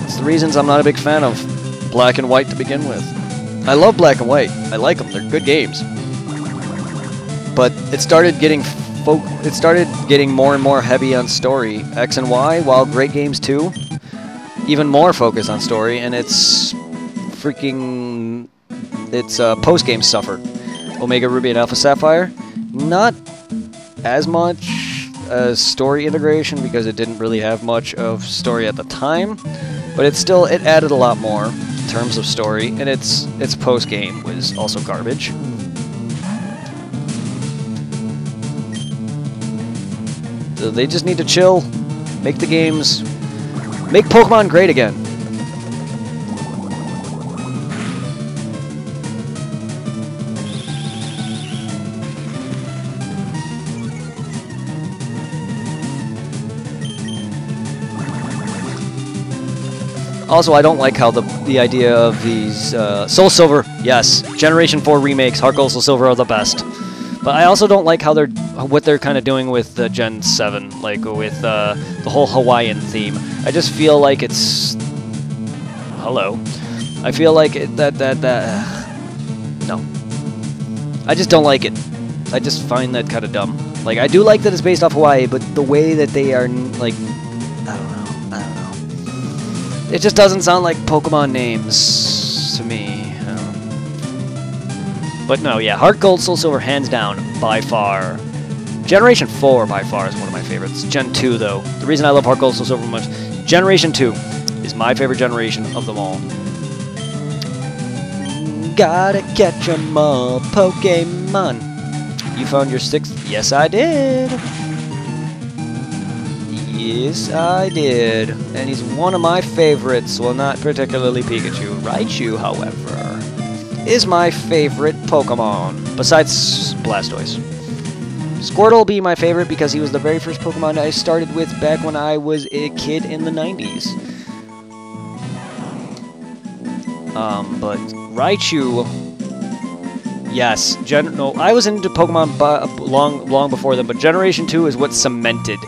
It's the reasons I'm not a big fan of Black and White to begin with. I love Black and White. I like them. They're good games. But it started getting more and more heavy on story. X and Y, while great games too, even more focused on story, and it's freaking... its post-game suffered. Omega Ruby and Alpha Sapphire, not as much as story integration because it didn't really have much of story at the time, but it added a lot more in terms of story, and its post-game was also garbage. So they just need to chill, make the games, make Pokemon great again. Also, I don't like how the idea of these Soul Silver, yes, Generation 4 remakes, Heart Gold, Soul Silver are the best. But I also don't like how what they're kind of doing with the Gen 7, like with the whole Hawaiian theme. I just feel like it's hello. I feel like no. I just don't like it. I just find that kind of dumb. Like, I do like that it's based off Hawaii, but the way that they are, like, I don't know. It just doesn't sound like Pokemon names to me. But no, yeah, Heart Gold, Soul Silver, hands down, by far. Generation 4, by far, is one of my favorites. Gen 2, though. The reason I love Heart Gold, Soul Silver much, Generation 2 is my favorite generation of them all. Gotta catch 'em all, Pokemon. You found your 6th? Yes, I did. Yes, I did. And he's one of my favorites. Well, not particularly Pikachu. Raichu, however, is my favorite Pokemon, besides Blastoise. Squirtle will be my favorite because he was the very first Pokemon I started with back when I was a kid in the 90s. But Raichu... Yes, no, I was into Pokemon long before them, but Generation 2 is what cemented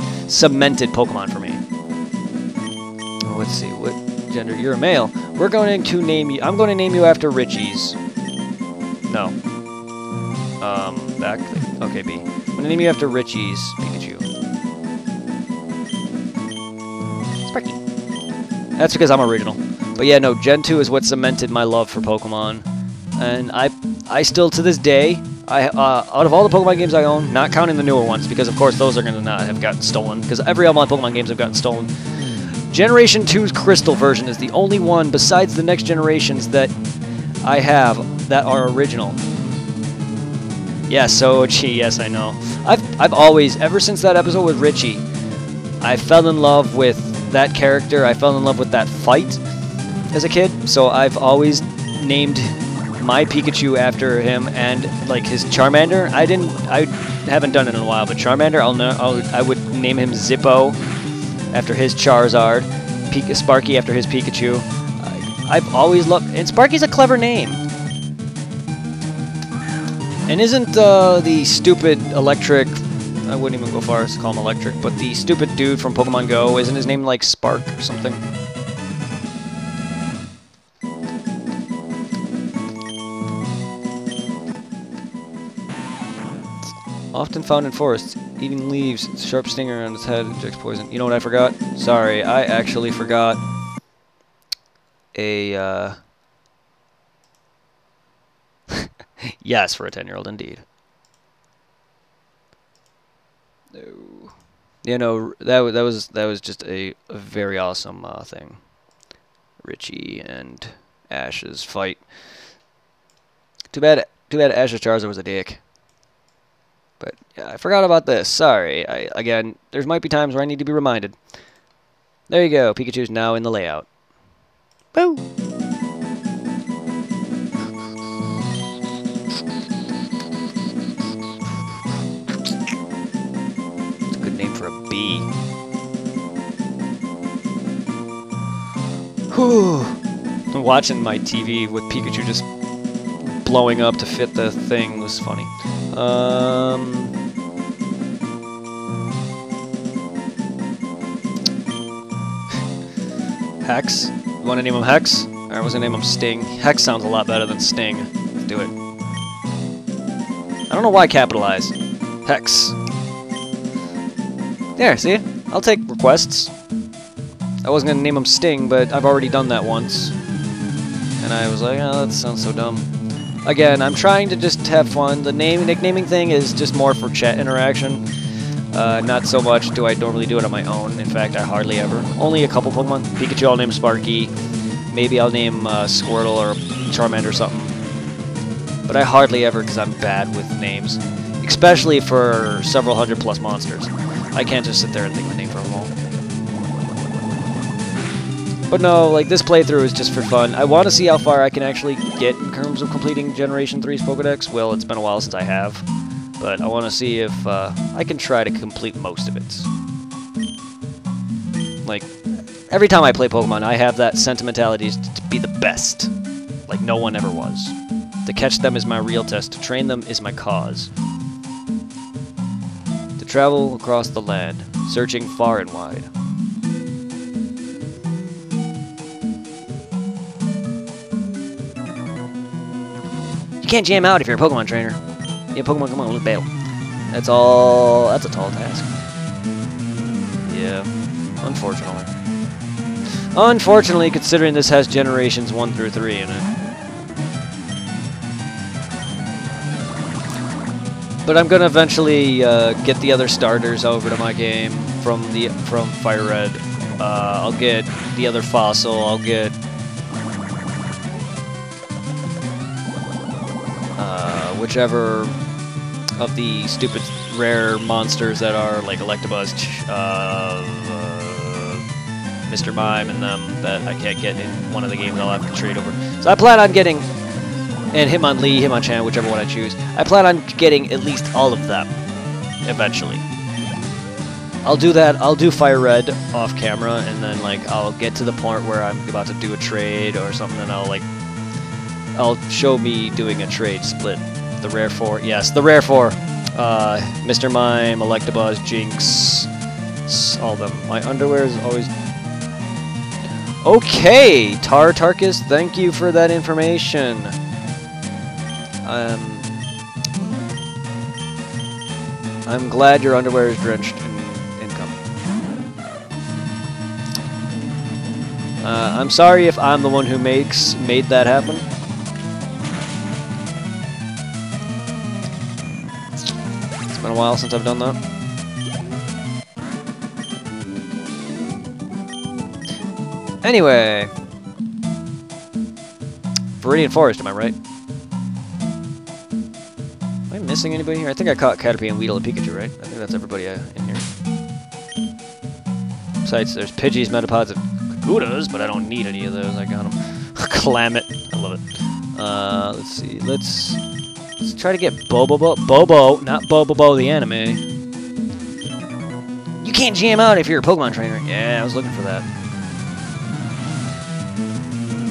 Pokemon for me. Let's see, what gender? You're a male. We're going to name you. I'm going to name you after Richie's. No. Back. Okay, B. I'm going to name you after Richie's Pikachu. Sparky. That's because I'm original. But yeah, no, Gen 2 is what cemented my love for Pokemon. And I still, to this day, out of all the Pokemon games I own, not counting the newer ones, because of course those are going to not have gotten stolen, because every all my Pokemon games have gotten stolen. Generation 2's Crystal version is the only one, besides the next generations, that I have that are original. Yes, Sochi, yes, I know. I've always, ever since that episode with Richie, I fell in love with that character, I fell in love with that fight as a kid, so I've always named my Pikachu after him, and like his Charmander. I haven't done it in a while, but Charmander, I would name him Zippo after his Charizard, Sparky after his Pikachu. I've always loved, and Sparky's a clever name. And isn't the stupid electric? I wouldn't even go far as to call him electric, but the stupid dude from Pokemon Go, isn't his name like Spark or something? Often found in forests, eating leaves, sharp stinger on its head, injects poison. You know what I forgot? Sorry, I actually forgot a, yes, for a 10-year-old, indeed. No. Yeah, no, that was just a very awesome thing. Richie and Ash's fight. Too bad Ash's Charizard was a dick. But yeah, I forgot about this. Sorry. Again, there might be times where I need to be reminded. There you go. Pikachu's now in the layout. Woo! It's a good name for a bee. Whew. I'm watching my TV with Pikachu just blowing up to fit the thing was funny. Hex. You want to name him Hex? Or I was gonna name him Sting. Hex sounds a lot better than Sting. Let's do it. I don't know why capitalize. Hex. There, see? I'll take requests. I wasn't gonna name him Sting, but I've already done that once. And I was like, oh, that sounds so dumb. Again, I'm trying to just have fun. The nicknaming thing is just more for chat interaction. Not so much do I normally do it on my own. In fact, I hardly ever. Only a couple Pokemon. Pikachu I'll name Sparky. Maybe I'll name Squirtle or Charmander or something. But I hardly ever, because I'm bad with names. Especially for several hundred plus monsters. I can't just sit there and think of a name for them all. But no, like, this playthrough is just for fun. I want to see how far I can actually get in terms of completing Generation 3's Pokedex. Well, it's been a while since I have. But I want to see if I can try to complete most of it. Like, every time I play Pokemon, I have that sentimentality to be the best. Like no one ever was. To catch them is my real test. To train them is my cause. To travel across the land, searching far and wide. You can't jam out if you're a Pokemon trainer. Yeah, Pokemon, come on, let's battle. That's all. That's a tall task. Yeah, unfortunately. Unfortunately, considering this has generations 1 through 3 in it. But I'm gonna eventually get the other starters over to my game from Fire Red. I'll get the other fossil. I'll get whichever of the stupid rare monsters that are like Electabuzz, Mr. Mime, and them that I can't get in one of the games. I'll have to trade over. So I plan on getting, and Hitmonlee, Hitmonchan, whichever one I choose. I plan on getting at least all of them eventually. I'll do that. I'll do Fire Red off camera, and then like I'll get to the point where I'm about to do a trade or something, and I'll show me doing a trade split. The rare 4, yes, the rare 4. Mr. Mime, Electabuzz, Jinx, all of them. My underwear is always... Okay, Tartarkus, thank you for that information. I'm glad your underwear is drenched in income. I'm sorry if I'm the one who made that happen. It's been a while since I've done that. Anyway, Viridian Forest, am I right? Am I missing anybody here? I think I caught Caterpie and Weedle and Pikachu, right? I think that's everybody in here. Besides, there's Pidgeys, Metapods, and Kakutas, but I don't need any of those. I got them. Clammet, I love it. Let's see. Let's try to get Bobo, not Bobo the anime. You can't jam out if you're a Pokemon trainer. Yeah, I was looking for that.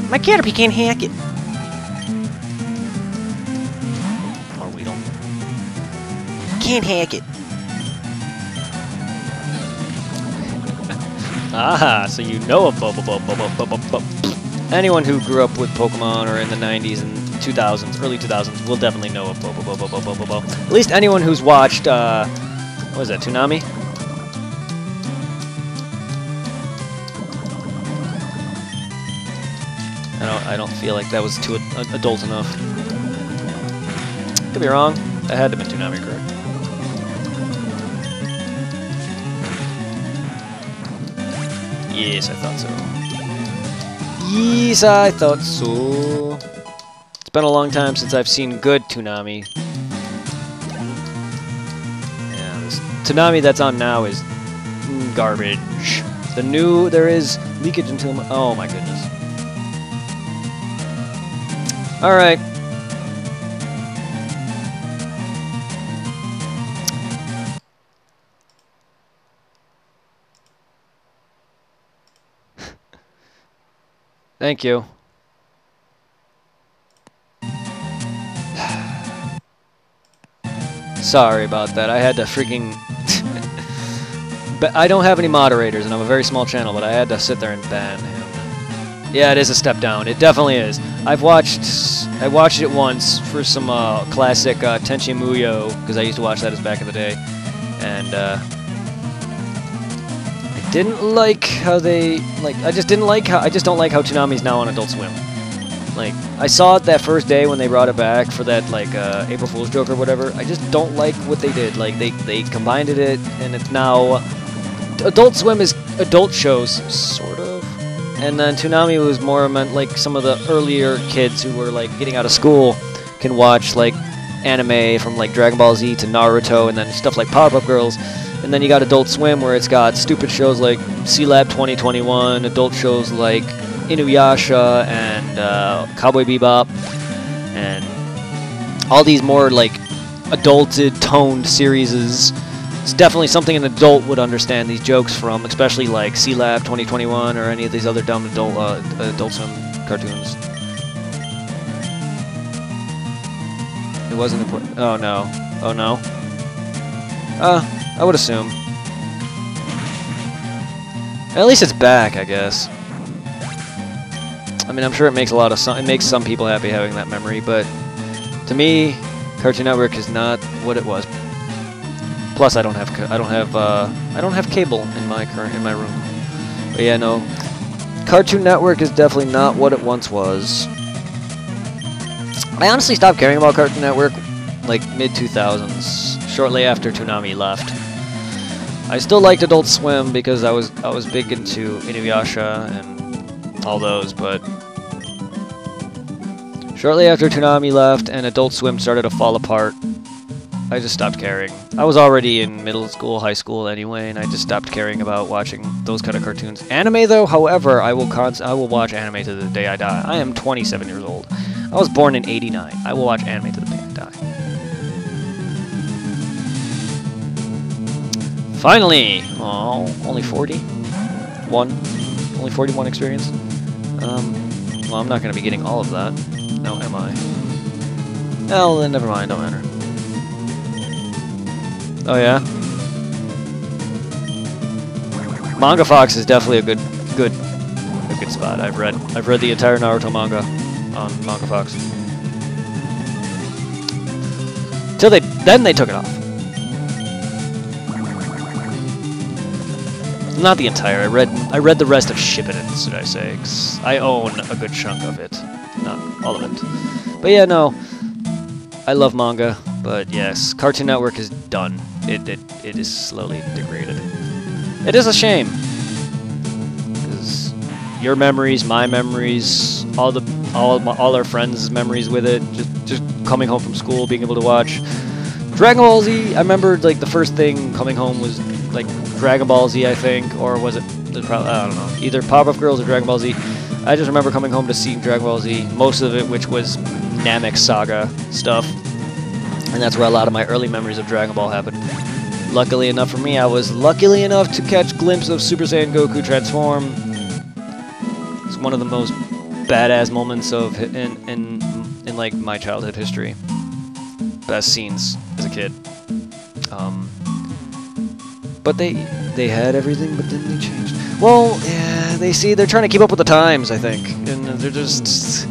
My Caterpie can't hack it. Or Weedle. Can't hack it. Ah, so you know of Bobo. Anyone who grew up with Pokemon or in the 90s and 2000s, early 2000s, will definitely know of Bobo. At least anyone who's watched, what was that, Toonami? I don't feel like that was too adult enough. Could be wrong. That had to have been Toonami, correct? Yes, I thought so. Yes, I thought so. It's been a long time since I've seen good Toonami. Yeah, this Toonami that's on now is garbage. The new, there is leakage until, oh my goodness. Alright. Thank you. Sorry about that. I had to freaking... But I don't have any moderators, and I'm a very small channel, but I had to sit there and ban him. Yeah, it is a step down. It definitely is. I watched it once for some classic Tenchi Muyo, because I used to watch that as back in the day, and I didn't like how they I just don't like how Toonami's now on Adult Swim. Like, I saw it that first day when they brought it back for that April Fool's joke or whatever. I just don't like what they did. Like, they combined it, and it's now Adult Swim is adult shows, sort of. And then Toonami was more meant like some of the earlier kids who were like getting out of school can watch like anime from like Dragon Ball Z to Naruto, and then stuff like Powerpuff Girls. And then you got Adult Swim where it's got stupid shows like C-Lab 2021, adult shows like Inuyasha and Cowboy Bebop, and all these more like adulted toned series. It's definitely something an adult would understand these jokes from, especially like C-Lab 2021 or any of these other dumb Adult Swim cartoons. It wasn't important. Oh no. Oh no. I would assume. At least it's back, I guess. I mean, I'm sure it makes it makes some people happy having that memory, but to me, Cartoon Network is not what it was. Plus, I don't have cable in my room. But yeah, no, Cartoon Network is definitely not what it once was. I honestly stopped caring about Cartoon Network like mid-2000s, shortly after Toonami left. I still liked Adult Swim because I was big into Inuyasha and all those, but shortly after Toonami left and Adult Swim started to fall apart, I just stopped caring. I was already in middle school, high school anyway, and I just stopped caring about watching those kind of cartoons. Anime, though, however, I will watch anime to the day I die. I am 27 years old. I was born in '89. I will watch anime to the day I die. Finally! Oh, only 41? Only 41 experience? Well, I'm not going to be getting all of that. No, am I? Well, then never mind, don't matter. Oh yeah? Manga Fox is definitely a good spot. I've read the entire Naruto manga on Manga Fox. Then they took it off. Not the entire. I read the rest of Shippuden, should I say? 'Cause I own a good chunk of it, not all of it. But yeah, no. I love manga, but yes, Cartoon Network is done. It is slowly degraded. It is a shame, because your memories, my memories, all our friends' memories with it, just coming home from school, being able to watch Dragon Ball Z. I remember like the first thing coming home was like Dragon Ball Z, I think, or was it? I don't know, either Powerpuff Girls or Dragon Ball Z. I just remember coming home to seeing Dragon Ball Z, most of it, which was Namek Saga stuff. And that's where a lot of my early memories of Dragon Ball happened. Luckily enough for me, I was lucky enough to catch a glimpse of Super Saiyan Goku transform. It's one of the most badass moments in like my childhood history. Best scenes as a kid. But they had everything, but then they changed. Well, yeah, they're trying to keep up with the times, I think, and they're just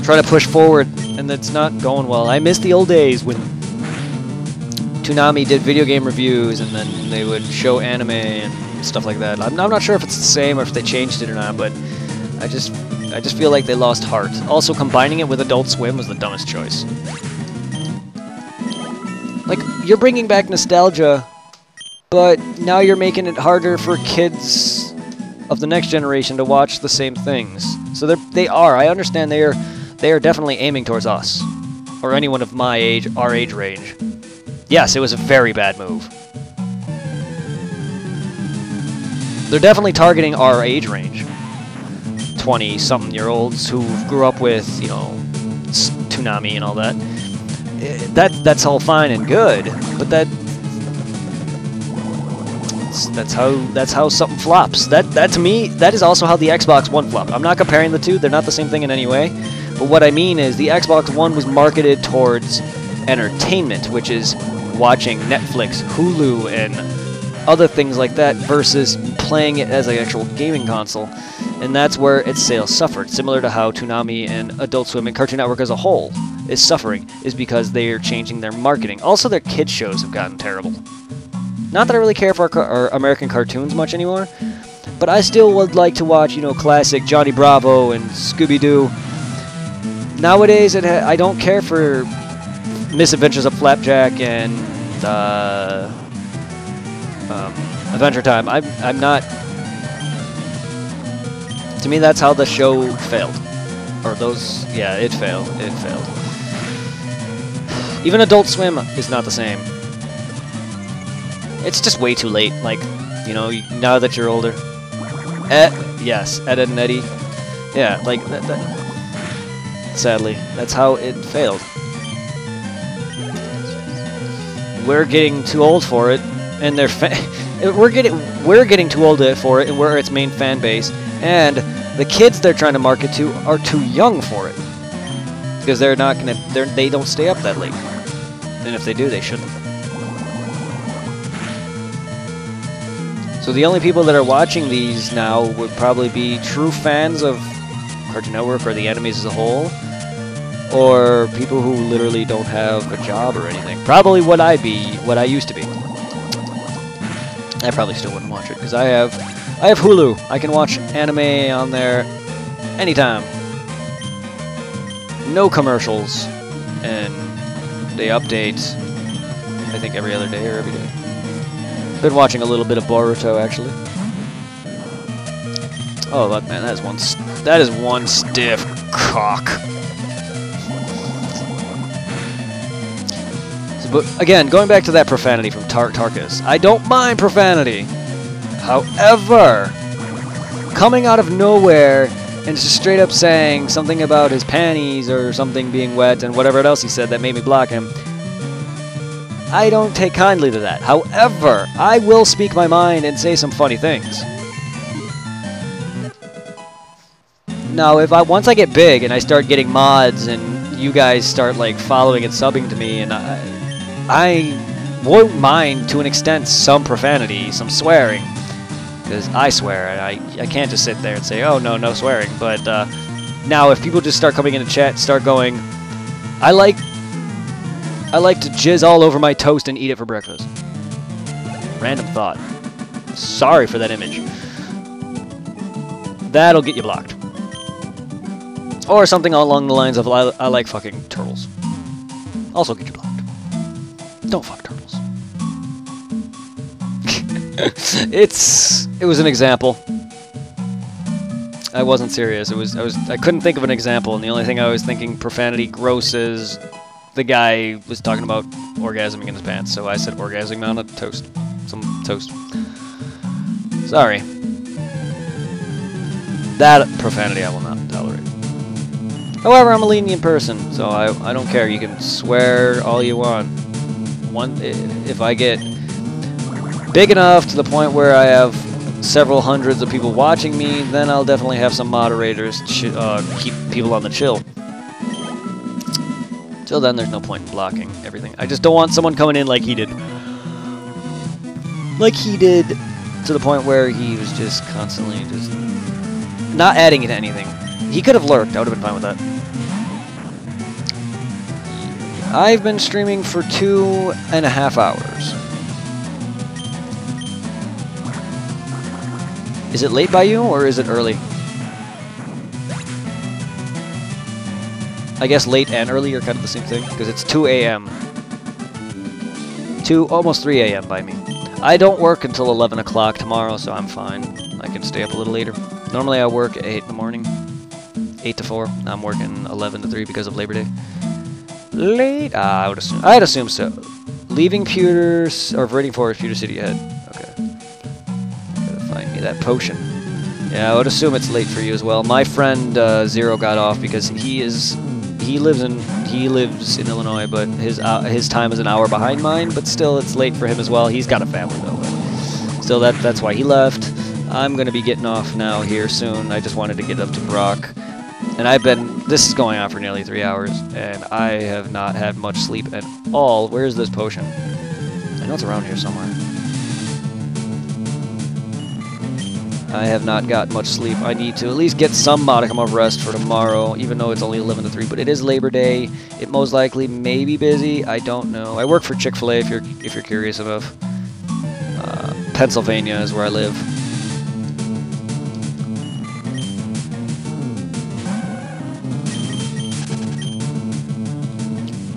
trying to push forward, and it's not going well. I miss the old days when Toonami did video game reviews, and then they would show anime and stuff like that. I'm not sure if it's the same or if they changed it or not, but I just feel like they lost heart. Also, combining it with Adult Swim was the dumbest choice. Like, you're bringing back nostalgia, but now you're making it harder for kids of the next generation to watch the same things. So I understand they are definitely aiming towards us, or anyone of my age, our age range. Yes, it was a very bad move. They're definitely targeting our age range. 20-something-year-olds who grew up with, you know, Toonami and all that. That's all fine and good, but that's how something flops. That to me, that is also how the Xbox One flopped. I'm not comparing the two; they're not the same thing in any way. But what I mean is, the Xbox One was marketed towards entertainment, which is watching Netflix, Hulu, and other things like that, versus playing it as an actual gaming console. And that's where its sales suffered, similar to how Toonami and Adult Swim and Cartoon Network as a whole is suffering, is because they are changing their marketing. Also, their kids shows have gotten terrible. Not that I really care for our American cartoons much anymore, but I still would like to watch, you know, classic Johnny Bravo and Scooby-Doo. Nowadays, I don't care for Misadventures of Flapjack and Adventure Time. I'm not. To me, that's how the show failed. Or those, yeah, it failed. It failed. Even Adult Swim is not the same. It's just way too late. Like, you know, now that you're older. Yes, Ed, Edd and Eddy. Yeah, like sadly, that's how it failed. We're getting too old for it, and we're getting too old for it, and we're its main fan base, and the kids they're trying to market to are too young for it, because they don't stay up that late, and if they do, they shouldn't. So the only people that are watching these now would probably be true fans of Cartoon Network or the animes as a whole, or people who literally don't have a job or anything. Probably what I used to be. I probably still wouldn't watch it because I have Hulu. I can watch anime on there anytime. No commercials, and they update, I think, every other day or every day. Been watching a little bit of Boruto, actually. Oh, look, man, that is one stiff cock. So, but again, going back to that profanity from Tarkus, I don't mind profanity. However, coming out of nowhere and just straight up saying something about his panties or something being wet and whatever else he said that made me block him, I don't take kindly to that. However, I will speak my mind and say some funny things. Now, once I get big and I start getting mods and you guys start like following and subbing to me, and I won't mind to an extent some profanity, some swearing, because I swear and I can't just sit there and say, oh no swearing. But now if people just start coming in the chat, start going, I like to jizz all over my toast and eat it for breakfast. Random thought. Sorry for that image. That'll get you blocked. Or something along the lines of, I like fucking turtles. Also get you blocked. Don't fuck turtles. It was an example. I wasn't serious. I couldn't think of an example, and the only thing I was thinking profanity gross is the guy was talking about orgasming in his pants, so I said orgasming on a toast. Some toast. Sorry. That profanity I will not tolerate. However, I'm a lenient person, so I don't care. You can swear all you want. If I get big enough to the point where I have several hundreds of people watching me, then I'll definitely have some moderators keep people on the chill. Till then, there's no point in blocking everything. I just don't want someone coming in like he did. Like he did, to the point where he was just constantly just not adding to anything. He could have lurked. I would have been fine with that. I've been streaming for 2.5 hours. Is it late by you, or is it early? I guess late and early are kind of the same thing, because it's 2 a.m. Almost 3 a.m. by me. I don't work until 11 o'clock tomorrow, so I'm fine. I can stay up a little later. Normally I work at 8 in the morning. 8 to 4. I'm working 11 to 3 because of Labor Day. Late? I'd assume so. Leaving Pewters, or Viridian Forest, Pewter City ahead. Okay. Gotta find me that potion. Yeah, I would assume it's late for you as well. My friend Zero got off because he lives in Illinois, but his time is an hour behind mine. But still, it's late for him as well. He's got a family though. But still, that's why he left. I'm gonna be getting off now here soon. I just wanted to get up to Brock And this is going on for nearly 3 hours, and I have not had much sleep at all. Where's this potion? I know it's around here somewhere. I have not got much sleep. I need to at least get some modicum of rest for tomorrow, even though it's only 11 to 3, but it is Labor Day. It most likely may be busy. I don't know. I work for Chick-fil-A if you're curious enough. Pennsylvania is where I live.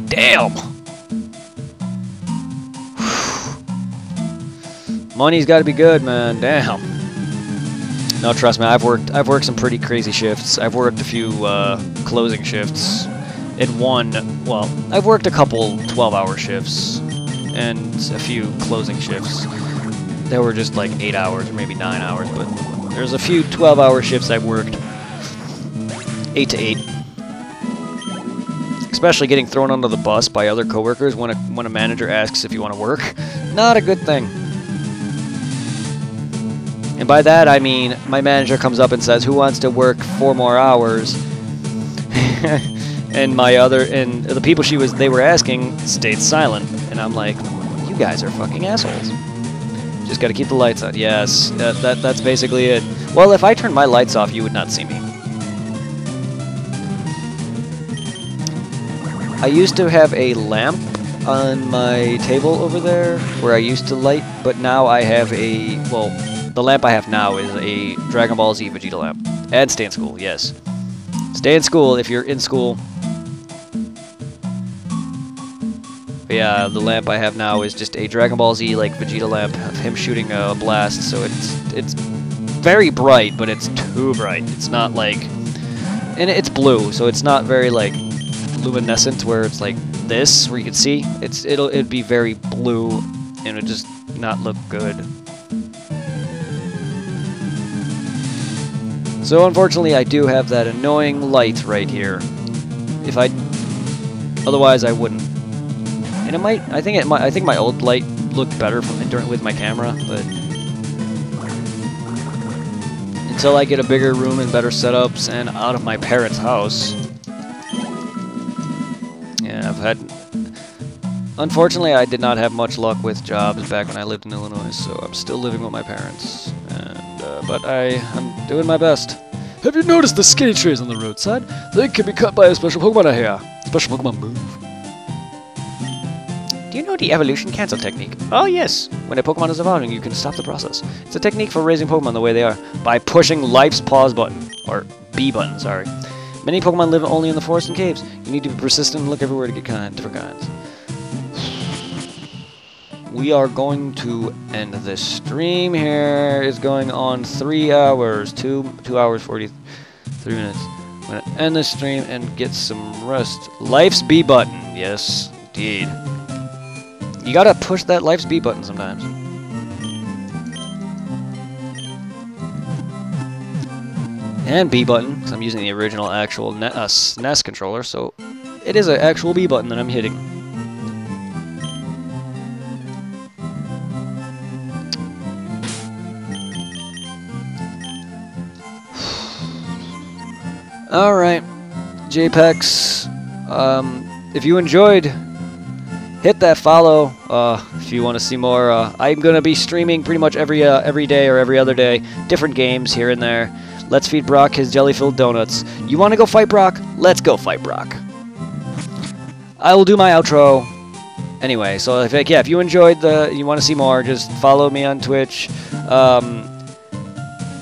Damn! Money's got to be good, man. Damn. No, trust me. I've worked some pretty crazy shifts. I've worked a few closing shifts. Well, I've worked a couple 12-hour shifts and a few closing shifts. They were just like 8 hours or maybe 9 hours, but there's a few 12-hour shifts I've worked. 8 to 8. Especially getting thrown under the bus by other coworkers when a manager asks if you want to work. Not a good thing. And by that I mean my manager comes up and says, "Who wants to work 4 more hours?" and the people they were asking stayed silent, and I'm like, "You guys are fucking assholes. Just got to keep the lights on." Yes, that's basically it. Well, if I turned my lights off, you would not see me. I used to have a lamp on my table over there where I used to light, but now I have the lamp I have now is a Dragon Ball Z Vegeta lamp. And stay in school, yes. Stay in school if you're in school. But yeah, the lamp I have now is just a Dragon Ball Z like Vegeta lamp of him shooting a blast, so it's very bright, but it's too bright. It's not like, and it's blue, so it's not very like luminescent where it's like this where you can see. It'd be very blue and it'd just not look good. So unfortunately I do have that annoying light right here. Otherwise I wouldn't. And I think my old light looked better with my camera, but until I get a bigger room and better setups and out of my parents' house. Yeah, unfortunately, I did not have much luck with jobs back when I lived in Illinois, so I'm still living with my parents. But I'm doing my best. Have you noticed the skinny trees on the roadside? They can be cut by a special Pokemon I hear. Special Pokemon move. Do you know the evolution cancel technique? Oh yes. When a Pokemon is evolving, you can stop the process. It's a technique for raising Pokemon the way they are, by pushing life's pause button. Or B button, sorry. Many Pokemon live only in the forest and caves. You need to be persistent and look everywhere to get different kinds. We are going to end this stream here. It's going on 3 hours. 2 hours, 43 minutes. I'm going to end this stream and get some rest. Life's B button. Yes, indeed. You gotta push that life's B button sometimes. And B button, because I'm using the original actual SNES controller, so it is an actual B button that I'm hitting. Alright, JPEX, if you enjoyed, hit that follow if you want to see more. I'm going to be streaming pretty much every day or every other day, different games here and there. Let's feed Brock his jelly-filled donuts. You want to go fight Brock? Let's go fight Brock. I will do my outro anyway. So if you enjoyed you want to see more, just follow me on Twitch.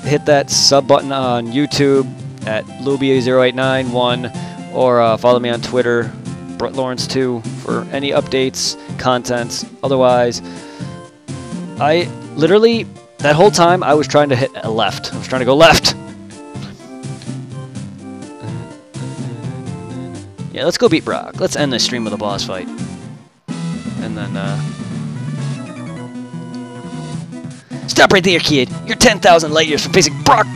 Hit that sub button on YouTube at Lubia0891, or follow me on Twitter, BrettLawrence2, for any updates, contents. Otherwise, I literally that whole time I was trying to hit a left. I was trying to go left. Yeah, let's go beat Brock. Let's end this stream with a boss fight. And then, stop right there, kid! You're 10,000 light years from facing Brock!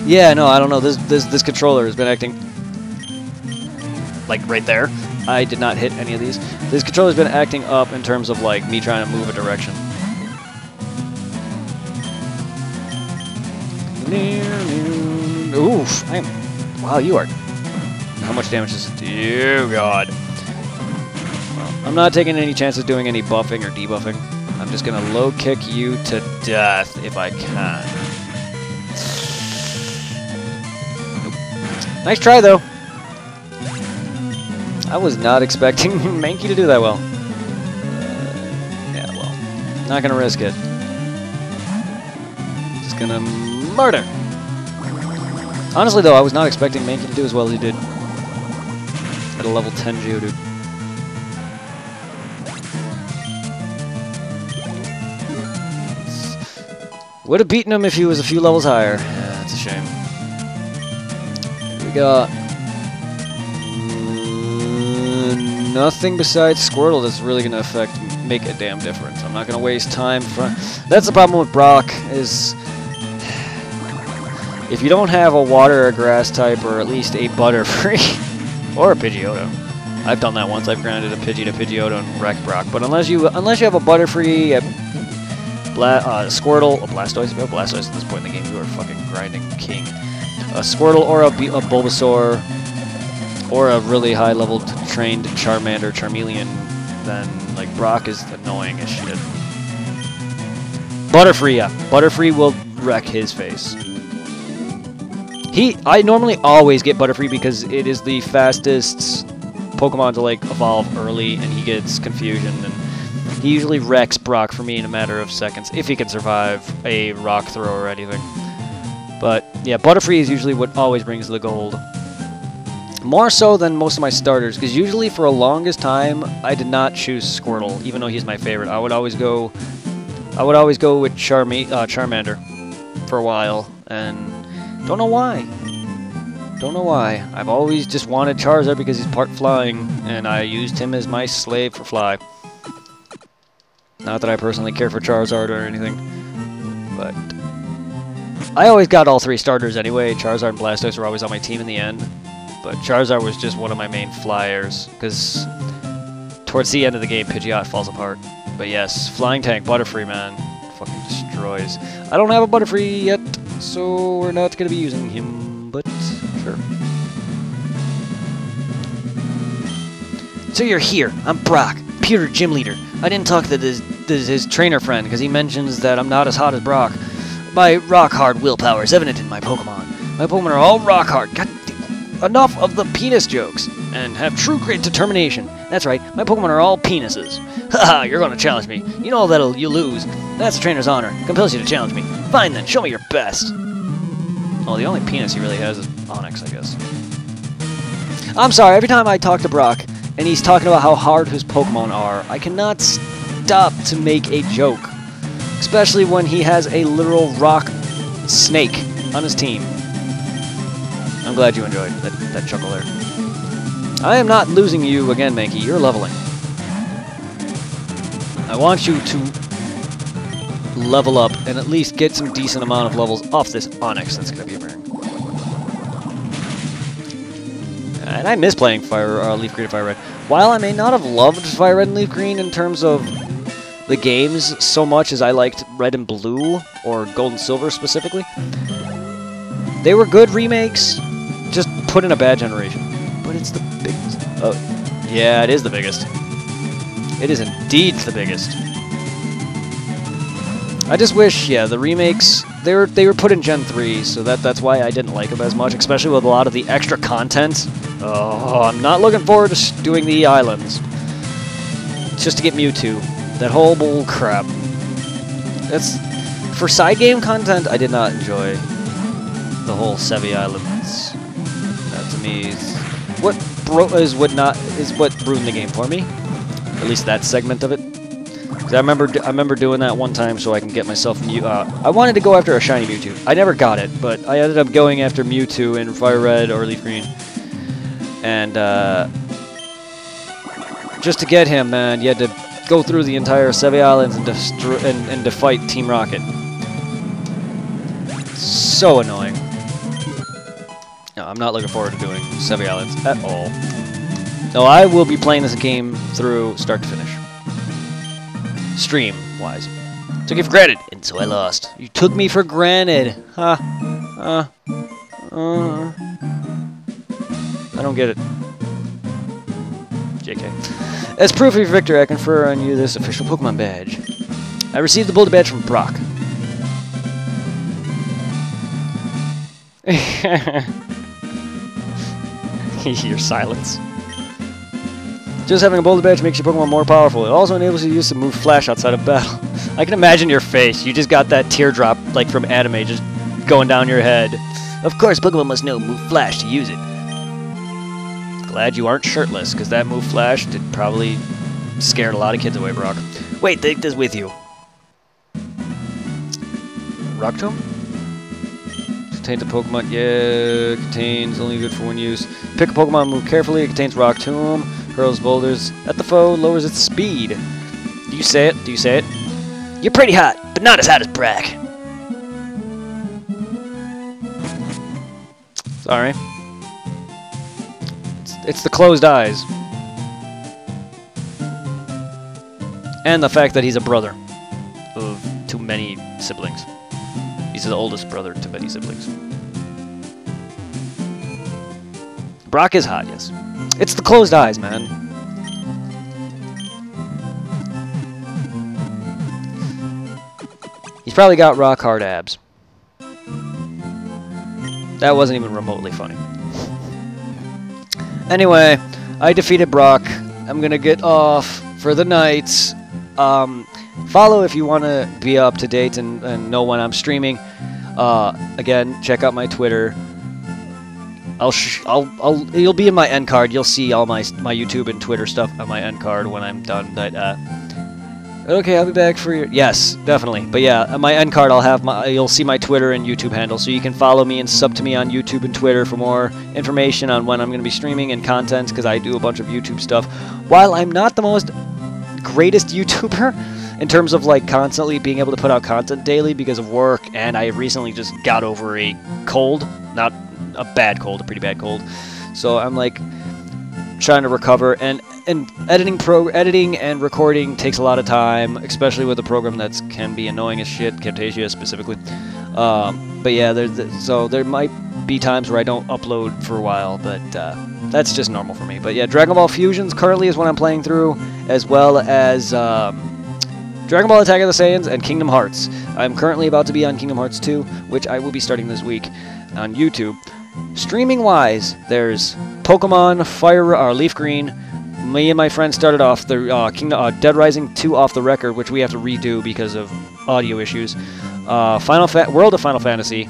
Yeah, no, I don't know. This controller has been acting... like, right there. I did not hit any of these. This controller's been acting up in terms of, like, me trying to move a direction. Oof! I am. Wow, you are. How much damage does it do? God. Well, I'm not taking any chances doing any buffing or debuffing. I'm just gonna low kick you to death if I can. Nope. Nice try though. I was not expecting Mankey to do that well. Yeah, well, not gonna risk it. Just gonna murder. Honestly though, I was not expecting Mankey to do as well as he did at a level 10 Geodude. Would have beaten him if he was a few levels higher. Yeah, that's a shame. We got nothing besides Squirtle that's really going to make a damn difference. I'm not going to waste time. That's the problem with Brock, is if you don't have a water or grass type, or at least a Butterfree, or a Pidgeotto. I've done that once. I've grounded a Pidgey to Pidgeotto and wrecked Brock. But unless you have a Butterfree, Squirtle, a Blastoise. If you have Blastoise at this point in the game, you are fucking grinding king. A Squirtle or a Bulbasaur, or a really high-level trained Charmander, Charmeleon, then like Brock is annoying as shit. Butterfree, yeah. Butterfree will wreck his face. I normally always get Butterfree because it is the fastest Pokemon to like evolve early, and he gets confusion, and he usually wrecks Brock for me in a matter of seconds, if he can survive a rock throw or anything. But yeah, Butterfree is usually what always brings the gold. More so than most of my starters, because usually for a longest time I did not choose Squirtle, even though he's my favorite. I would always go with Charmander for a while, and don't know why. Don't know why. I've always just wanted Charizard because he's part flying, and I used him as my slave for fly. Not that I personally care for Charizard or anything, but I always got all three starters anyway. Charizard and Blastoise were always on my team in the end, but Charizard was just one of my main flyers, because towards the end of the game, Pidgeot falls apart. But yes, Flying Tank, Butterfree, man, fucking destroys. I don't have a Butterfree yet, so we're not going to be using him, but sure. So you're here. I'm Brock, Pewter Gym Leader. I didn't talk to his trainer friend because he mentions that I'm not as hot as Brock. My rock-hard willpower is evident in my Pokemon. My Pokemon are all rock-hard. God, enough of the penis jokes, and have true great determination. That's right, my Pokemon are all penises. Haha, you're going to challenge me. You know that you lose. That's the trainer's honor. Compels you to challenge me. Fine then, show me your best. Well, the only penis he really has is Onix, I guess. I'm sorry, every time I talk to Brock, and he's talking about how hard his Pokemon are, I cannot stop to make a joke. Especially when he has a literal rock snake on his team. I'm glad you enjoyed that chuckle there. I am not losing you again, Mankey. You're leveling. I want you to level up and at least get some decent amount of levels off this Onix that's going to be appearing. And I miss playing Leaf Green and Fire Red. While I may not have loved Fire Red and Leaf Green in terms of the games so much as I liked Red and Blue, or Gold and Silver specifically, they were good remakes, just put in a bad generation. But it's the biggest. Oh, yeah, it is the biggest. It is indeed the biggest. I just wish, yeah, the remakes, they were put in Gen 3, so that's why I didn't like them as much, especially with a lot of the extra content. Oh, I'm not looking forward to doing the islands. Just to get Mewtwo. That whole bull crap. That's, for side game content, I did not enjoy the whole Sevi Islands. That to me is what ruined the game for me. At least that segment of it. I remember doing that one time so I can get myself I wanted to go after a shiny Mewtwo. I never got it, but I ended up going after Mewtwo in Fire Red or Leaf Green. And just to get him, man, you had to go through the entire Sevi Islands and and fight Team Rocket. So annoying. No, I'm not looking forward to doing Sevi Islands at all. No, I will be playing this game through start to finish. Stream-wise. Took you for granted, and so I lost. You took me for granted. Huh? I don't get it. JK. As proof of your victory, I confer on you this official Pokemon badge. I received the Boulder badge from Brock. Your silence. Just having a Boulder badge makes your Pokemon more powerful. It also enables you to use the move Flash outside of battle. I can imagine your face. You just got that teardrop, like from anime, just going down your head. Of course, Pokemon must know move Flash to use it. Glad you aren't shirtless, because that move Flash did probably scared a lot of kids away, Brock. Wait, take this with you. Rock Tomb? Contains a Pokemon. Yeah, contains only good for one use. Pick a Pokemon, move carefully. It contains Rock Tomb. Hurls boulders at the foe, lowers its speed. Do you say it? Do you say it? You're pretty hot, but not as hot as Brack. Sorry. It's the closed eyes. And the fact that he's a brother of too many siblings. He's the oldest brother to many siblings. Brock is hot, yes. It's the closed eyes, man. He's probably got rock hard abs. That wasn't even remotely funny. Anyway, I defeated Brock. I'm gonna get off for the night. Follow if you want to be up to date and know when I'm streaming. Again, check out my Twitter. You'll be in my end card. You'll see all my YouTube and Twitter stuff on my end card when I'm done. But okay, I'll be back for your yes, definitely. But yeah, on my end card, you'll see my Twitter and YouTube handle, so you can follow me and sub to me on YouTube and Twitter for more information on when I'm going to be streaming and content, because I do a bunch of YouTube stuff. While I'm not the most greatest YouTuber in terms of like constantly being able to put out content daily because of work, and I recently just got over a cold, not a bad cold, a pretty bad cold. So I'm like trying to recover, and editing and recording takes a lot of time, especially with a program that can be annoying as shit, Camtasia specifically. But yeah, so there might be times where I don't upload for a while, but that's just normal for me. But yeah, Dragon Ball Fusions currently is what I'm playing through, as well as Dragon Ball Attack of the Saiyans and Kingdom Hearts. I'm currently about to be on Kingdom Hearts 2, which I will be starting this week on YouTube. Streaming-wise, there's Pokemon Fire Leaf Green. Me and my friend started off the Dead Rising 2 off the record, which we have to redo because of audio issues. World of Final Fantasy.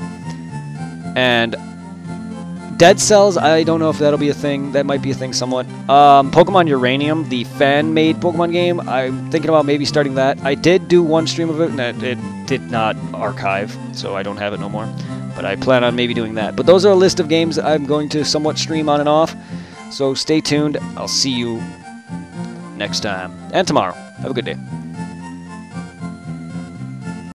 And Dead Cells, I don't know if that'll be a thing. That might be a thing somewhat. Pokemon Uranium, the fan-made Pokemon game. I'm thinking about maybe starting that. I did do one stream of it, and it did not archive, so I don't have it no more. But I plan on maybe doing that. But those are a list of games I'm going to somewhat stream on and off. So stay tuned. I'll see you next time. And tomorrow. Have a good day.